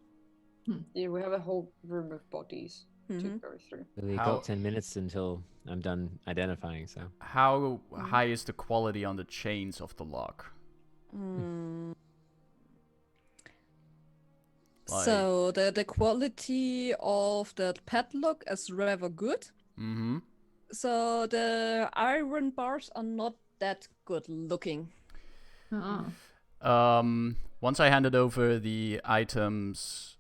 Yeah, we have a whole room of bodies to Mhm. go through. We How- got 10 minutes until I'm done identifying, so. How high is the quality on the chains of the lock? Mm. Like- So the quality of the padlock is rather good. Mm-hmm. So the iron bars are not that good looking. Once I handed over the items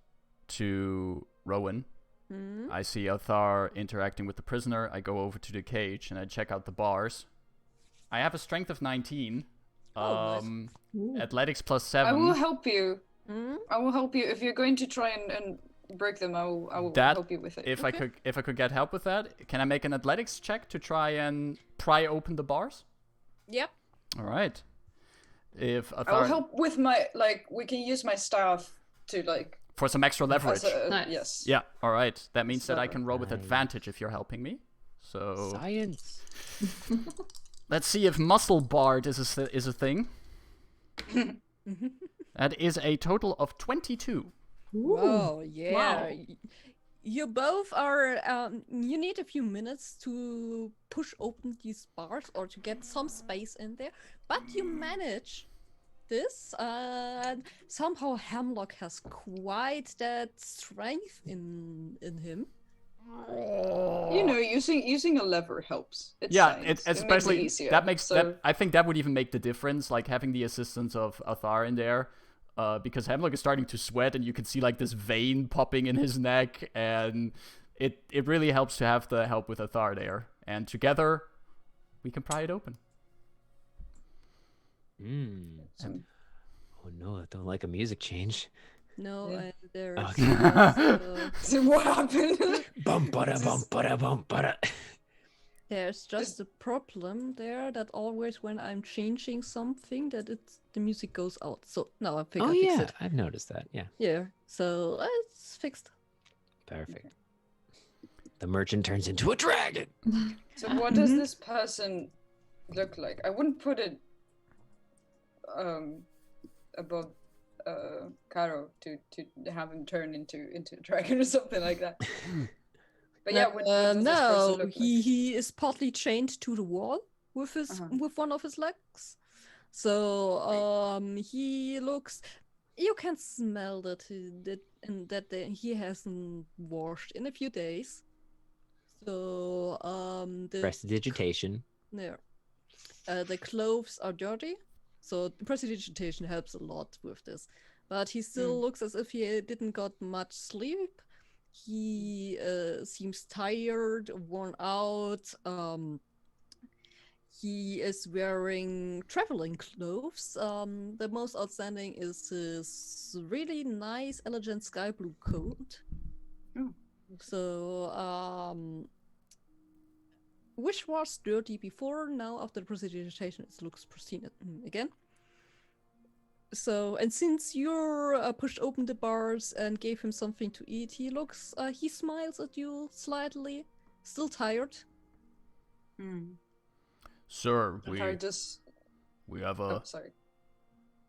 to Rowan, Hmm? I see Othar interacting with the prisoner. I go over to the cage and I check out the bars. I have a strength of 19. Oh, nice. Athletics plus I 7. will help you. Hmm? I will help you if you're going to try and break them. I will That- help you with it. If Okay. I could get help with that, can I make an athletics check to try and pry open the bars? Yep. All right. If I will Othar, help with my we can use my staff to for some extra leverage. as a, Nice. yes. Yeah. All right. That means that I So- can roll with Nice. advantage if you're helping me. So Science! let's see if muscle bard is a thing. That is a total of 22. Oh, yeah. Wow. You both are. You need a few minutes to push open these bars or to get some space in there, but you manage this. And somehow Hemlock has quite that strength in him. You know, using a lever helps. It's Yeah, science. it's especially it makes it easier. that makes so, that. I think that would even make the difference, like having the assistance of Athar in there, because Hemlock is starting to sweat, and you can see like this vein popping in his neck, and it really helps to have the help with Athar there, and together we can pry it open. Oh no, I don't like a music change. No, Yeah. and there's Okay. also, so what happened? Bum bada bum bada bum bada. there's just a problem there that always when I'm changing something that the music goes out. So now I think Oh I fixed yeah, it. I've noticed that. Yeah, Yeah, so it's fixed. perfect. The merchant turns into a dragon. So what does this person look like? I wouldn't put it above Caro to have him turn into a dragon or something like that. But yeah, what does this person No, look like? he is partly chained to the wall with his with one of his legs. So he looks. You can smell that he hasn't washed in a few days. So the Prestidigitation. yeah, the clothes are dirty. So prestidigitation helps a lot with this. But he still looks as if he didn't got much sleep. He seems tired, worn out. He is wearing traveling clothes. The most outstanding is his really nice, elegant sky blue coat. Oh. So, which was dirty before, now after the prestidigitation, it looks pristine again. So, and since you're pushed open the bars and gave him something to eat, he smiles at you slightly, still tired. Sir, Or just we have sorry.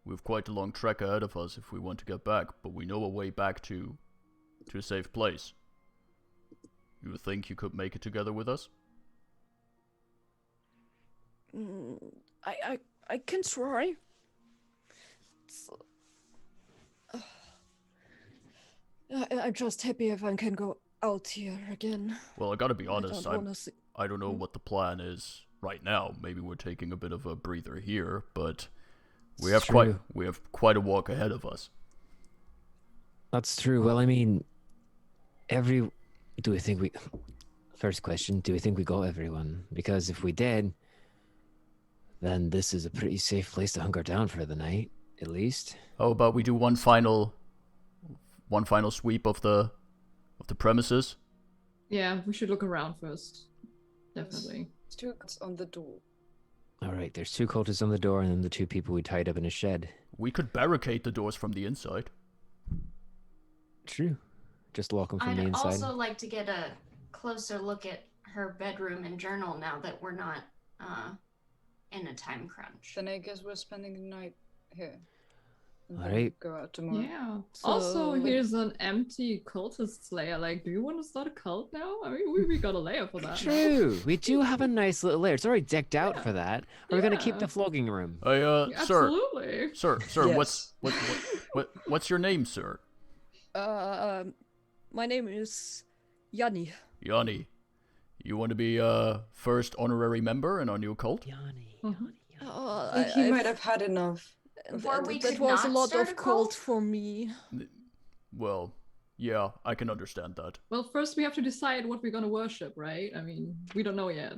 we have quite a long trek ahead of us if we want to get back, but we know a way back to a safe place. You think you could make it together with us? I can try. I'm just happy if I can go out here again. Well, I gotta be I honest, don't wanna see. I don't know what the plan is right now. Maybe we're taking a bit of a breather here, but we have True. quite a walk ahead of us. That's true. Well, I mean, do we think we? First question: do we think we got everyone? Because if we did, then this is a pretty safe place to hunker down for the night, at least. How about we do one final sweep of the premises? Yeah, we should look around first. Definitely. There's two guards on the door. All right, there's 2 cultists on the door, and then the 2 people we tied up in a shed. We could barricade the doors from the inside. True. just welcome from the I'd inside. also like to get a closer look at her bedroom and journal now that we're not in a time crunch. Then I guess we're spending the night here. And All then right. go out tomorrow. Yeah. So- Also, here's an empty cultist lair. Like, do you want to start a cult now? I mean, we got a lair for that. True. We do have a nice little lair. It's already decked out Yeah. for that. Are we gonna keep Yeah. the flogging room? Hey, Yeah, sir, absolutely. sir, Yes. what's your name, sir? My name is Yanni. Yanni. You want to be first honorary member in our new cult? Yanni. Mhm. I think he might have had enough. Or we that could was a not lot start of a cult cult? for me. Well, yeah, I can understand that. Well, first we have to decide what we're gonna worship, right? I mean, we don't know yet.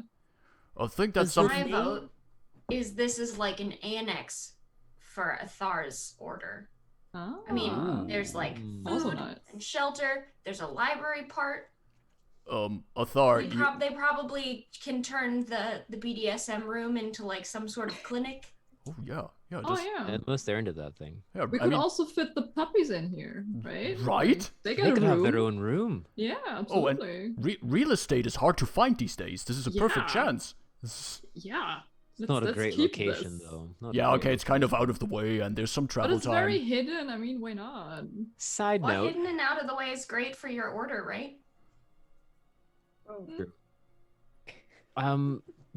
I think that's Does something. My vote is this is like an annex for Athar's order. Oh. I mean, there's like Also food nice. and shelter. There's a library part. Athar, They probably can turn the BDSM room into like some sort of clinic. Oh yeah, yeah. Oh Just, yeah. Unless they're into that thing. yeah. We I could mean, also fit the puppies in here, right? Right? Like, they They get could a have room. their own room. Yeah, oh, absolutely. and real estate is hard to find these days. This is a perfect Yeah. chance. This- Yeah. It's not a let's great keep location, this. though. Not a yeah, great okay, it's kind of out of the way, and there's some But travel it's time. very hidden. I mean, why not? Side Well, note, hidden and out of the way is great for your order, right? Oh.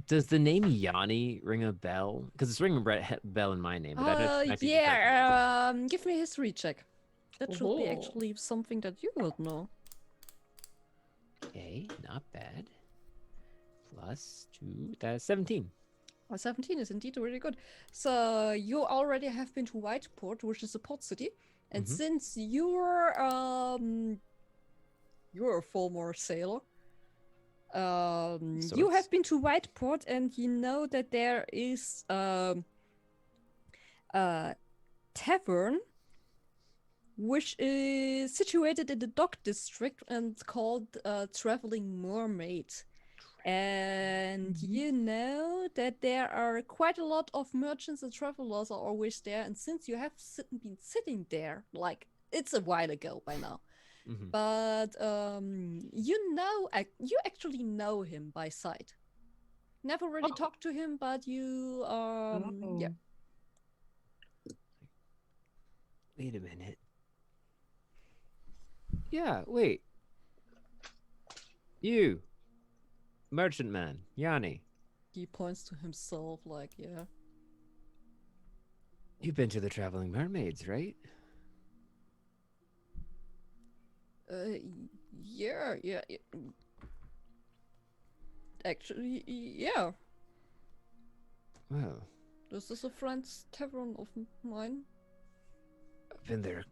does the name Yanni ring a bell? Because it's ringing a bell in my name. But that might be because- Yeah, give me a history check. That should be Oh. actually something that you would know. Okay, not bad. +2, that's 17. 17 is indeed really good. So you already have been to Whiteport, which is a port city, and Mhm. since you're a former sailor, you Sorts. have been to Whiteport, and you know that there is a tavern which is situated in the dock district and called Traveling Mermaid. And you know that there are quite a lot of merchants and travelers are always there. And since you have been sitting there, like it's a while ago by now, Mhm. but you actually know him by sight. Never really talked to him, but you yeah. Wait a minute. Yeah, wait. You. Merchant man, Yanni. He points to himself like, yeah. You've been to the Traveling Mermaids, right? Yeah. Actually, yeah. Well, This is a friend's tavern of mine. I've been there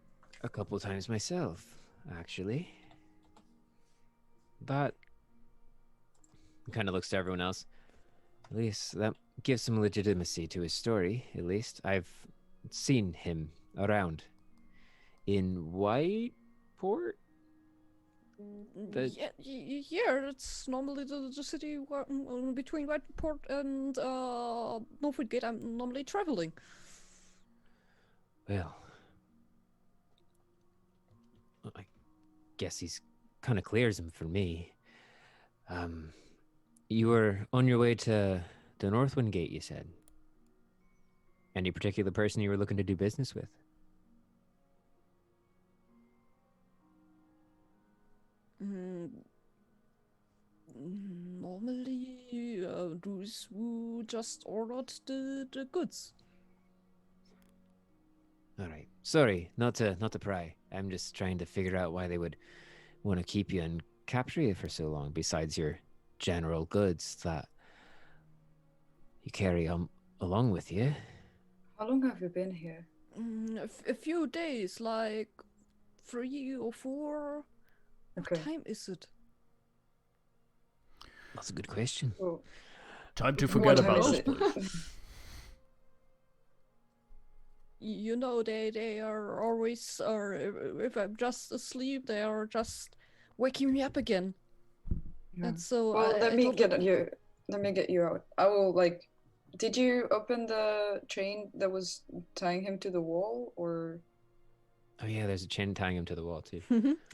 a couple times myself, actually. But kind of looks to everyone else. At least that gives some legitimacy to his story, at least. I've seen him around. In Whiteport? The- Yeah, it's normally the city between Whiteport and Northwood Gate. I'm normally traveling. Well, I guess he's kind of clears him for me. You were on your way to the Northwind Gate, you said. Any particular person you were looking to do business with? Normally, those who just ordered the goods. All right. Sorry, not to pry. I'm just trying to figure out why they would want to keep you and capture you for so long. Besides your general goods that you carry along with you. How long have you been here? A few days, like 3 or 4. Okay. What time is it? That's a good question. Well, Time to what forget time about is this it? place. You know, they are always, or if I'm just asleep, they are just waking me up again. Yeah. And so Well, I let me thought get that- you. Let me get you out. I will like. Did you open the chain that was tying him to the wall, or? Oh yeah, there's a chain tying him to the wall too.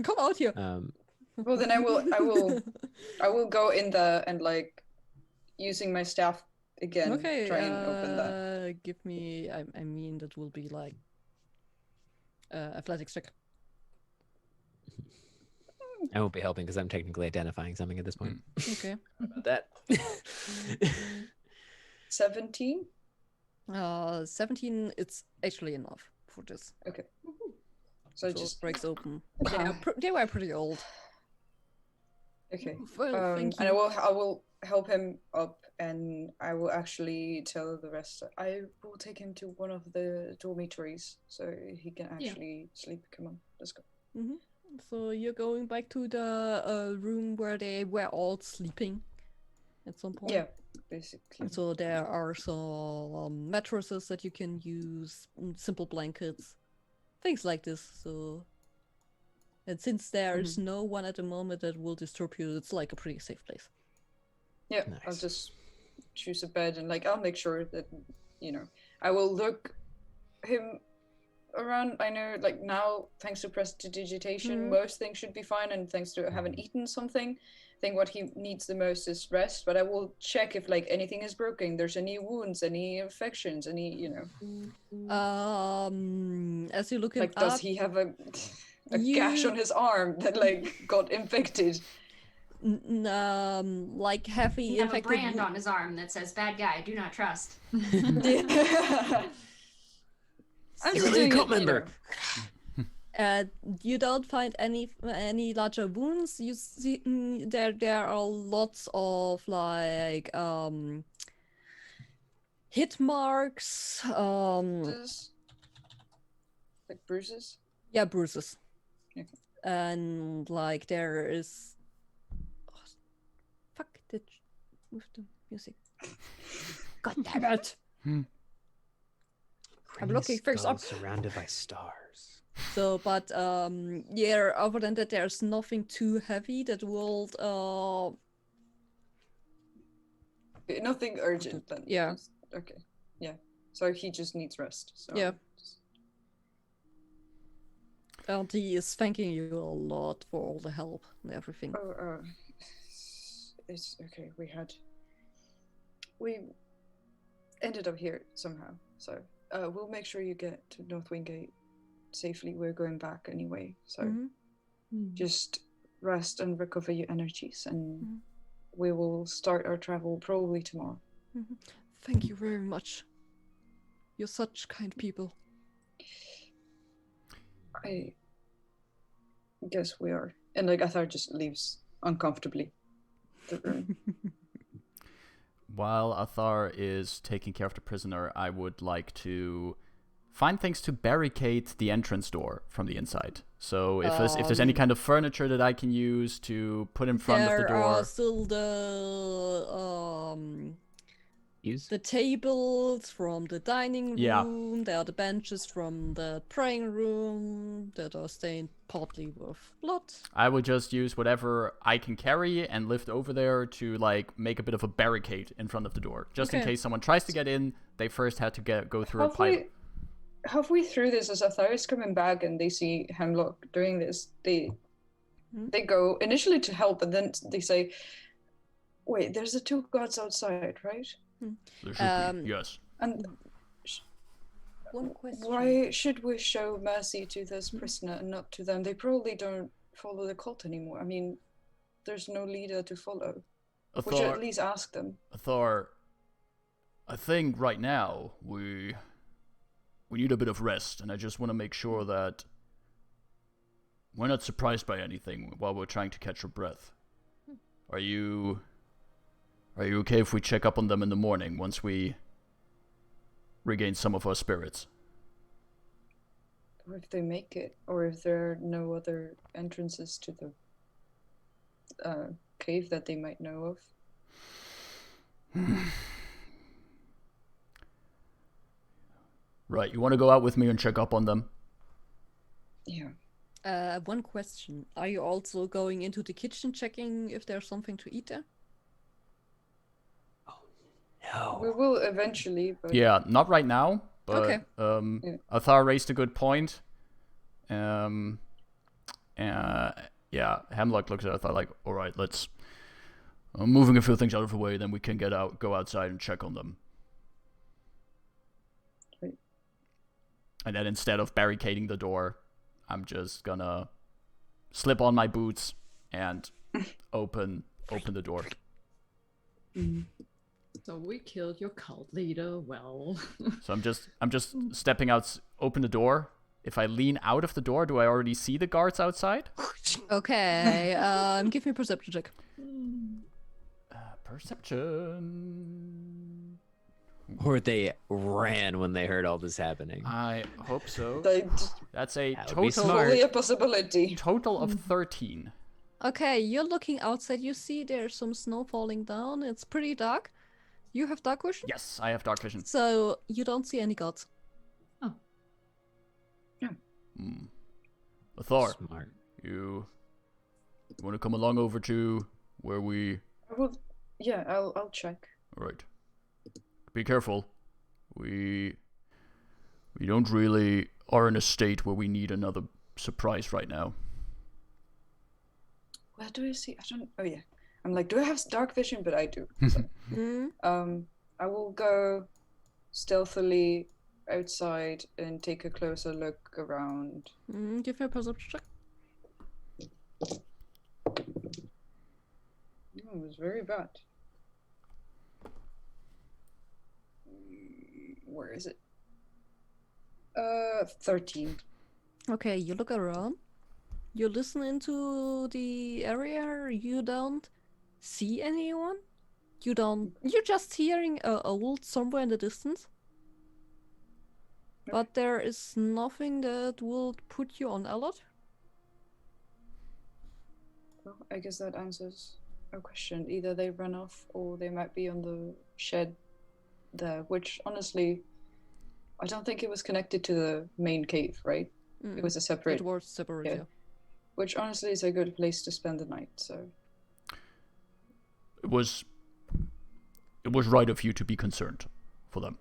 Come out here. Well, then I will go in there and like using my staff again, Okay, try and open that. give me. I mean, that will be like athletics check. I won't be helping because I'm technically identifying something at this point. Okay. How about that? 17. 17. It's actually enough for this. Okay. So it So just it breaks open. Wow. They were pretty old. okay. Well, thank And you. I will help him up, and I will actually tell the rest. I will take him to one of the dormitories so he can actually sleep. Come on, let's go. So you're going back to the room where they were all sleeping at some point? Yeah, basically. So there are some mattresses that you can use, simple blankets, things like this. So, and since there's no one at the moment that will disturb you, it's like a pretty safe place. Yeah, Nice. I'll just choose a bed and like I'll make sure that I will look him around. I know like now thanks to prestidigitation most things should be fine, and thanks to having eaten something, I think what he needs the most is rest, but I will check if like anything is broken, there's any wounds, any infections, any As you look him like up, does he have a gash on his arm that like got infected? like heavy He have a infected brand on his arm that says "Bad guy, do not trust." I'm You're just a doing cult it, member. You don't find any larger wounds. You see there are lots of like hit marks. Bruises? Like bruises? Yeah, bruises. Okay. And like there is. Oh, fuck! Did move the music? God damn it! I'm looking things up. Surrounded by stars. So, but yeah, other than that, there's nothing too heavy that will Nothing urgent then. Yeah. Okay. Yeah. So he just needs rest. So Yeah. And he is thanking you a lot for all the help and everything. It's okay. We ended up here somehow. So we'll make sure you get to North Wingate safely. We're going back anyway. So just rest and recover your energies, and we will start our travel probably tomorrow. Thank you very much. You're such kind people. I guess we are. And like Athar just leaves uncomfortably the room. While Athar is taking care of the prisoner, I would like to find things to barricade the entrance door from the inside. So if there's any kind of furniture that I can use to put in front of the door. There are still the tables from the dining room. There are the benches from the praying room that are stained partly with blood. I would just use whatever I can carry and lift over there to like make a bit of a barricade in front of the door, just in case someone tries to get in. They first had to go through a pipe. Halfway through this, as Athar is coming back and they see Hemlock doing this, they go initially to help, and then they say, "Wait, there's the two gods outside, right?" There should be, yes. And one question: why should we show mercy to this prisoner and not to them? They probably don't follow the cult anymore. I mean, there's no leader to follow. We should at least ask them. Athar, I think right now we need a bit of rest, and I just want to make sure that we're not surprised by anything while we're trying to catch our breath. Are you okay if we check up on them in the morning once we regain some of our spirits? Or if they make it, or if there are no other entrances to the cave that they might know of. Right, you want to go out with me and check up on them? Yeah. One question: are you also going into the kitchen checking if there's something to eat there? No. We will eventually, but Yeah, not right now, but Okay. Athar raised a good point. Yeah, Hemlock looks at Ethar like, all right, let's. I'm moving a few things out of the way, then we can go outside and check on them. Right. And then instead of barricading the door, I'm just gonna slip on my boots and open the door. So we killed your cult leader. Well, So I'm just stepping out, open the door. If I lean out of the door, do I already see the guards outside? Okay, give me a perception check. Perception. Or they ran when they heard all this happening. I hope so. That's a That would be total smart. Totally a possibility. of 13. Okay, you're looking outside. You see there's some snow falling down. It's pretty dark. You have dark vision? Yes, I have dark vision. So you don't see any guards. Thor, Smart. you want to come along over to where we... I'll check. All right. Be careful. We don't really are in a state where we need another surprise right now. Where do I see? I don't. Oh yeah. I'm like, do I have dark vision? But I do. So, I will go stealthily outside and take a closer look around. Give me a perception check. It was very bad. Where is it? 13. Okay, you look around. You listen into the area. You don't see anyone. You're just hearing a owl somewhere in the distance. But there is nothing that will put you on alert. Well, I guess that answers a question. Either they run off or they might be on the shed there, which honestly, I don't think it was connected to the main cave, right? It was a separate. It was separate, yeah. yeah. Which honestly is a good place to spend the night, so. It was right of you to be concerned for them.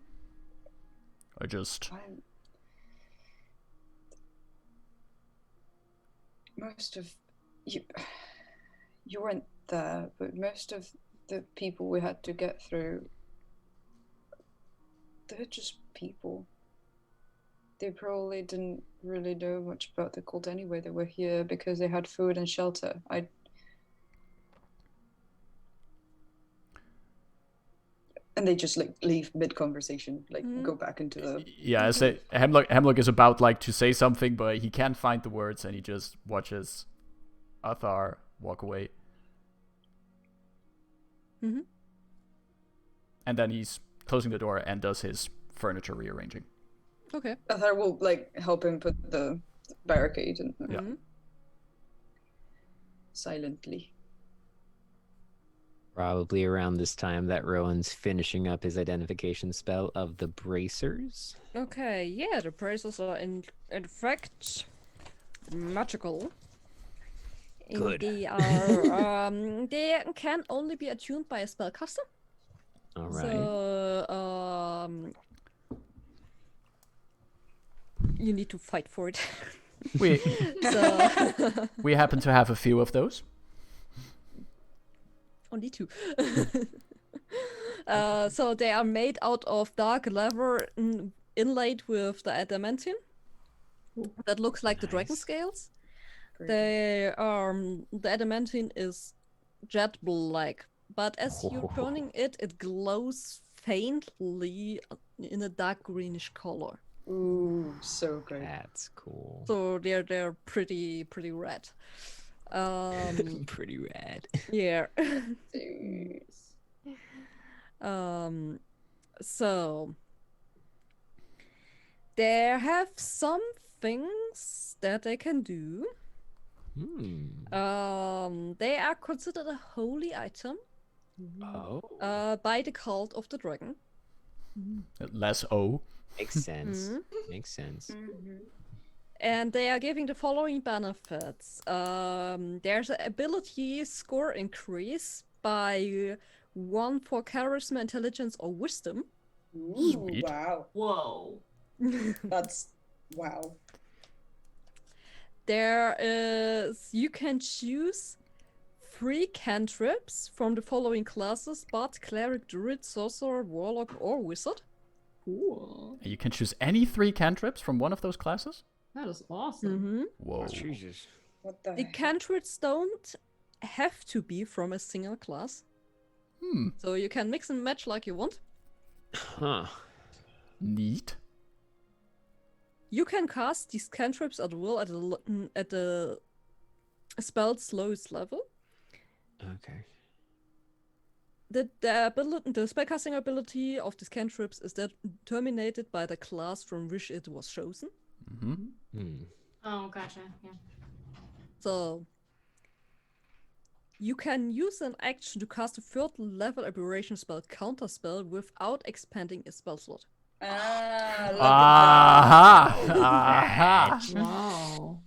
Most of you weren't there, but most of the people we had to get through, they're just people. They probably didn't really know much about the cult anyway. They were here because they had food and shelter. And they just like leave mid-conversation, like go back into the... Yeah, I say Hemlock is about like to say something, but he can't find the words, and he just watches Athar walk away. And then he's closing the door and does his furniture rearranging. Okay. Athar will like help him put the barricade and silently. Probably around this time that Rowan's finishing up his identification spell of the bracers. Okay, yeah, the bracers are in fact magical. Good. They are they can only be attuned by a spellcaster. All right. So you need to fight for it. We So we happen to have a few of those. only 2. So they are made out of dark leather inlaid with the adamantine. That looks like the dragon scales. They the adamantine is jet black, but as you're turning it, it glows faintly in a dark greenish color. Ooh, so good. That's cool. So they're pretty red. Pretty rad. Yeah. Jeez. So they have some things that they can do. They are considered a holy item Oh. by the cult of the dragon. Less O. Makes sense. Makes sense. And they are giving the following benefits. There's an ability score increase by 1 for charisma, intelligence, or wisdom. Ooh, Sweet. wow. Whoa. That's wow. You can choose 3 cantrips from the following classes: Bard, Cleric, Druid, Sorcerer, Warlock, or Wizard. Cool. You can choose any 3 cantrips from one of those classes? That is awesome. Mm-hmm. Whoa. Jesus. What the The heck? cantrips don't have to be from a single class, so you can mix and match like you want. Huh. Neat. You can cast these cantrips at will at the spell's lowest level. Okay. The spellcasting ability of these cantrips is determined by the class from which it was chosen. Hmm. Oh, gotcha. Yeah. So you can use an action to cast a 3rd level aberration spell counterspell without expanding a spell slot. Ah, look Aha! Aha! Wow.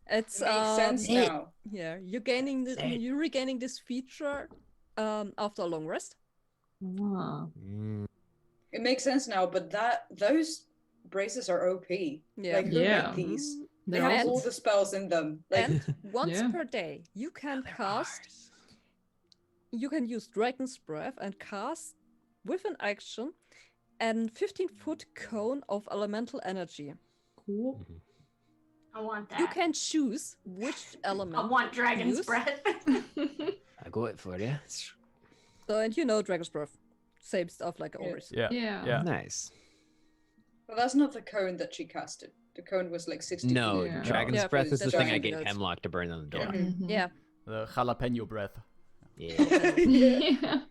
It's at that. Makes sense now. Yeah, you're regaining this feature after a long rest. Wow. It makes sense now, but those braces are OP. Yeah. Like, who Yeah. made these? They They're have And- all the spells in them. Like, And once Yeah. per day, you can cast. You can use Dragon's Breath and cast with an action an 15-foot cone of elemental energy. Cool. I want that. You can choose which element. I want to dragon's use. breath. I got it for you. So, and you know Dragon's Breath. Same stuff like Yeah. always. Yeah. Yeah. Nice. well, that's not the cone that she casted. The cone was like 60 No, Yeah. Dragon's Yeah, Breath is that's the thing I right. gave Yes. Hemlock to burn on the door. Yeah. Mhm. Yeah. The jalapeno breath. Yeah. Yeah.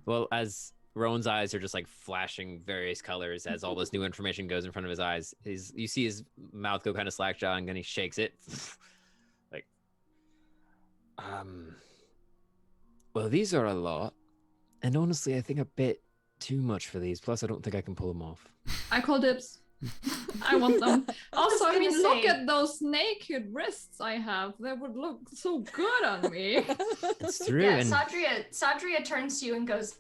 Well, as Rowan's eyes are just like flashing various colors as all this new information goes in front of his eyes, you see his mouth go kind of slack-jawed, and then he shakes it. Like, well, these are a lot, and honestly, I think a bit too much for these. Plus, I don't think I can pull them off. I call dibs. I want them. Also, I gonna mean, look say- at those naked wrists I have. They would look so good on me. It's true. Yeah, and Sadria turns to you and goes,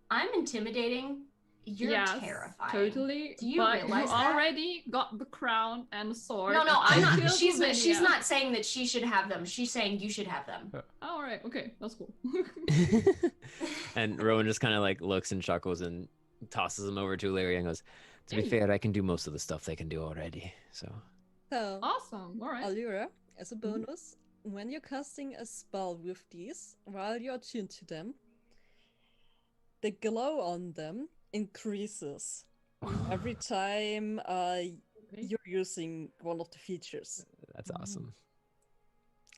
I'm intimidating. You're yes, terrifying. totally. Do you but realize you that? already got the crown and the sword. No, and I'm I not. killed She's Lavinia. not saying that she should have them. She's saying you should have them. All right. Okay, that's cool. and Rowan just kind of like looks and chuckles and tosses them over to Larry and goes, "To be fair, I can do most of the stuff they can do already." So So, Awesome. All right. Alira, as a bonus, when you're casting a spell with these, while you're attuned to them, the glow on them increases every time you're using one of the features. that's awesome.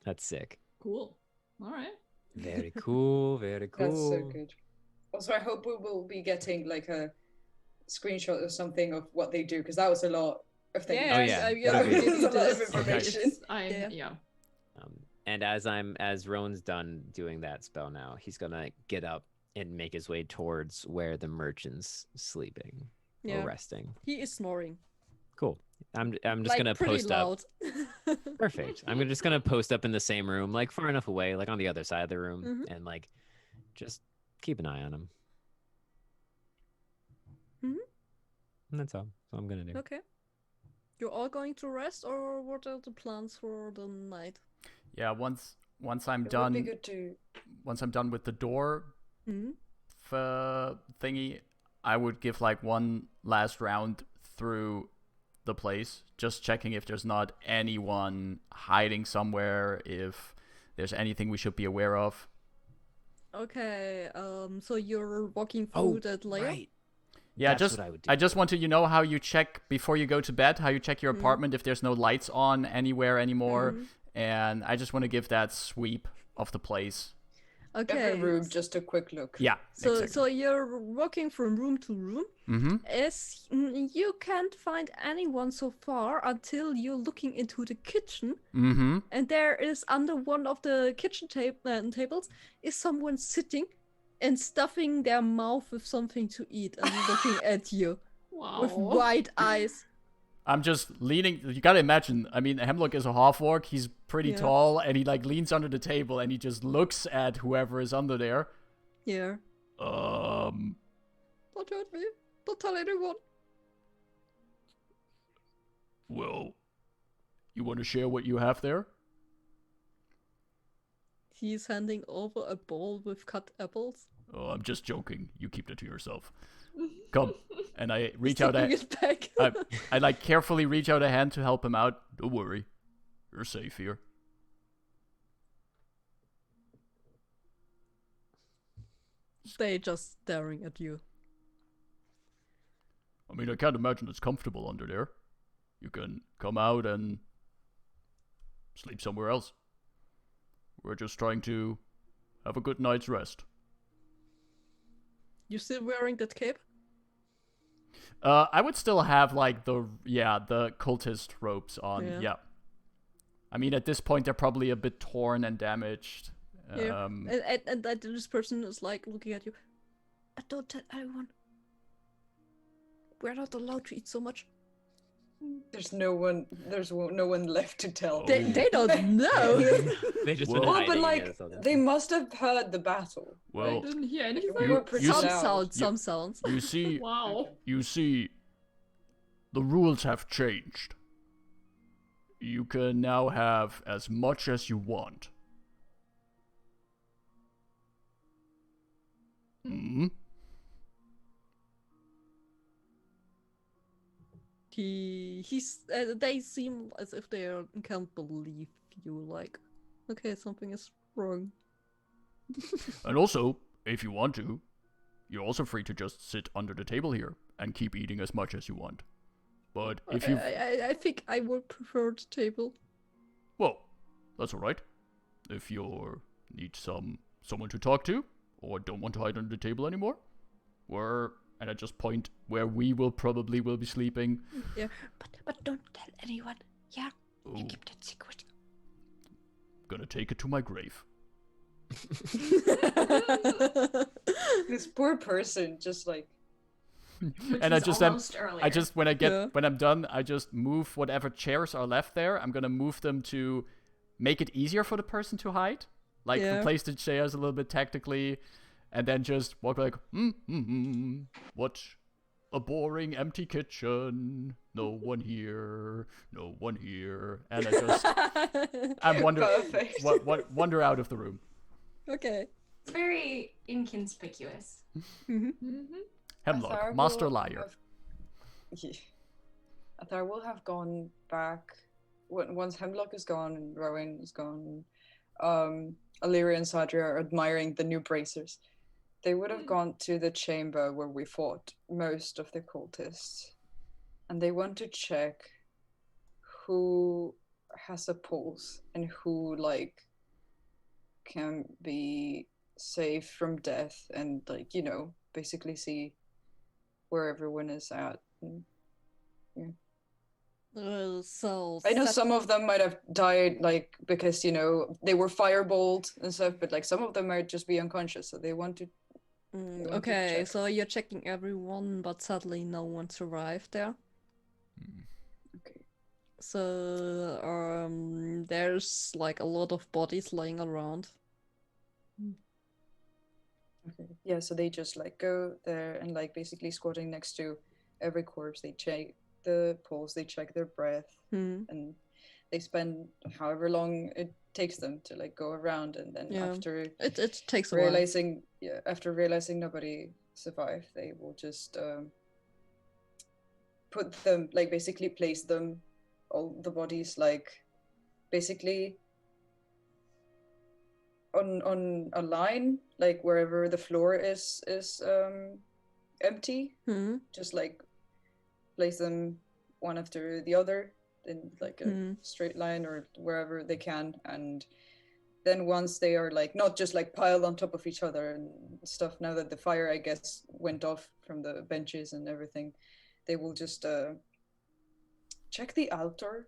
That's sick. Cool. All right. Very cool. Very cool. That's so good. Also, I hope we will be getting like a screenshot or something of what they do, because that was a lot of things. Oh, yeah. yeah, That'd be- we That's a lot of did. information. It's, Yeah. And as Rowan's done doing that spell now, he's gonna get up and make his way towards where the merchant's sleeping Yeah. or resting. He is snoring. Cool. I'm just Like, gonna pretty post up. loud. Perfect. I'm just gonna post up in the same room, like far enough away, like on the other side of the room, Mhm. and like just keep an eye on him. Mhm. And that's all. That's all I'm gonna do. Okay. You're all going to rest, or what are the plans for the night? Yeah, once I'm It would be done good to. once I'm done with the door Hmm? thingy, I would give like one last round through the place, just checking if there's not anyone hiding somewhere, if there's anything we should be aware of. Okay, so you're walking Oh, through that layer? right. Yeah, That's just what I would do. I just want to, how you check before you go to bed, how you check your apartment if there's no lights on anywhere anymore, and I just want to give that sweep of the place. Okay. Every room, just a quick look. Yeah. So exactly. so you're walking from room to room. Mm-hmm. You can't find anyone so far until you're looking into the kitchen, Mm-hmm. and there is under one of the kitchen tables is someone sitting and stuffing their mouth with something to eat and looking at you Wow. with wide eyes. I'm just leaning. You gotta imagine. I mean, Hemlock is a half orc. He's pretty Yeah. tall, and he like leans under the table, and he just looks at whoever is under there. Yeah. Um. Don't hurt me. Don't tell anyone. Well, You want to share what you have there? He's handing over a bowl with cut apples. Oh, I'm just joking. You keep that to yourself. Come. And I reach He's out taking a it back. I like carefully reach out a hand to help him out. Don't worry. You're safe here. They just staring at you. I mean, I can't imagine it's comfortable under there. You can come out and sleep somewhere else. We're just trying to have a good night's rest. You still wearing that cape? I would still have like the cultist ropes on. Yeah. I mean, at this point, they're probably a bit torn and damaged. Yeah. And this person is like looking at you. Don't tell anyone. We're not allowed to eat so much. There's no one left to tell. They don't know. They just Well- been Oh, hiding but it like or something. they must have heard the battle. I Well, didn't hear anything. We were pretty Some loud. sounds. you see, Wow. the rules have changed. You can now have as much as you want. Hmm? They seem as if they can't believe you. Like, okay, something is wrong. And also, if you want to, you're also free to just sit under the table here and keep eating as much as you want. But if you, I think I would prefer the table. well, that's all right. If you need someone to talk to, or don't want to hide under the table anymore, and I just point where we will be sleeping. Yeah, but don't tell anyone. Yeah, Oh, you keep that secret. gonna take it to my grave. This poor person just like Which And I was just almost earlier. when I'm done, I just move whatever chairs are left there. I'm gonna move them to make it easier for the person to hide. Like Yeah. replace the chairs a little bit tactically, and then just walk like, what a boring empty kitchen. No one here. No one here. And I wander Perfect. wander out of the room. Okay. It's very inconspicuous. Hemlock, Athar master will liar. have- Yeah. Athar will have gone back once Hemlock is gone and Rowan is gone. Illyria and Sadria are admiring the new bracers. They would have gone to the chamber where we fought most of the cultists, and they want to check who has a pulse and who like can be saved from death, and like basically see where everyone is at. And So I know some of them might have died like because they were fireballed and stuff, but like some of them might just be unconscious, so they want to. want to Okay, check. so you're checking everyone, but sadly no one survived there. Okay. So there's like a lot of bodies lying around. Okay. Yeah, so they just like go there and like basically squatting next to every corpse. They check the pulse, they check their breath, and they spend however long it takes them to like go around, and then Yeah. after It takes a while. realizing nobody survived, they will just put them like basically place them all the bodies like basically on a line, like wherever the floor is empty, just like place them one after the other in like a straight line or wherever they can, and then once they are like not just like piled on top of each other and stuff, now that the fire I guess went off from the benches and everything, they will just check the altar.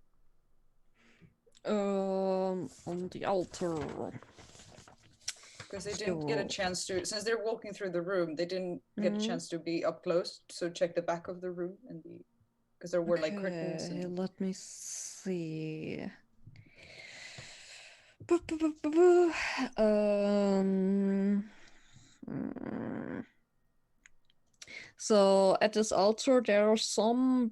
On the altar. Because they didn't get a Sure. chance to, since they're walking through the room, they didn't get a chance to be up close. So check the back of the room and because there were like curtains. Okay, And... let me see. Boo, boo, boo, boo, boo. So at this altar, there are some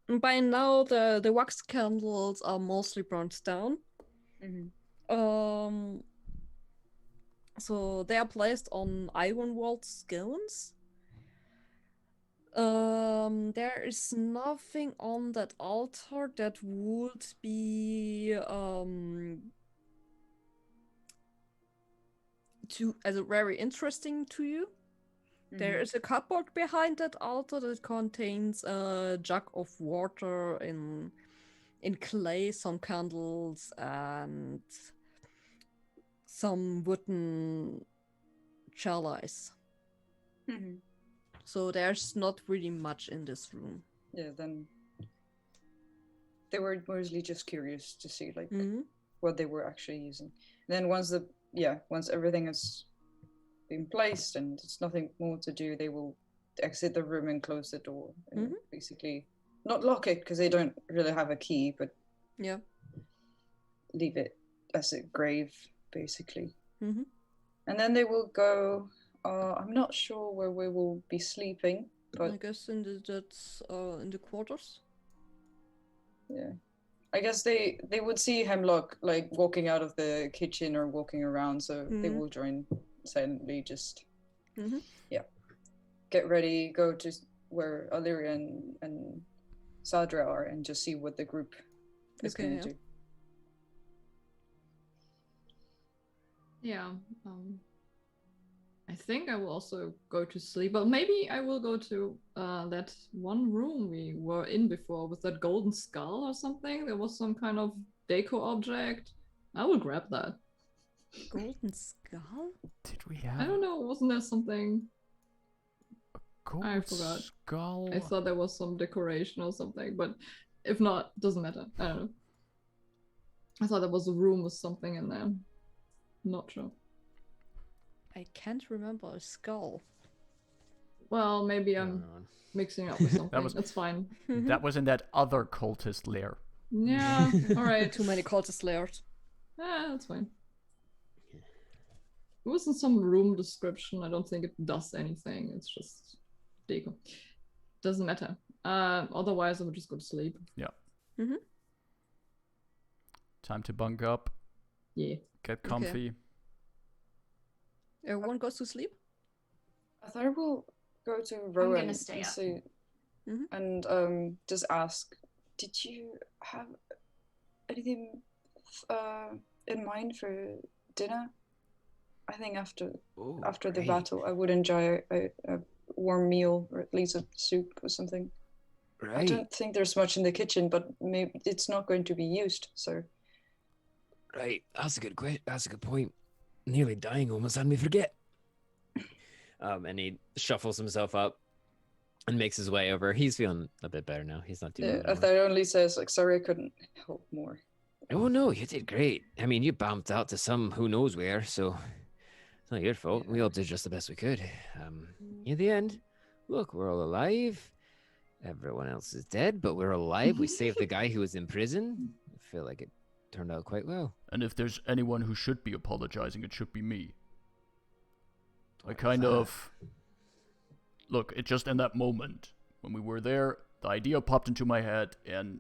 by now the wax candles are mostly burnt down. Mm-hmm. So they are placed on iron walled scones. There is nothing on that altar that would be very interesting to you. There is a cupboard behind that altar that contains a jug of water in clay, some candles, and some wooden chalice. Mm-hmm. So there's not really much in this room. Yeah, then they were mostly just curious to see like Mm-hmm. what they were actually using. Then once everything has been placed and there's nothing more to do, they will exit the room and close the door and basically not lock it because they don't really have a key, but yeah, leave it as a grave basically. Mm-hmm. And then they will go. I'm not sure where we will be sleeping, but I guess in the quarters. Yeah, I guess they would see Hemlock like walking out of the kitchen or walking around, so they will join silently. Just get ready, go to where Illyria and Sadra are, and just see what the group is going to do. Yeah. I think I will also go to sleep, but maybe I will go to that one room we were in before with that golden skull or something. There was some kind of deco object. I will grab that. Golden skull? Did we have? I don't know. Wasn't there something? I forgot. Skull. I thought there was some decoration or something, but if not, doesn't matter. I don't know. I thought there was a room with something in there. Not sure. I can't remember a skull. Well, maybe I'm mixing up with something. That's fine. That was in that other cultist lair. Yeah, alright. Too many cultist layers. That's fine. It was in some room description. I don't think it does anything. It's just deco. Doesn't matter. Otherwise, I would just go to sleep. Yeah. Mm-hmm. Time to bunk up. Yeah. Get comfy. Everyone goes to sleep? I thought we'll go to Rowan. I'm gonna stay up. And just ask, did you have anything in mind for dinner? I think after the battle, I would enjoy a warm meal, or at least a soup or something. Right. I don't think there's much in the kitchen, but maybe it's not going to be used, so. Right, that's a good point. Nearly dying almost had me forget. And he shuffles himself up and makes his way over. He's feeling a bit better now. He's not too bad. Athar only says, like, sorry I couldn't help more. Oh no, you did great. I mean, you bumped out to some who knows where, so it's not your fault. We all did just the best we could. In the end, look, we're all alive. Everyone else is dead, but we're alive. We saved the guy who was in prison. I feel like it turned out quite well. And if there's anyone who should be apologizing, it should be me. I kind of... Look, it just in that moment, when we were there, the idea popped into my head, and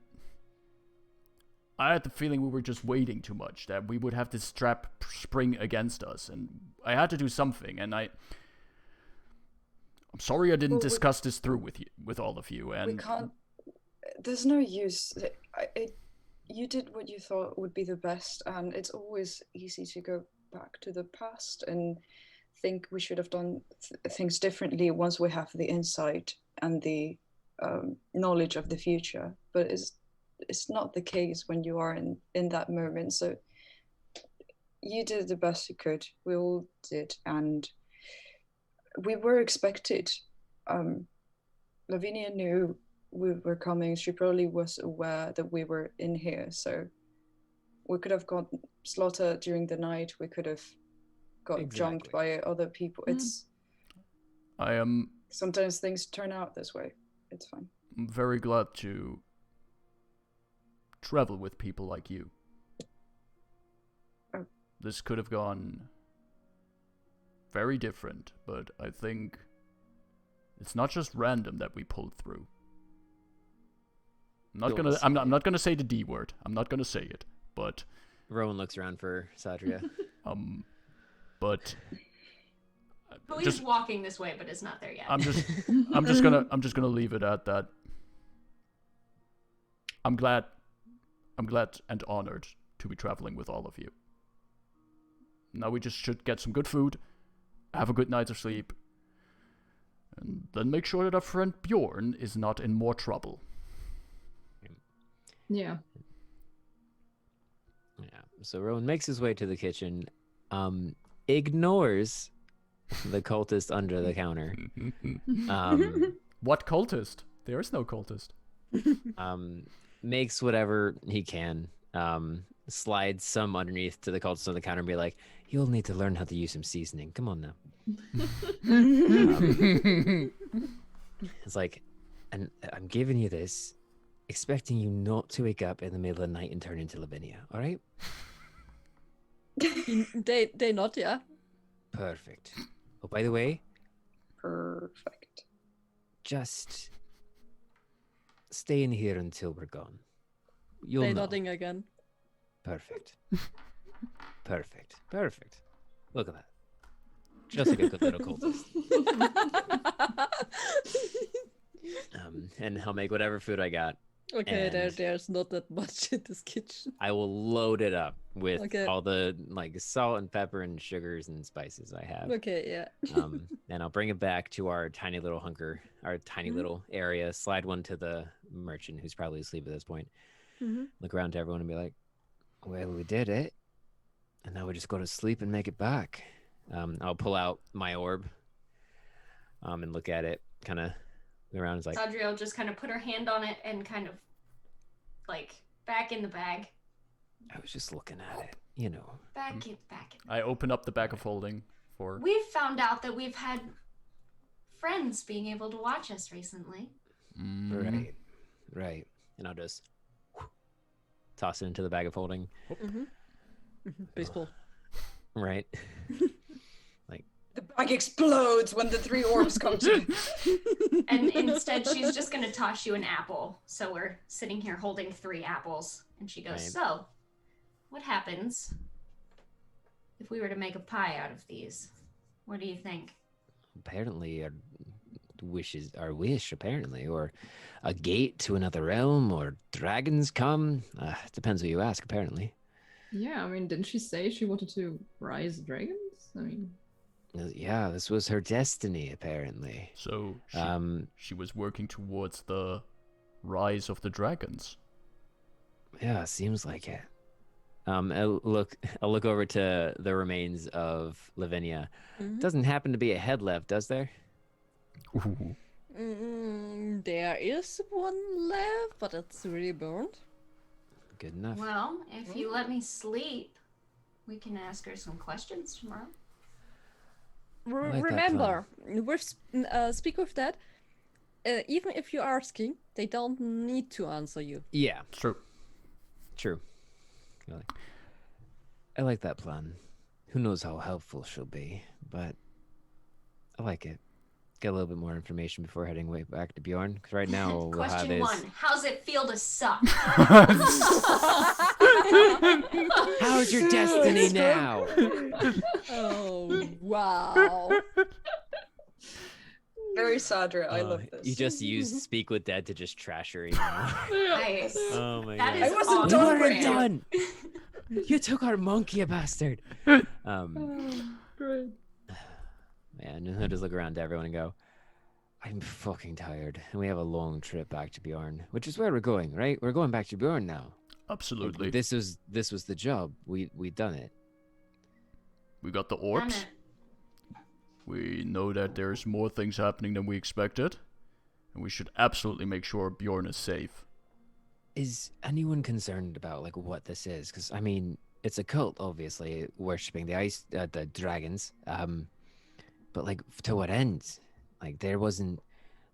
I had the feeling we were just waiting too much, that we would have this trap spring against us, and I had to do something, and I'm sorry I didn't discuss this through with all of you, and... We can't... There's no use. You did what you thought would be the best, and it's always easy to go back to the past and think we should have done things differently once we have the insight and the knowledge of the future. But it's not the case when you are in that moment. So you did the best you could. We all did, and we were expected. Lavinia knew we were coming. She probably was aware that we were in here, so we could have got slaughtered during the night. We could have got jumped by other people. I am... Sometimes things turn out this way. It's fine. I'm very glad to travel with people like you. Oh. This could have gone very different, but I think it's not just random that we pulled through. I'm not gonna say the D word. I'm not gonna say it, but Rowan looks around for Sadria. but He's walking this way, but is not there yet. I'm just gonna leave it at that. I'm glad and honored to be traveling with all of you. Now we just should get some good food, have a good night of sleep, and then make sure that our friend Bjorn is not in more trouble. Yeah. Yeah. So Rowan makes his way to the kitchen, ignores the cultist under the counter. What cultist? There is no cultist. Makes whatever he can. Slides some underneath to the cultist on the counter and be like, "You'll need to learn how to use some seasoning. Come on now." It's like, and I'm giving you this, expecting you not to wake up in the middle of the night and turn into Lavinia. All right? They not, yeah. Perfect. Oh, by the way, Perfect. just stay in here until we're gone. You'll They know. nodding again. Perfect. Perfect. Look at that. Just like a good little cultist. And I'll make whatever food I got. Okay, And- there's not that much in this kitchen. I will load it up with Okay. all the like salt and pepper and sugars and spices I have. Okay, yeah. And I'll bring it back to our tiny little little area. Slide one to the merchant who's probably asleep at this point. Mhm. Look around to everyone and be like, "Well, we did it, and now we just go to sleep and make it back." I'll pull out my orb, and look at it, kind of look around. It's like, Sadria will just kind of put her hand on it and kind of like back in the bag. I was just looking at it, you know. Back in. I open up the bag of holding for. We've found out that we've had friends being able to watch us recently. Right. And I'll just toss it into the bag of holding. Baseball. Right. The bag explodes when the 3 orbs come to. And instead, she's just going to toss you an apple. So we're sitting here holding 3 apples. And she goes, Right. "So, what happens if we were to make a pie out of these? What do you think?" Apparently our wish apparently, or a gate to another realm, or dragons come. Depends who you ask, apparently. Yeah, I mean, didn't she say she wanted to rise dragons? I mean, Yeah, this was her destiny, apparently. So she was working towards the rise of the dragons. Yeah, seems like it. I'll look over to the remains of Lavinia. Doesn't happen to be a head left, does there? Ooh. There is one left, but it's really burned. Good enough. Well, if you let me sleep, we can ask her some questions tomorrow. like that Remember, speak with that. Even if you're asking, they don't need to answer you. Yeah, True. true. I like that plan. Who knows how helpful she'll be, but I like it. Get a little bit more information before heading way back to Bjorn, because right now all we'll have Question is 1: how's it feel to suck? how's your destiny now? Oh, wow. Very Sadra. I love this. You just used Speak with Dead to just trash her even more. Nice. Oh my That god. is I wasn't awesome. done You weren't with done. You took our monkey, you bastard. great. Man, and I just look around to everyone and go, I'm fucking tired, and we have a long trip back to Bjorn, which is where we're going, right? We're going back to Bjorn now. Absolutely. This was the job. We done it. We got the Done orbs. it. We know that there's more things happening than we expected. And we should absolutely make sure Bjorn is safe. Is anyone concerned about like what this is? Because I mean, it's a cult, obviously, worshipping the dragons. But like, to what end? Like, there wasn't.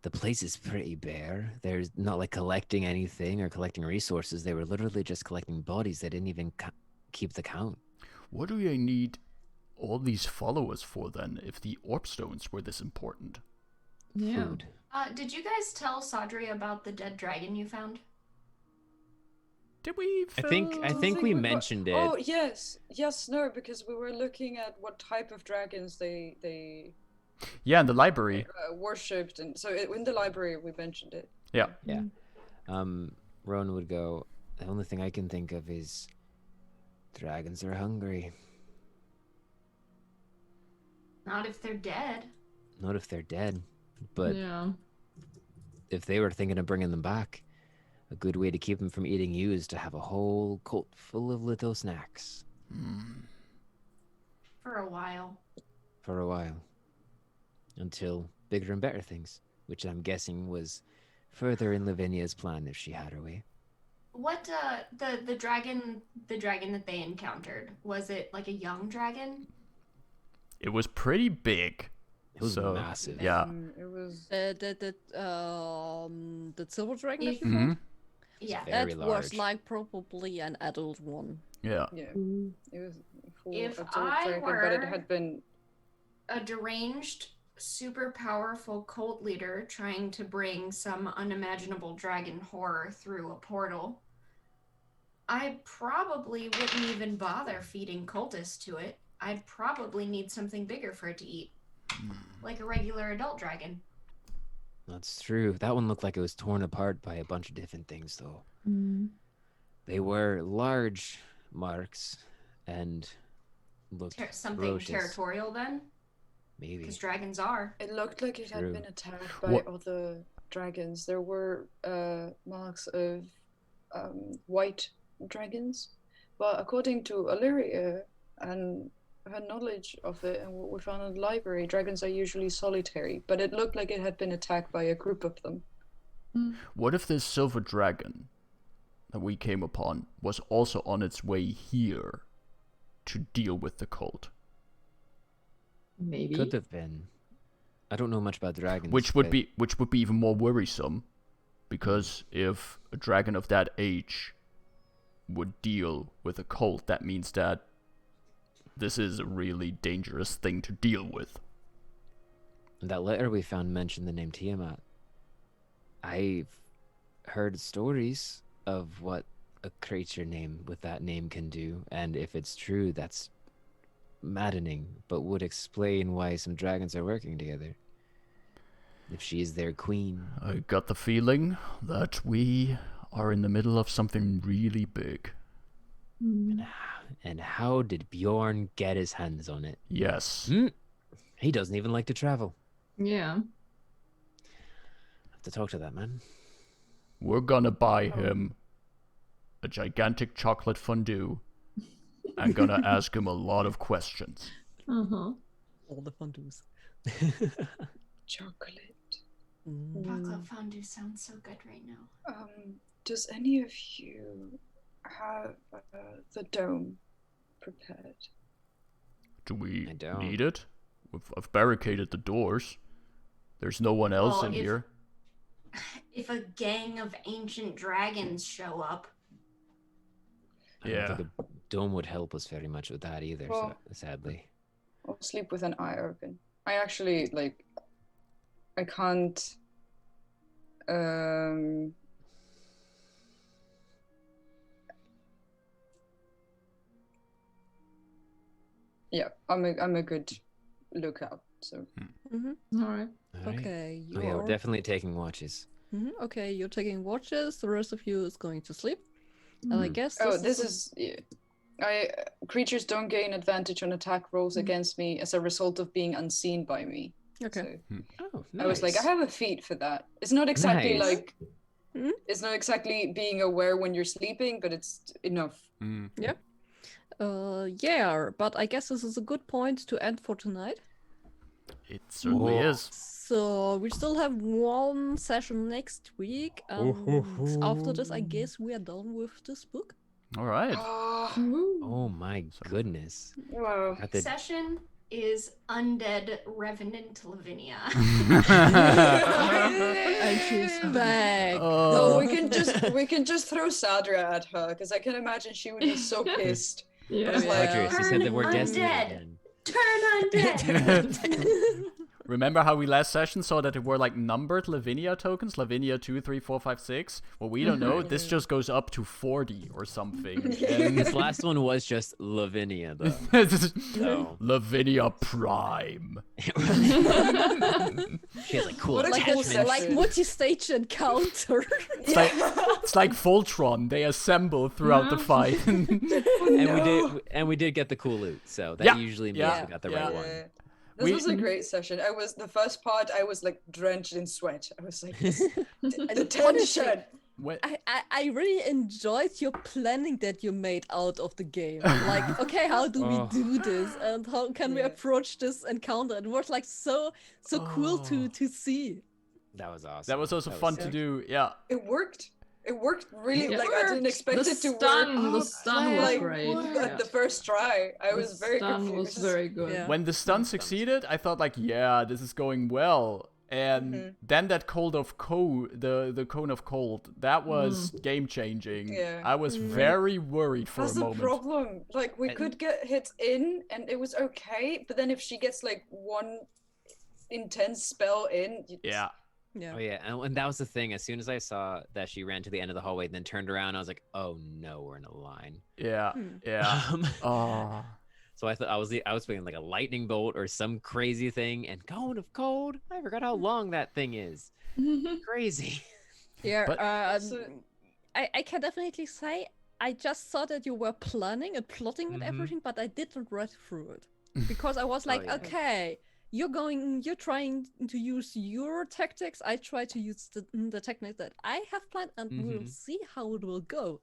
The place is pretty bare. There's not like collecting anything or collecting resources. They were literally just collecting bodies. They didn't even keep the count. What do they need all these followers for then, if the orb stones were this important? Yeah. Food. Did you guys tell Sadri about the dead dragon you found? Did we? I think we mentioned it. Oh yes, no, because we were looking at what type of dragons they Yeah, in the library. worshipped, and so in the library we mentioned it. Yeah. Yeah. Rowan would go, the only thing I can think of is dragons are hungry. Not if they're dead. Not if they're dead, but Yeah. if they were thinking of bringing them back, a good way to keep them from eating you is to have a whole cult full of little snacks. For a while. For a while. Until bigger and better things, which I'm guessing was further in Lavinia's plan if she had her way. What the dragon that they encountered, was it like a young dragon? It was pretty big. It was So, massive. Yeah. It was. The silver dragon that If- you found? Yeah. Very That large. was like probably an adult one. Yeah. Yeah, it was full If adult I dragon, but it were- had been. A deranged, super powerful cult leader trying to bring some unimaginable dragon horror through a portal, I probably wouldn't even bother feeding cultists to it. I'd probably need something bigger for it to eat. Like a regular adult dragon. That's true. That one looked like it was torn apart by a bunch of different things, though. They were large marks and looked Something ferocious. territorial then? Maybe. Because dragons are. It looked like it True. had been attacked by What- other dragons. There were marks of white dragons, but according to Illyria and her knowledge of it and what we found in the library, dragons are usually solitary, but it looked like it had been attacked by a group of them. What if this silver dragon that we came upon was also on its way here to deal with the cult? Maybe. Could have been. I don't know much about dragons. Which would but be even more worrisome, because if a dragon of that age would deal with a cult, that means that this is a really dangerous thing to deal with. that letter we found mentioned the name Tiamat. I've heard stories of what a creature name with that name can do, and if it's true, that's maddening, but would explain why some dragons are working together. If she is their queen. I got the feeling that we are in the middle of something really big. And how did Bjorn get his hands on it? Yes. He doesn't even like to travel. Yeah. Have to talk to that man. We're gonna buy him a gigantic chocolate fondue and gonna ask him a lot of questions. Uh-huh. All the fondues. Chocolate. Chocolate fondue sounds so good right now. Does any of you have the dome prepared? Do we I don't. need it? I've barricaded the doors. There's no one else Well, in if- here. If a gang of ancient dragons show up, I Yeah. don't think a dome would help us very much with that either, Well- sadly. I'll sleep with an eye open. I actually I can't. Yeah, I'm a good lookout. So Mm-hmm. All right. All right. Okay, Oh, yeah, we're you're definitely taking watches. okay. You're taking watches. The rest of you is going to sleep. And I guess this is. Creatures don't gain advantage on attack rolls against me as a result of being unseen by me. okay. So Oh, I was like, I nice. have a feat for that. It's not exactly Nice. like. Hmm? It's not exactly being aware when you're sleeping, but it's enough. Yeah, but I guess this is a good point to end for tonight. It certainly Oh. is. So we still have one session next week, and after this, I guess we are done with this book. All right. Oh my goodness. Wow. At the- session is Undead Revenant Lavinia. And she's back. No, Oh. we can just throw Sadra at her because I can imagine she would be so pissed. Yeah. It's like- Audrey, she said the word Turn destiny undead. again. Turn undead! Remember how we last session saw that it were like numbered Lavinia tokens? Lavinia 2, 3, 4, 5, 6? Well, we don't know. This just goes up to 40 or something. And This last one was just Lavinia, though. So. Lavinia Prime. She has like cool What a Like cool a session. like multi-stage encounter. It's like Voltron. They assemble throughout the fight. and we did get the cool loot, so that Yeah, usually means yeah, we got the yeah. right one. This was a great session. The first part, I was like drenched in sweat. I was like, the tension. When- I really enjoyed your planning that you made out of the game. Like, okay, how do we do this, and how can we approach this encounter? It was like so cool to see. That was awesome. That was also fun to do. Yeah. It worked. It worked really. It Like I didn't expect The it to stun, work. the stun was Like great. at the first try, I was very stun confused. was very good. Yeah. When the stun succeeded, I thought like, yeah, this is going well. And then that cold of the cone of cold, that was game changing. Yeah. I was very worried for That's a the moment. problem. Like we could get hit in, and it was okay. But then if she gets like one intense spell in, Yeah. Yeah. Oh yeah, and that was the thing. As soon as I saw that she ran to the end of the hallway and then turned around, I was like, "Oh no, we're in a line." Yeah. Yeah. Oh. So I thought I was expecting like a lightning bolt or some crazy thing. And cone of cold, I forgot how long that thing is. Crazy. Yeah. But- So- I can definitely say I just saw that you were planning and plotting and everything, but I didn't read through it because I was like, yeah. okay, you're trying to use your tactics. I try to use the techniques that I have planned, and we'll see how it will go.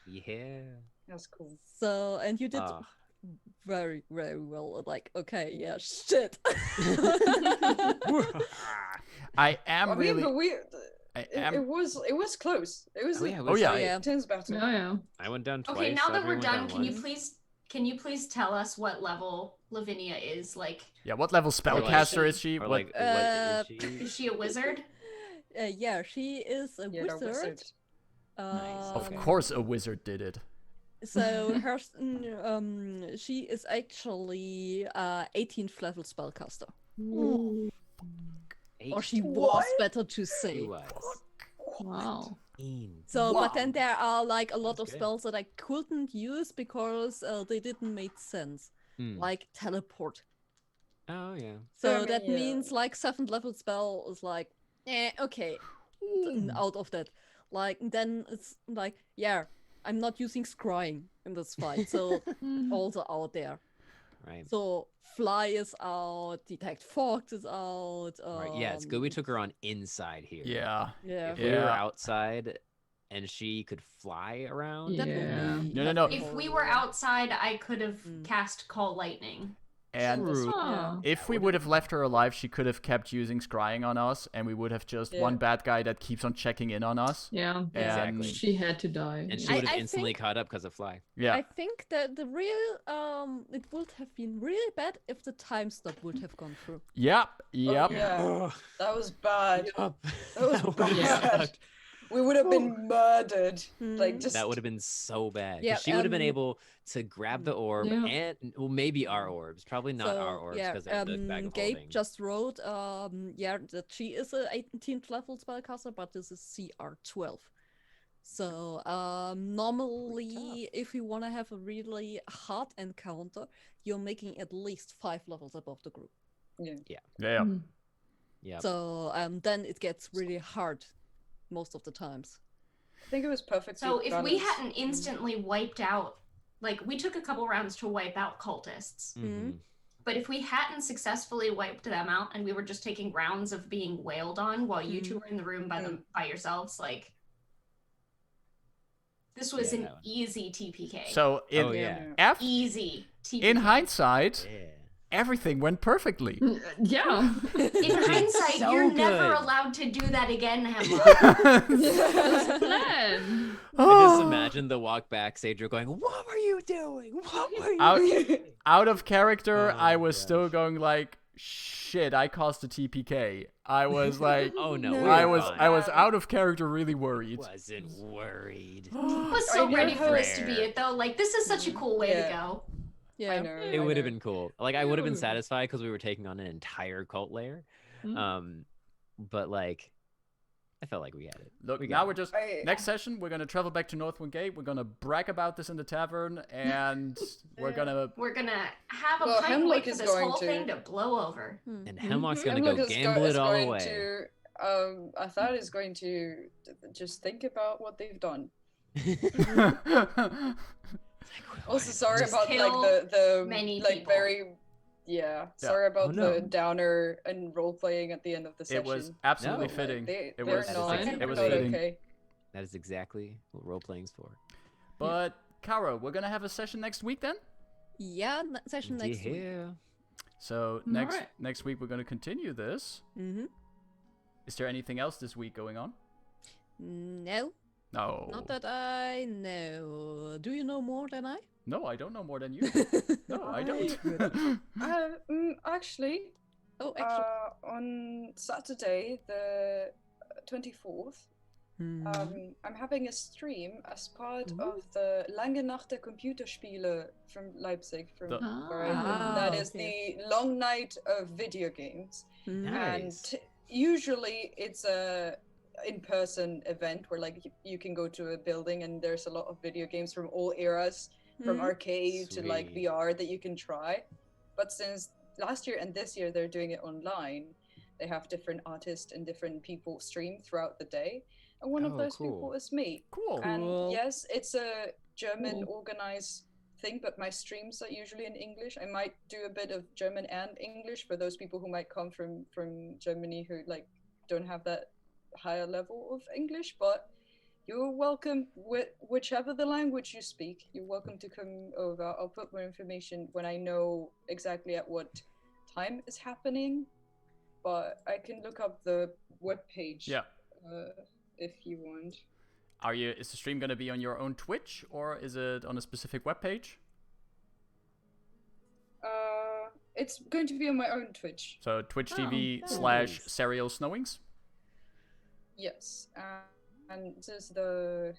Yeah. that's cool. So, and you did Ah. very, very well. Like, okay, yeah, shit. I am I mean, really. but I it am. was close. It was Oh, yeah, a it was yeah. tight. Yeah. intense battle. Yeah. I went down twice. Okay, now that we're everyone done, down can you once. please tell us what level Lavinia is? Like, Yeah. What level spellcaster is she? Or What? like, what is she? is she a wizard? Yeah, she is a Yeah, wizard. wizard. Of Um, course, a wizard did it. So her, she is actually 18th level spellcaster, or she was better to say. Who was? Wow. So, but then there are like a lot That's of good. spells that I couldn't use because they didn't make sense, Hmm. like teleport. Oh yeah. So I mean, that yeah. means like 7th level spell is like, okay, out of that. Like then it's like, yeah, I'm not using scrying in this fight, so also out there. Right. So fly is out, detect fox is out. Right. Yeah. It's good we took her on inside here. Yeah. Yeah. If we were Yeah. outside and she could fly around. That would Yeah. be- No, that no, would be If we horrible. were outside, I could have Mm. cast Call Lightning. And True. Oh. if we would have left her alive, she could have kept using scrying on us, and we would have just one Yeah. bad guy that keeps on checking in on us. Yeah. And Exactly. She had to die. And she I- would have I instantly think- caught up because of fly. yeah. I think that the real it would have been really bad if the time stop would have gone through. Yep. Yep. Yeah, that was bad. Yup. That was would've bad. sucked. We would have been murdered. Like Mm. just That would have been so bad. 'Cause Yeah, she would have been um, able to grab the orb Yeah. and well, maybe our orbs. Probably not So, our orbs yeah, because of the bag of Gabe holding. just wrote, yeah, that she is a 18th level spellcaster, but this is CR12. So, normally, if you want to have a really hard encounter, you're making at least 5 levels above the group. Yeah. Mm. Yeah. So, then it gets really hard most of the times. I think it was perfect. So if we hadn't instantly wiped out, like we took a couple rounds to wipe out cultists, Mhm. but if we hadn't successfully wiped them out and we were just taking rounds of being wailed on while you two were in the room by yourselves, like this was Yeah, an that one. easy TPK. So Oh yeah. Easy TPK. in hindsight, Yeah. everything went perfectly. Yeah. In hindsight, So you're never good. allowed to do that again, Hemlock. That's the plan. I just imagine the walk back, Sadra going, "What were you doing? What were you Out, doing?" out of character, Oh, I was gosh. still going like, shit, I caused a TPK. I was like, Oh no, No. we I were was fine. I was out of character, really worried. Wasn't worried. I was so I ready know for this to be rare. it, though. Like, this is such a cool way to Yeah. go. Yeah. I know. It I would have know. been cool. Like I would have been Yeah. satisfied because we were taking on an entire cult layer. Mhm. But like, I felt like we had it. Look, We now got we're it. just next session. We're gonna travel back to Northwind Gate. We're gonna brag about this in the tavern, and we're gonna. We're gonna have a Well, pint and wait Hemlock for is this going whole to- thing to blow over. And Hemlock's gonna Hemlock go is gamble it all going away. to. Athad is going to just think about what they've done. Also, sorry Just about like kill the many like people. very. Yeah, sorry about Oh, no. the downer and role playing at the end of the session. It was absolutely No. fitting. They, It they're was. not, It they're was not fitting. okay. That is exactly what role playing's for. But Kara, we're gonna have a session next week then. Yeah, session next week. Yeah. So Alright. next week we're gonna continue this. Mm-hmm. Is there anything else this week going on? No, No. not that I know. Do you know more than I? No, I don't know more than you. No, I don't. Actually, Oh, actually. on Saturday, the 24th, I'm having a stream as part of the Lange Nacht der Computerspiele from Leipzig, from The- where I live. Ah, That is okay. the long night of video games. And Nice. usually it's a in-person event where like you can go to a building and there's a lot of video games from all eras, from arcade to like Sweet. VR that you can try. But since last year and this year they're doing it online, they have different artists and different people stream throughout the day. And one of Oh, those cool. people is me. Cool. And Cool. yes, it's a German Cool. organized thing, but my streams are usually in English. I might do a bit of German and English for those people who might come from Germany who like don't have that higher level of English, but you're welcome with whichever the language you speak. You're welcome to come over. I'll put more information when I know exactly at what time is happening, but I can look up the webpage. Yeah. If you want. Is the stream gonna be on your own Twitch or is it on a specific webpage? It's going to be on my own Twitch. So Twitch TV nice. / Serial Snowings. Yes, and this is the.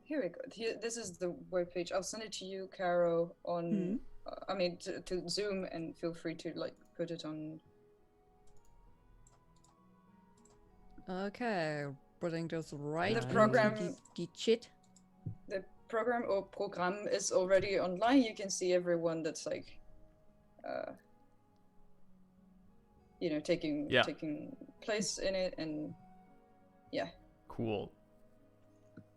Here we go. This is the webpage. I'll send it to you, Caro, on. I mean, to Zoom, and feel free to like put it on. Okay, putting this right The into program- the chat. The program is already online. You can see everyone that's like, taking Yeah. taking place in it, and yeah. Cool.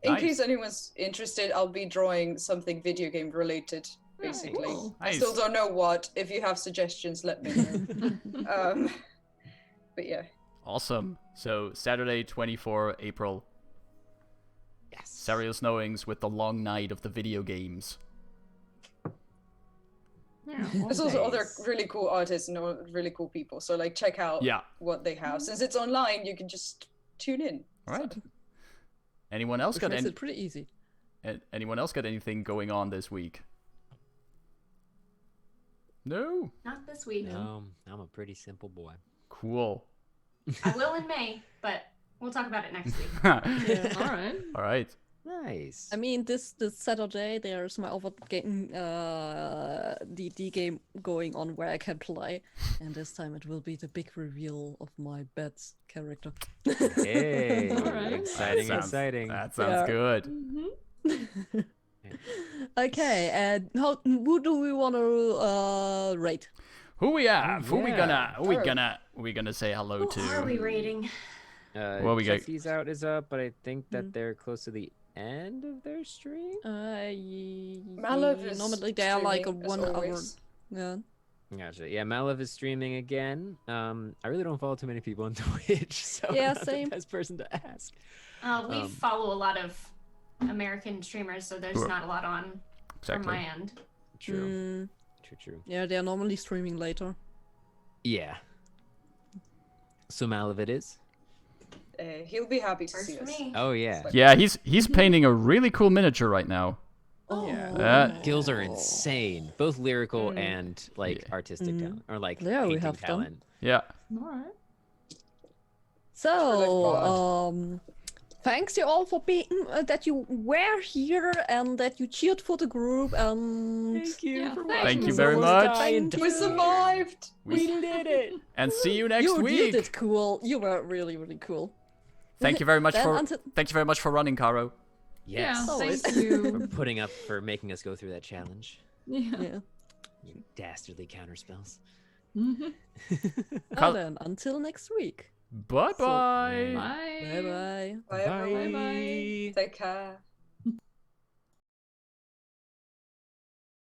In Nice. case anyone's interested, I'll be drawing something video game related, basically. Cool. I still Nice. don't know what. If you have suggestions, let me know. But yeah. Awesome. So Saturday, 24 April. Yes. Serial Snowings with the long night of the video games. There's also other really cool artists and really cool people. So like check out Yeah. what they have. Since it's online, you can just tune in. All right. Anyone else Which got makes it pretty easy. anyone else got anything going on this week? No. Not this week. No, I'm a pretty simple boy. Cool. I will in May, but we'll talk about it next week. Yeah. All right. All right. Nice. I mean, this Saturday there's my other game, D&D game going on where I can play, and this time it will be the big reveal of my Bets character. Hey, Alright. exciting, That sounds- exciting. That sounds Yeah. good. Okay, and who do we want to rate? Who we have? Who we yeah. gonna say hello Who to? are we rating? Well, we got- Jesse's out is up, but I think that they're close to the end of their stream. Malev is normally they are like a streaming, as 1 hour. always. Yeah. Gotcha. Yeah, Malev is streaming again. I really don't follow too many people on Twitch, so Yeah, I'm not same. the best person to ask. We Um, follow a lot of American streamers, so there's Sure. not a lot on from Exactly. my end. True. Mm, True. yeah, they are normally streaming later. Yeah. So Malev it is. He'll be happy to First see for us. me. Oh yeah. Yeah, he's painting a really cool miniature right now. Oh, That- Skills are insane, both lyrical and like Mm. artistic talent, or like Yeah, we painting have them. talent. Yeah. All right. So, Like thanks you all for being that you were here and that you cheered for the group. And Thank you Yeah, for thank watching you us very almost much. die and We survived. We did it. And see you next you week. did cool. You were really, really cool. Thank you very much Then for until- thank you very much for running, Caro. Yes. Yeah, Always. thank For you. for making us go through that challenge. Yeah. Yeah. You dastardly counterspells. Mhm. Col- Then until next week. Bye bye. Bye. Bye bye. Bye, everyone. Bye. Take care.